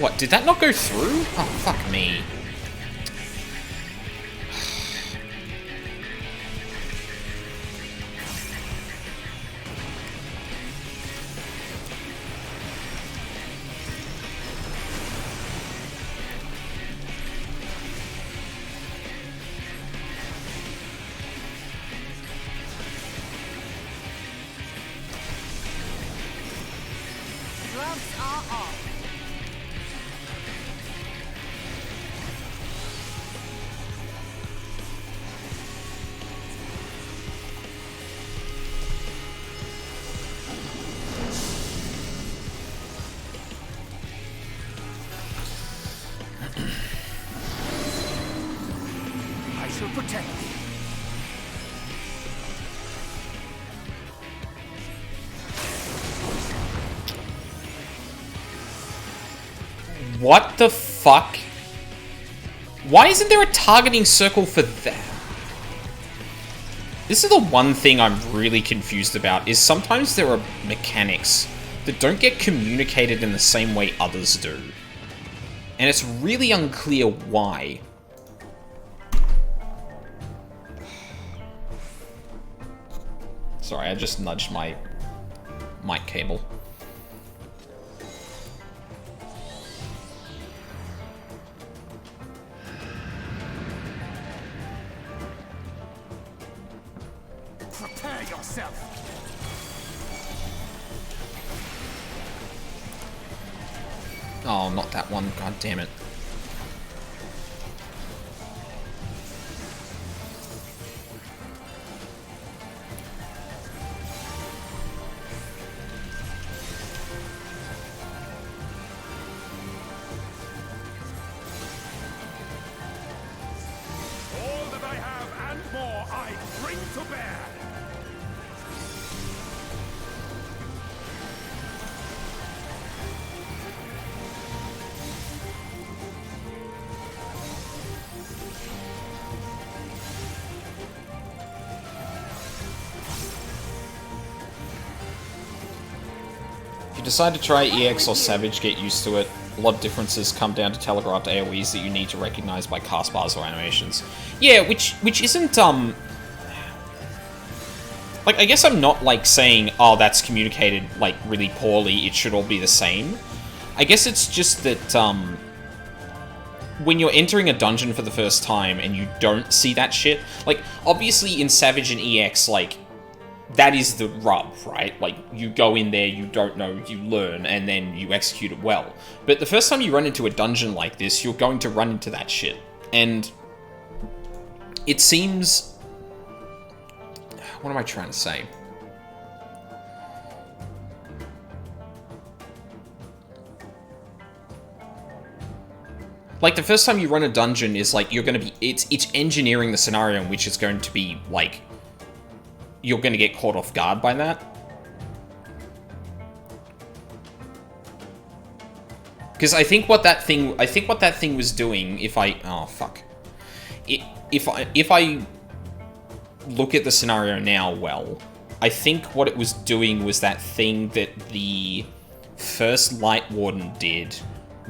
What, did that not go through? Oh, fuck me. Gloves are off. I shall protect thee. What the fuck? Why isn't there a targeting circle for that? This is the one thing I'm really confused about, is sometimes there are mechanics that don't get communicated in the same way others do. And it's really unclear why. Sorry, I just nudged my mic cable. Prepare yourself. Oh, not that one. God damn it. All that I have and more I bring to bear. If you decide to try EX or Savage, get used to it. A lot of differences come down to telegraphed AoEs that you need to recognize by cast bars or animations. Yeah, which isn't, like, I guess I'm not, like, saying, oh, that's communicated, like, really poorly, it should all be the same. I guess it's just that, when you're entering a dungeon for the first time and you don't see that shit, like, obviously in Savage and EX, like, that is the rub, right? Like, you go in there, you don't know, you learn, and then you execute it well. But the first time you run into a dungeon like this, you're going to run into that shit. And it seems... What am I trying to say? Like, the first time you run a dungeon is, like, you're gonna be... It's engineering the scenario in which it's going to be, like... You're gonna get caught off guard by that. Because I think what that thing was doing, if I... Oh, fuck. If I look at the scenario now well, I think what it was doing was that thing that the first Light Warden did,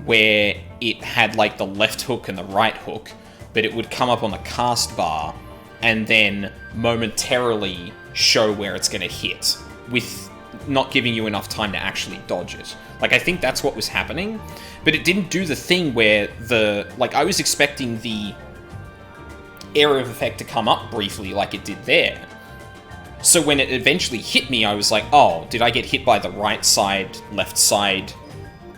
where it had, like, the left hook and the right hook, but it would come up on the cast bar, and then momentarily show where it's going to hit, with not giving you enough time to actually dodge it. Like, I think that's what was happening, but it didn't do the thing where the... Like, I was expecting the area of effect to come up briefly like it did there. So when it eventually hit me, I was like, oh, did I get hit by the right side, left side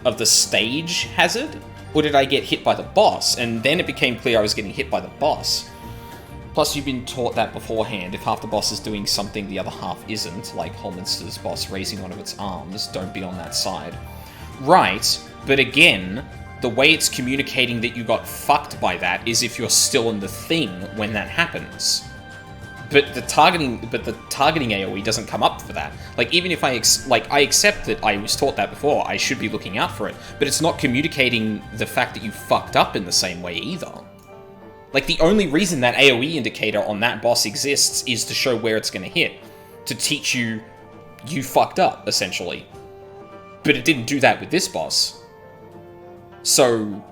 of the stage hazard? Or did I get hit by the boss? And then it became clear I was getting hit by the boss. Plus, you've been taught that beforehand. If half the boss is doing something the other half isn't, like Holminster's boss raising one of its arms, don't be on that side. Right, but again, the way it's communicating that you got fucked by that is if you're still in the thing when that happens. But the targeting AoE doesn't come up for that. Like, even if I accept that I was taught that before, I should be looking out for it, but it's not communicating the fact that you fucked up in the same way either. Like, the only reason that AoE indicator on that boss exists is to show where it's going to hit. To teach you, you fucked up, essentially. But it didn't do that with this boss. So,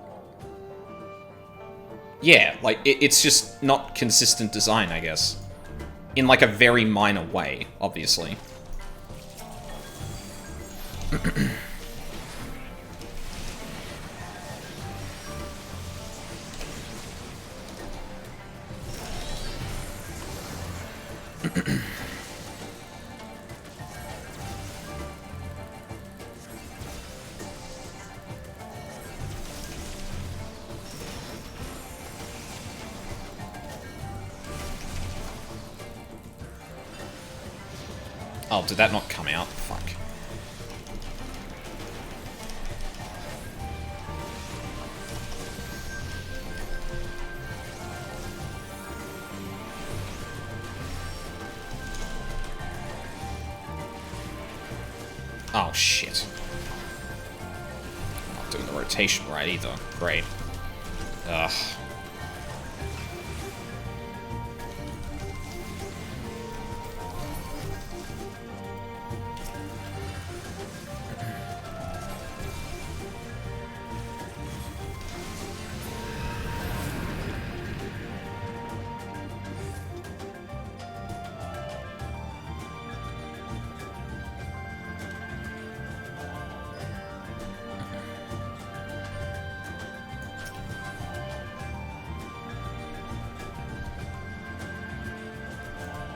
yeah, like, it's just not consistent design, I guess. In, like, a very minor way, obviously. Oh, did that not come out? Fuck. Oh, shit. Not doing the rotation right either. Great. Ugh.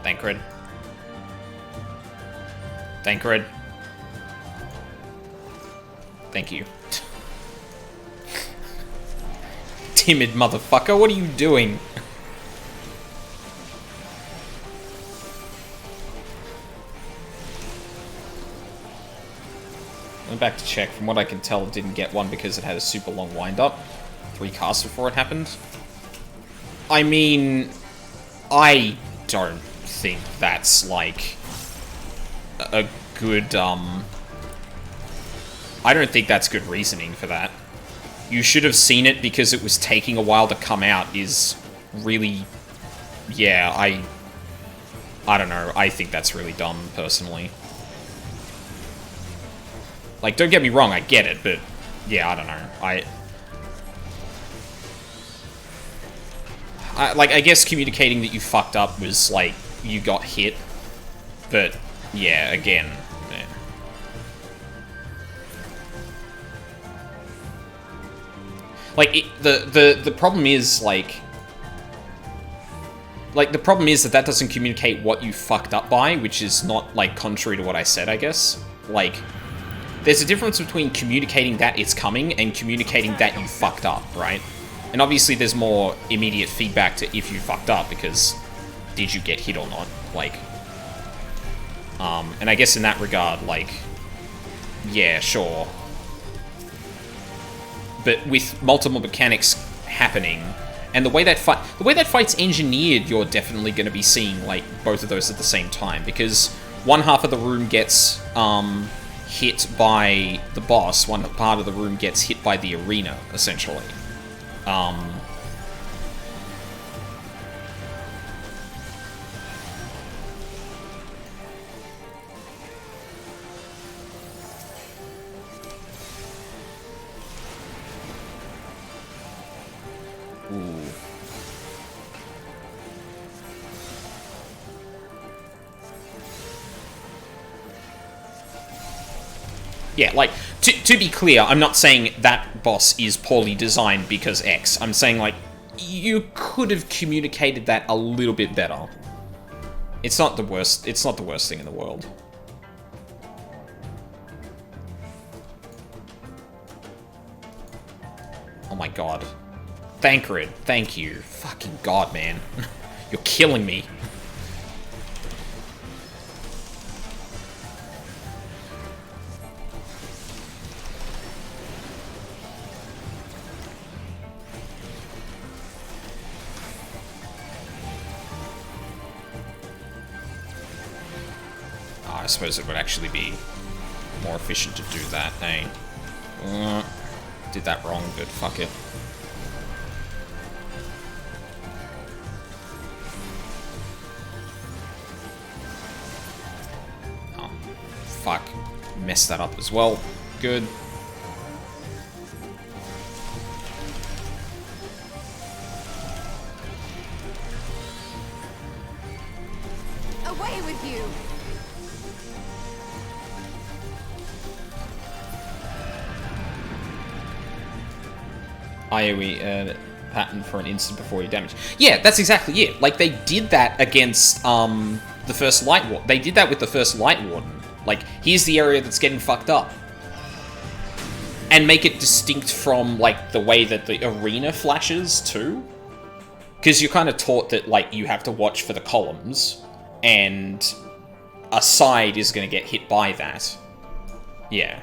Thancred. Thancred. Thank you. Timid motherfucker, what are you doing? Went back to check. From what I can tell, it didn't get one because it had a super long wind-up. 3 casts before it happened. I mean, I don't think that's, like, a good, I don't think that's good reasoning for that. You should have seen it because it was taking a while to come out is really... Yeah, I don't know. I think that's really dumb, personally. Like, don't get me wrong, I get it, but... Yeah, I don't know. I guess communicating that you fucked up was, like, you got hit. But, yeah, again... Yeah. Like, the problem is, like... Like, the problem is that doesn't communicate what you fucked up by, which is not, like, contrary to what I said, I guess. Like, there's a difference between communicating that it's coming and communicating that you fucked up, right? And obviously there's more immediate feedback to if you fucked up, because did you get hit or not? Like, and I guess in that regard, like, yeah, sure. But with multiple mechanics happening, and the way that fight's engineered, you're definitely going to be seeing, like, both of those at the same time, because one half of the room gets hit by the boss, one part of the room gets hit by the arena, essentially. Ooh. Yeah, like, to be clear, I'm not saying that boss is poorly designed because X. I'm saying, like, you could have communicated that a little bit better. It's not the worst thing in the world. Oh my god. Thancred, thank you. Fucking god, man. You're killing me. I suppose it would actually be more efficient to do that, eh? Did that wrong, but fuck it. Oh, fuck. Messed that up as well. Good. Away with you! AoE pattern for an instant before you damage. Yeah, that's exactly it. Like, they did that against the first Light Warden. They did that with the first Light Warden. Like, here's the area that's getting fucked up. And make it distinct from, like, the way that the arena flashes, too. Because you're kind of taught that, like, you have to watch for the columns, and a side is going to get hit by that. Yeah.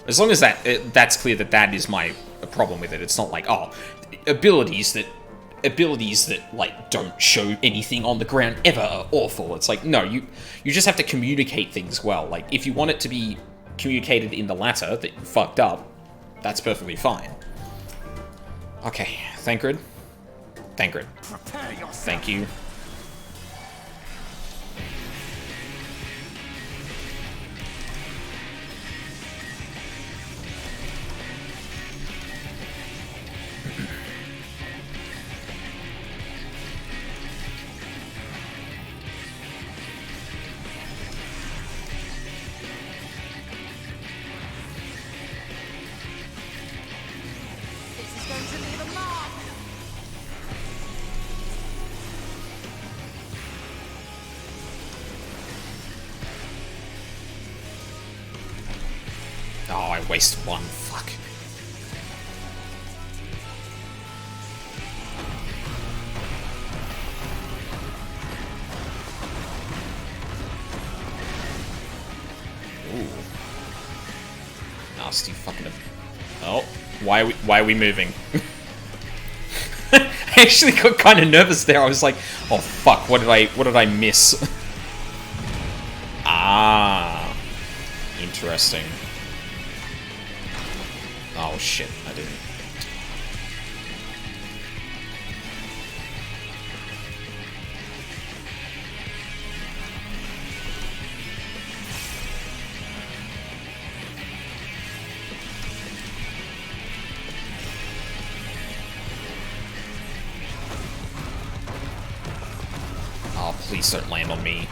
As long as that's clear that is my problem with it. It's not like, oh, abilities that, like, don't show anything on the ground ever are awful. It's like, no, you just have to communicate things well. Like, if you want it to be communicated in the latter that you fucked up, that's perfectly fine. Okay, Thancred. Thancred. Thank you. Oh, I wasted one. Fuck. Ooh. Nasty fucking... Oh, why are we moving? I actually got kind of nervous there. I was like, oh fuck, what did I miss? Ah. Interesting. Oh shit, I didn't. Oh, please don't land on me.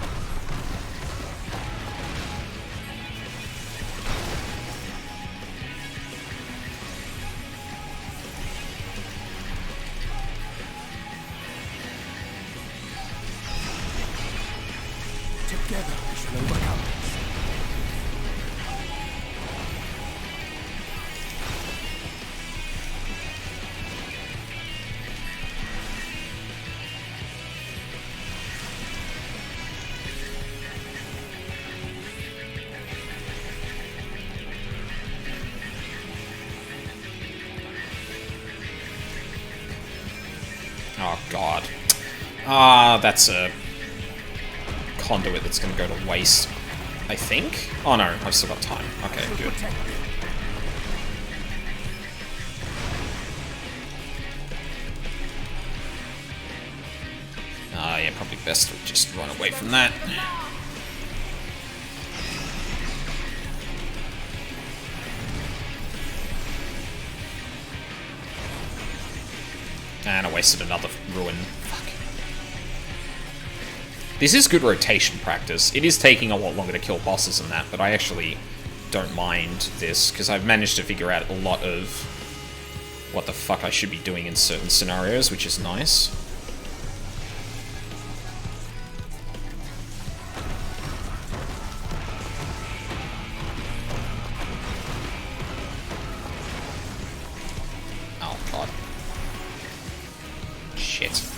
Together we shall overcome this. Oh god. Ah, that's a conduit that's gonna go to waste, I think? Oh no, I've still got time. Okay, good. Yeah, probably best to just run away from that. And I wasted another ruin. Fuck. This is good rotation practice. It is taking a lot longer to kill bosses than that, but I actually don't mind this, because I've managed to figure out a lot of what the fuck I should be doing in certain scenarios, which is nice. Oh, God. Shit.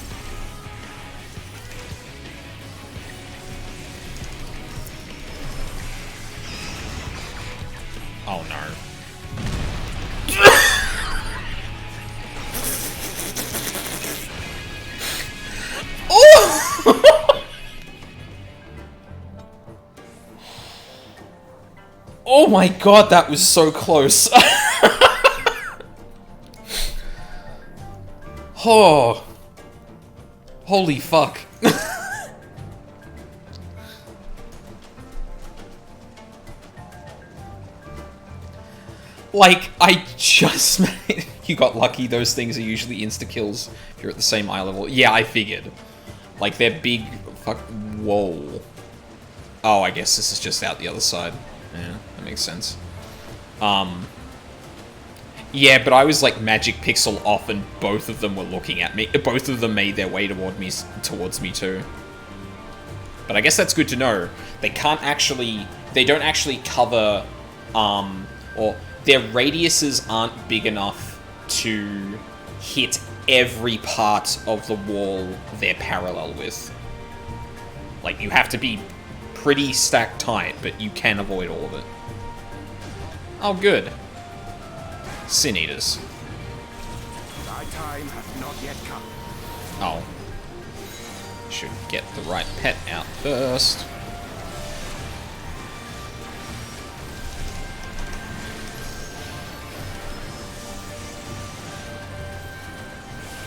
Oh no. Oh! Oh my god, that was so close. Oh. Holy fuck. Like, I just made... You got lucky, those things are usually insta-kills if you're at the same eye level. Yeah, I figured. Like, they're big, Fuck. Whoa. Oh, I guess this is just out the other side. Yeah, that makes sense. Yeah, but I was like magic pixel off and both of them were looking at me. Both of them made their way towards me too. But I guess that's good to know. They don't actually cover, or their radiuses aren't big enough to hit every part of the wall they're parallel with. Like, you have to be pretty stacked tight, but you can avoid all of it. Oh, good. Sin Eaters. Thy time hath not yet come. Oh. Should get the right pet out first.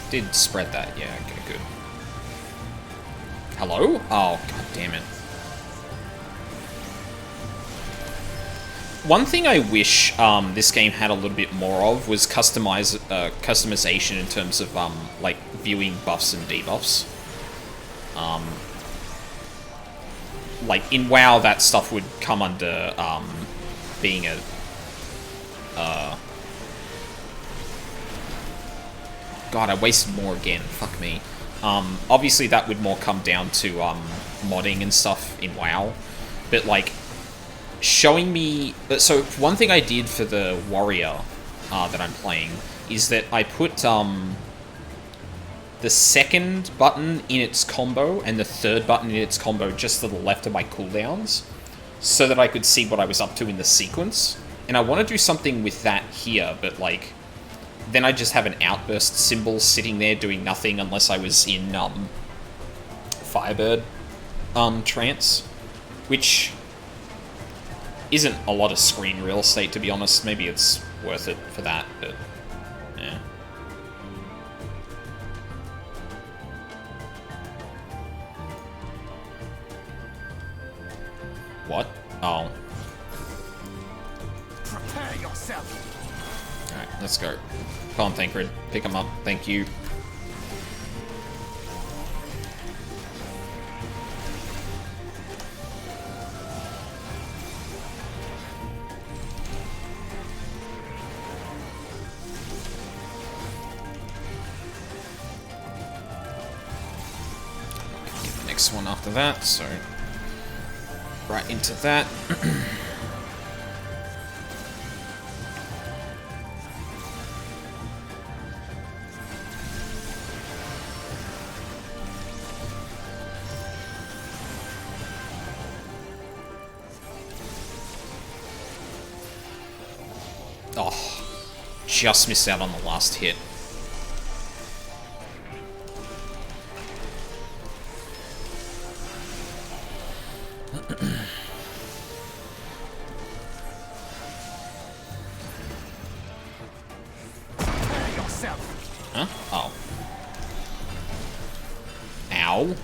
Did spread that, yeah, okay, good. Hello? Oh, god damn it. One thing I wish this game had a little bit more of was customization in terms of like viewing buffs and debuffs. Like in WoW, that stuff would come under being a God, I wasted more again. Fuck me. Obviously, that would more come down to modding and stuff in WoW, but like showing me. So one thing I did for the warrior that I'm playing is that I put the second button in its combo and the third button in its combo just to the left of my cooldowns, so that I could see what I was up to in the sequence. And I want to do something with that here, but like, then I just have an outburst symbol sitting there doing nothing unless I was in Firebird trance, which isn't a lot of screen real estate, to be honest. Maybe it's worth it for that, but yeah. What? Oh. Prepare yourself. Alright, let's go. Come on, Thancred. Pick him up. Thank you. Get the next one after that, so right into that. Oh, just missed out on the last hit. Prepare yourself. Huh? Oh. Ow.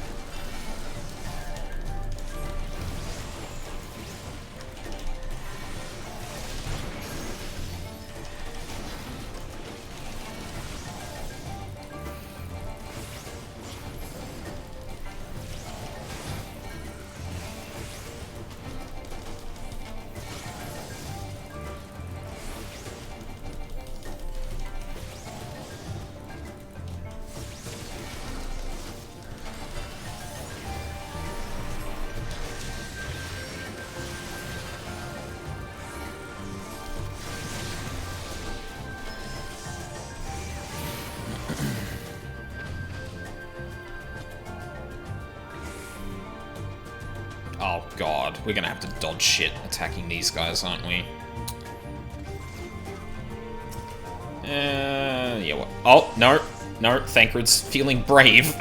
Oh god, we're gonna have to dodge shit attacking these guys, aren't we? Yeah, what? Oh, no. No, Thancred's feeling brave.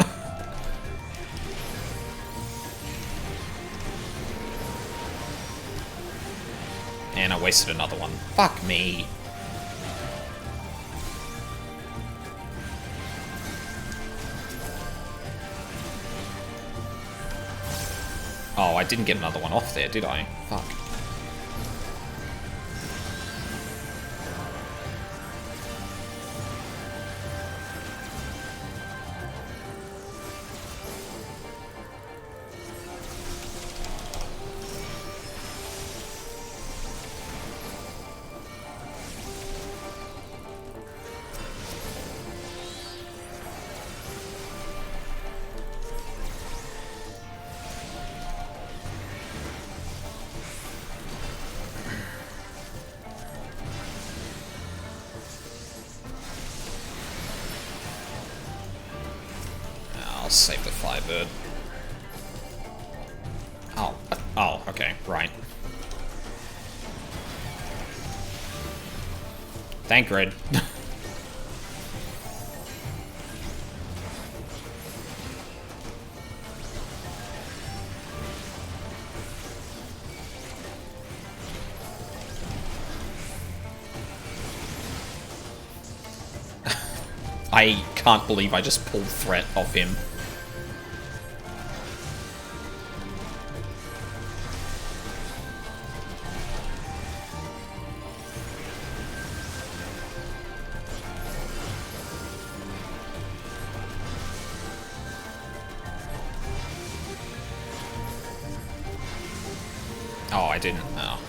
And I wasted another one. Fuck me. Oh, I didn't get another one off there, did I? Fuck. save the Firebird. Oh, okay, right. Thank Red. I can't believe I just pulled threat off him. Oh, I didn't. Oh.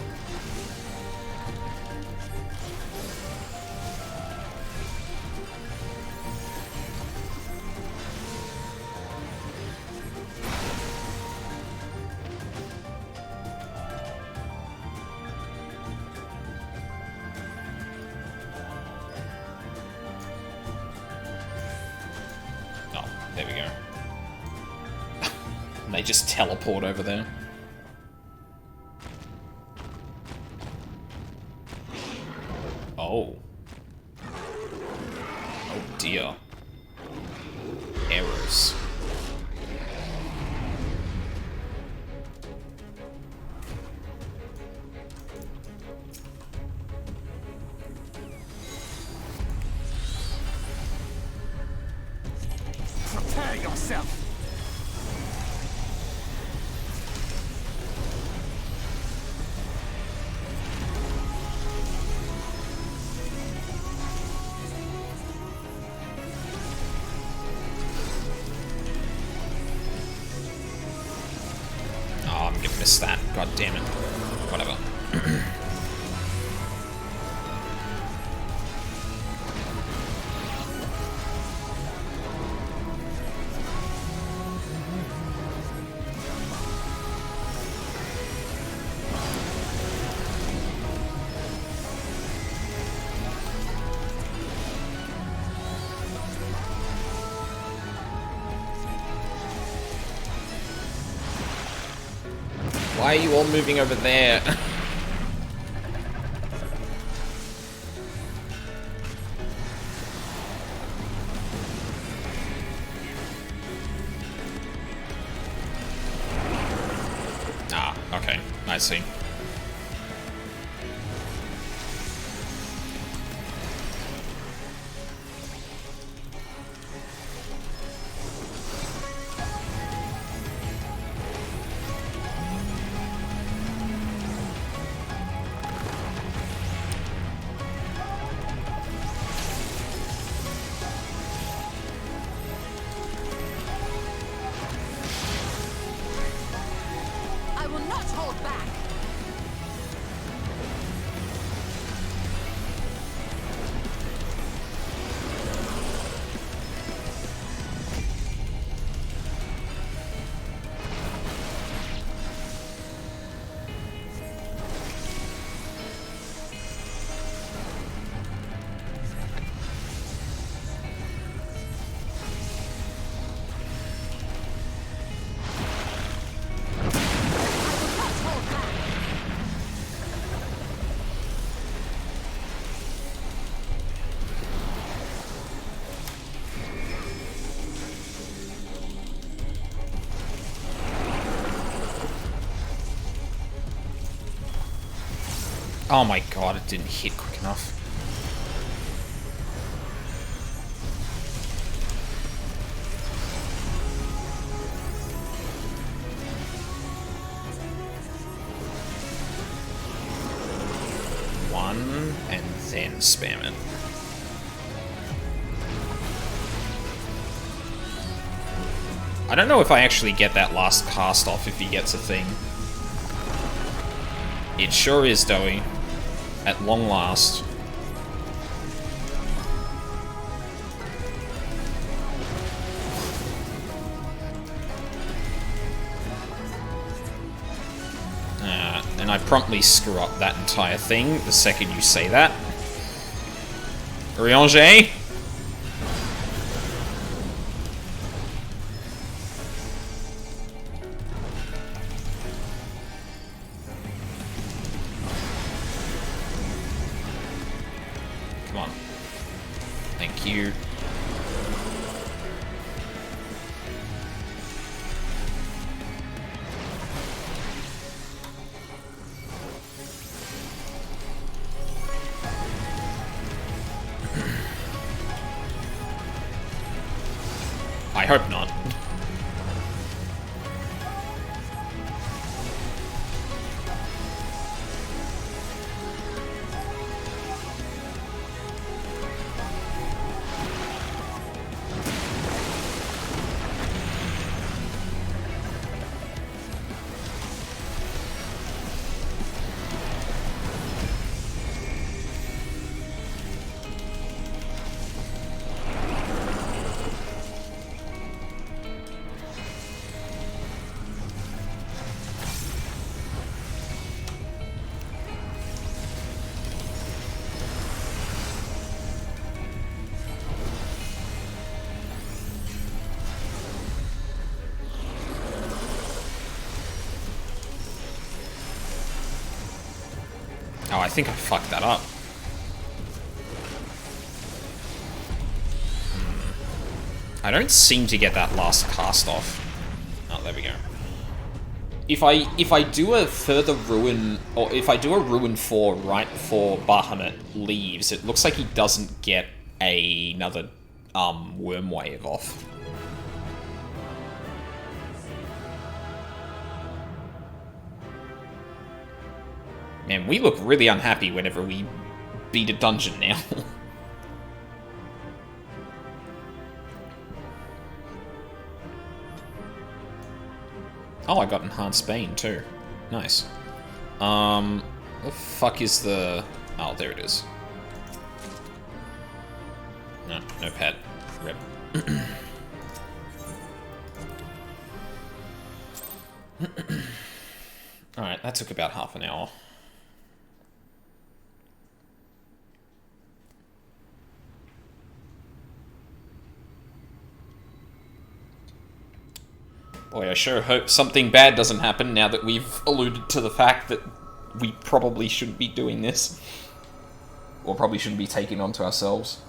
Oh, there we go. They just teleport over there. Oh. Oh dear. Errors. Prepare yourself! Oh, I'm gonna miss that. God damn it. Whatever. Why are you all moving over there? Ah, okay. I see. I will not hold back. Oh my god, it didn't hit quick enough. One, and then spam it. I don't know if I actually get that last cast off if he gets a thing. It sure is, Doey. At long last. And I promptly screw up that entire thing the second you say that. Rianger? hope not. Oh, I think I fucked that up. I don't seem to get that last cast off. Oh, there we go. If I do a further ruin, or if I do a ruin 4 right before Bahamut leaves, it looks like he doesn't get another worm wave off. Man, we look really unhappy whenever we beat a dungeon now. Oh, I got Enhanced Bane too. Nice. What the fuck is the... Oh, there it is. No, no pet. Rip. Alright, that took about half an hour. Boy, I sure hope something bad doesn't happen now that we've alluded to the fact that we probably shouldn't be doing this. Or probably shouldn't be taking on to ourselves.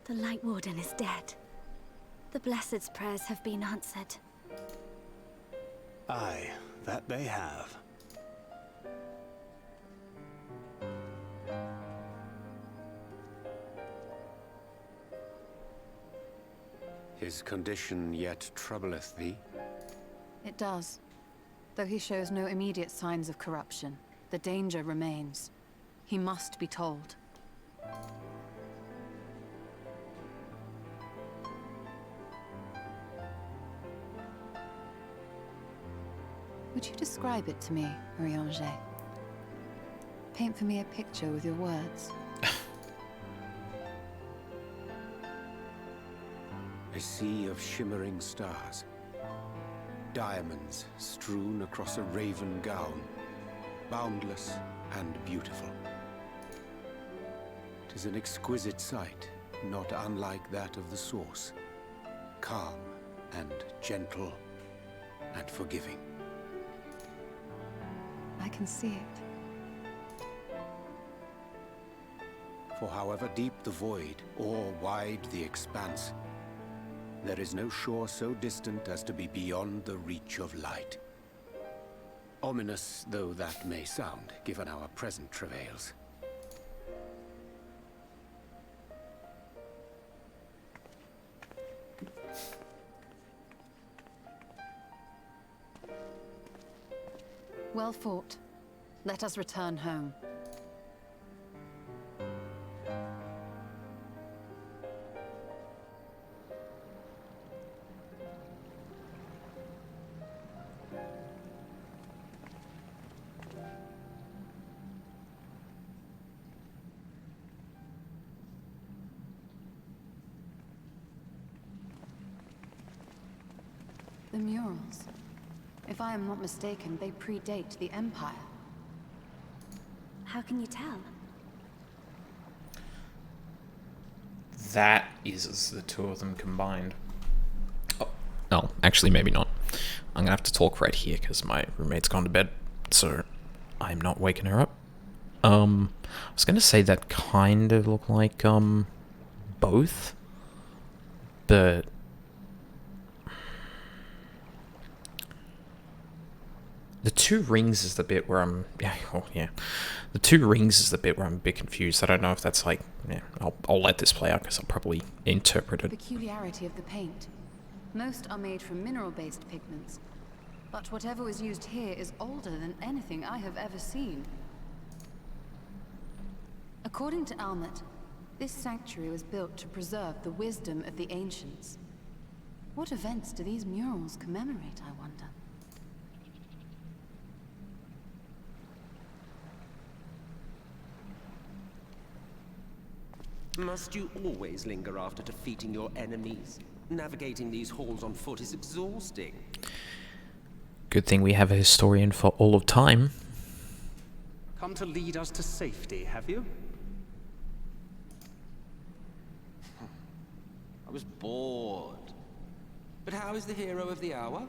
The Light Warden is dead. The Blessed's prayers have been answered. Aye, that they have. His condition yet troubleth thee? It does. Though he shows no immediate signs of corruption, the danger remains. He must be told. Would you describe it to me, Marie-Angé? Paint for me a picture with your words. A sea of shimmering stars. Diamonds strewn across a raven gown. Boundless and beautiful. 'Tis an exquisite sight, not unlike that of the source. Calm and gentle and forgiving. I can see it. For however deep the void, or wide the expanse, there is no shore so distant as to be beyond the reach of light. Ominous though that may sound, given our present travails. Well fought. Let us return home. The murals. If I am not mistaken, they predate the Empire. How can you tell? That is the two of them combined. Oh, no, actually, maybe not. I'm gonna have to talk right here because my roommate's gone to bed, so I'm not waking her up. I was gonna say that kind of look like both, but the two rings is the bit where I'm the two rings is the bit where I'm a bit confused. I don't know if that's like, I'll let this play out because I'll probably interpret it. Peculiarity of the paint. Most are made from mineral-based pigments, but whatever was used here is older than anything I have ever seen. According to Almet, this sanctuary was built to preserve the wisdom of the ancients. What events do these murals commemorate, I wonder? Must you always linger after defeating your enemies? Navigating these halls on foot is exhausting. Good thing we have a historian for all of time. Come to lead us to safety, have you? I was bored. But how is the hero of the hour?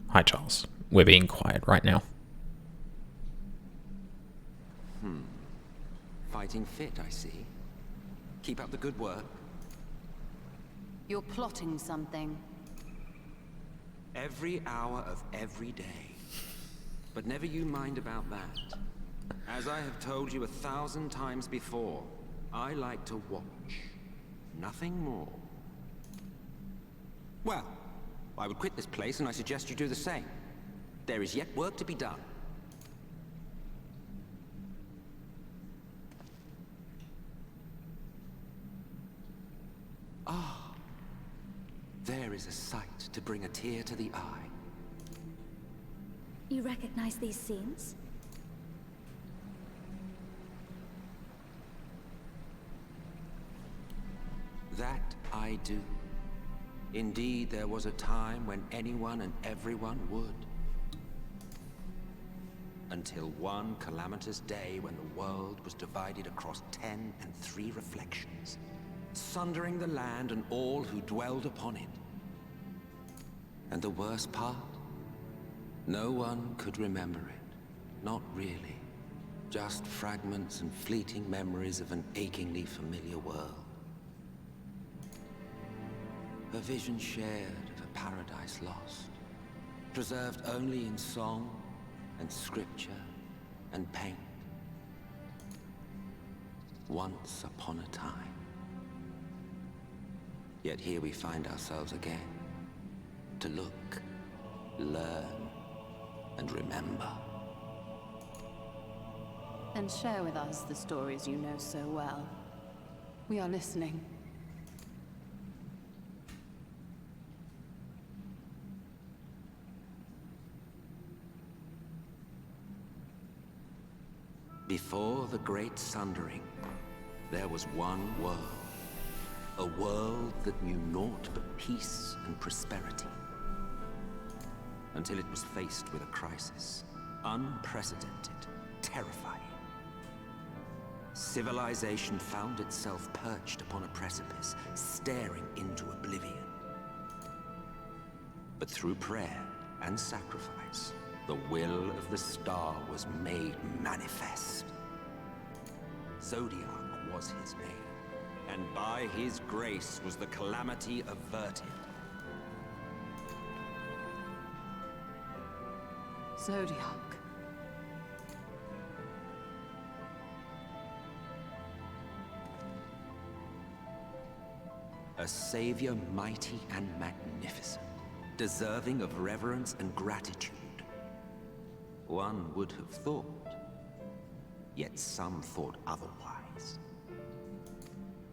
Hi, Charles. We're being quiet right now. Fighting fit, I see. Keep up the good work. You're plotting something. Every hour of every day. But never you mind about that. As I have told you 1,000 times before, I like to watch. Nothing more. Well, I would quit this place and I suggest you do the same. There is yet work to be done. Ah, there is a sight to bring a tear to the eye. You recognize these scenes? That I do. Indeed, there was a time when anyone and everyone would. Until one calamitous day when the world was divided across 10 and 3 reflections, sundering the land and all who dwelled upon it. And the worst part? No one could remember it. Not really. Just fragments and fleeting memories of an achingly familiar world. A vision shared of a paradise lost, preserved only in song and scripture and paint. Once upon a time. Yet here we find ourselves again, to look, learn, and remember. And share with us the stories you know so well. We are listening. Before the Great Sundering, there was one world. A world that knew naught but peace and prosperity. Until it was faced with a crisis. Unprecedented, terrifying. Civilization found itself perched upon a precipice, staring into oblivion. But through prayer and sacrifice, the will of the star was made manifest. Zodiac was his name. And by his grace was the calamity averted. Zodiac. A savior mighty and magnificent. deserving of reverence and gratitude. One would have thought, yet some thought otherwise.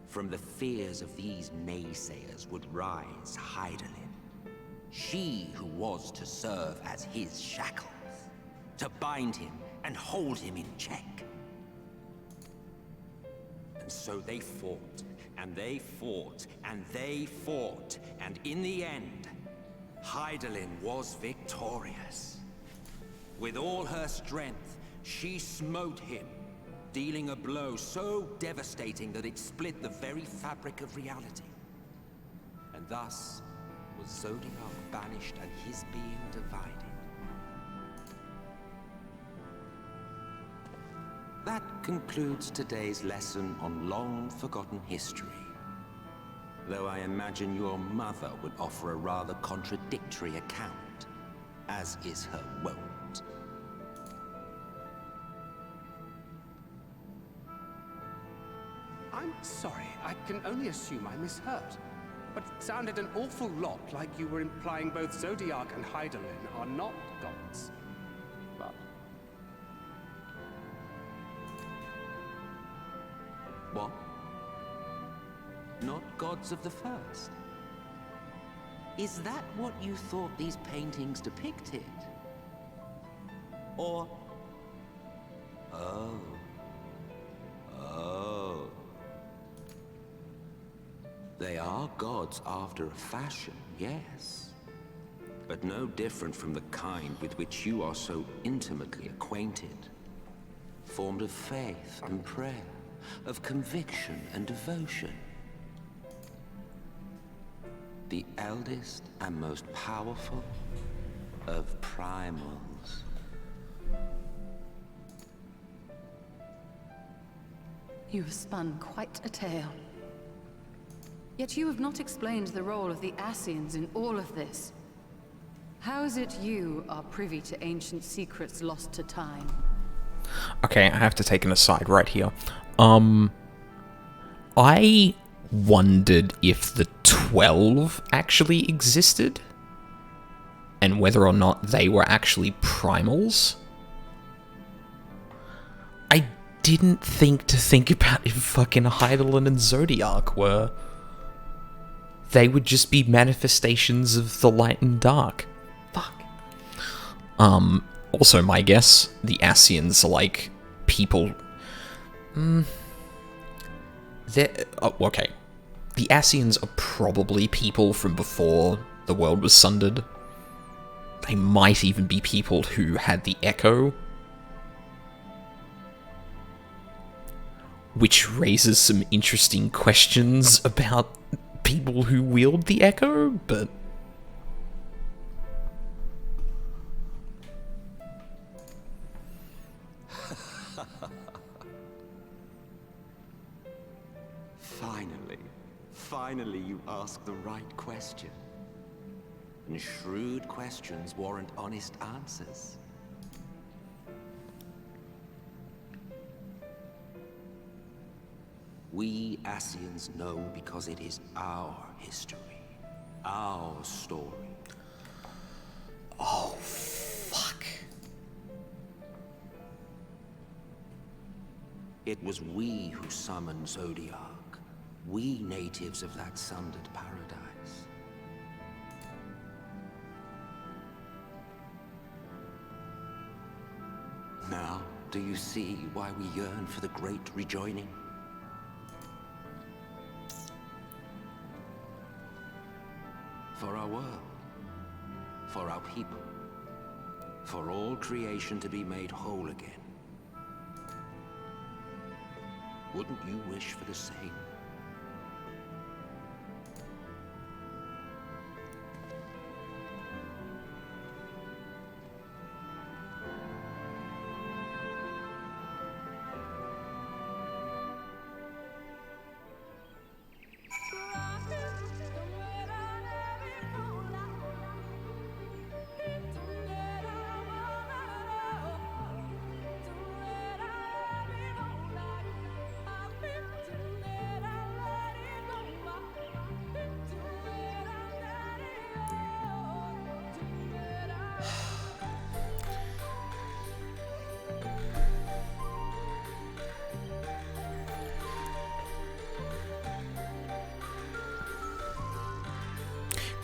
From the fears of these naysayers would rise Hydaelyn, she who was to serve as his shackles, to bind him and hold him in check. And so they fought, and they fought, and they fought, and in the end, Hydaelyn was victorious. With all her strength, she smote him, dealing a blow so devastating that it split the very fabric of reality. And thus was Zodiark banished and his being divided. That concludes today's lesson on long-forgotten history. Though I imagine your mother would offer a rather contradictory account, as is her wont. I'm sorry, I can only assume I misheard. But it sounded an awful lot like you were implying both Zodiark and Hydaelyn are not gods. But... What? Not gods of the first? Is that what you thought these paintings depicted? Or... Oh. Oh. They are gods after a fashion, yes. But no different from the kind with which you are so intimately acquainted. Formed of faith and prayer, of conviction and devotion. The eldest and most powerful of primals. You have spun quite a tale. Yet you have not explained the role of the Ascians in all of this. How is it you are privy to ancient secrets lost to time? Okay, I have to take an aside right here. I wondered if the 12 actually existed, and whether or not they were actually primals. I didn't think about if fucking Hydaelyn and Zodiark were. They would just be manifestations of the light and dark. Fuck. Also, my guess, the Ascians are like people. Okay. The Ascians are probably people from before the world was sundered. They might even be people who had the Echo. Which raises some interesting questions about people who wield the Echo, but... Finally you ask the right question. And shrewd questions warrant honest answers. We Ascians know because it is our history, our story. Oh, fuck. It was we who summoned Zodiark. We natives of that sundered paradise. Now, do you see why we yearn for the great rejoining? For our world, for our people, for all creation to be made whole again. Wouldn't you wish for the same?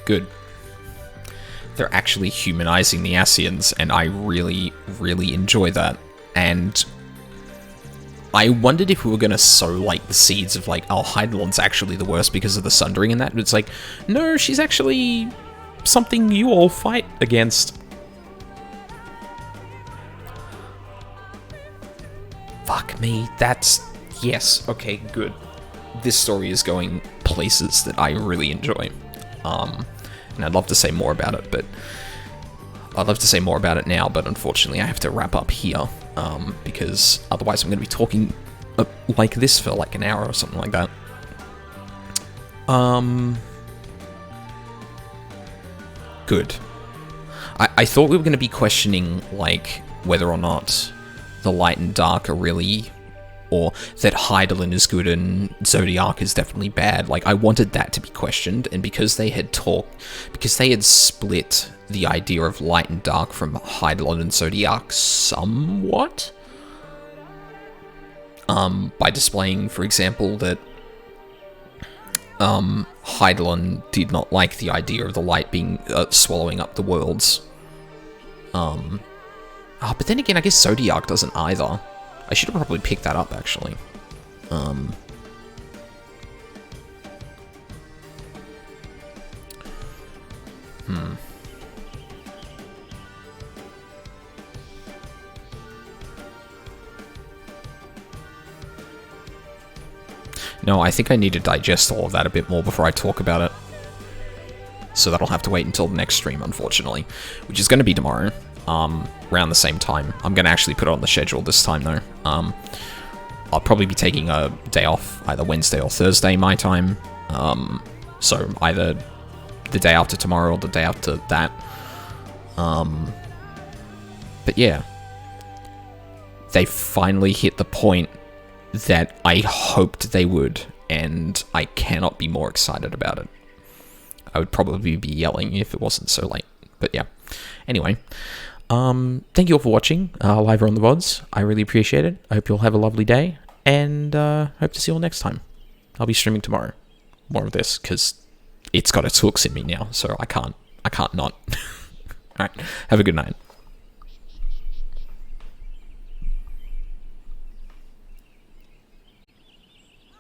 Good. They're actually humanizing the Ascians, and I really, really enjoy that. And I wondered if we were gonna sow, like, the seeds of, like, oh, Heidelon's actually the worst because of the Sundering and that, but it's like, no, she's actually something you all fight against. Fuck me, that's... Yes, okay, good. This story is going places that I really enjoy. And I'd love to say more about it, but... I'd love to say more about it now, but unfortunately I have to wrap up here, because otherwise I'm going to be talking like this for like an hour or something like that. Good. I thought we were going to be questioning, like, whether or not the light and dark are really... or that Heidelin is good and Zodiac is definitely bad. Like, I wanted that to be questioned, and because they had split the idea of light and dark from Heidelin and Zodiac somewhat, by displaying, for example, that Heidelin did not like the idea of the light being swallowing up the worlds. But then again, I guess Zodiac doesn't either. I should have probably picked that up, actually. No, I think I need to digest all of that a bit more before I talk about it. So that'll have to wait until the next stream, unfortunately. Which is going to be tomorrow. Around the same time. I'm going to actually put it on the schedule this time, though. I'll probably be taking a day off, either Wednesday or Thursday, my time. So either the day after tomorrow or the day after that. But yeah. They finally hit the point that I hoped they would, and I cannot be more excited about it. I would probably be yelling if it wasn't so late. But yeah. Anyway. Thank you all for watching live or on the VODs. I really appreciate it. I hope you all have a lovely day, and hope to see you all next time. I'll be streaming tomorrow. More of this, because it's got its hooks in me now, so I can't not. Alright, have a good night.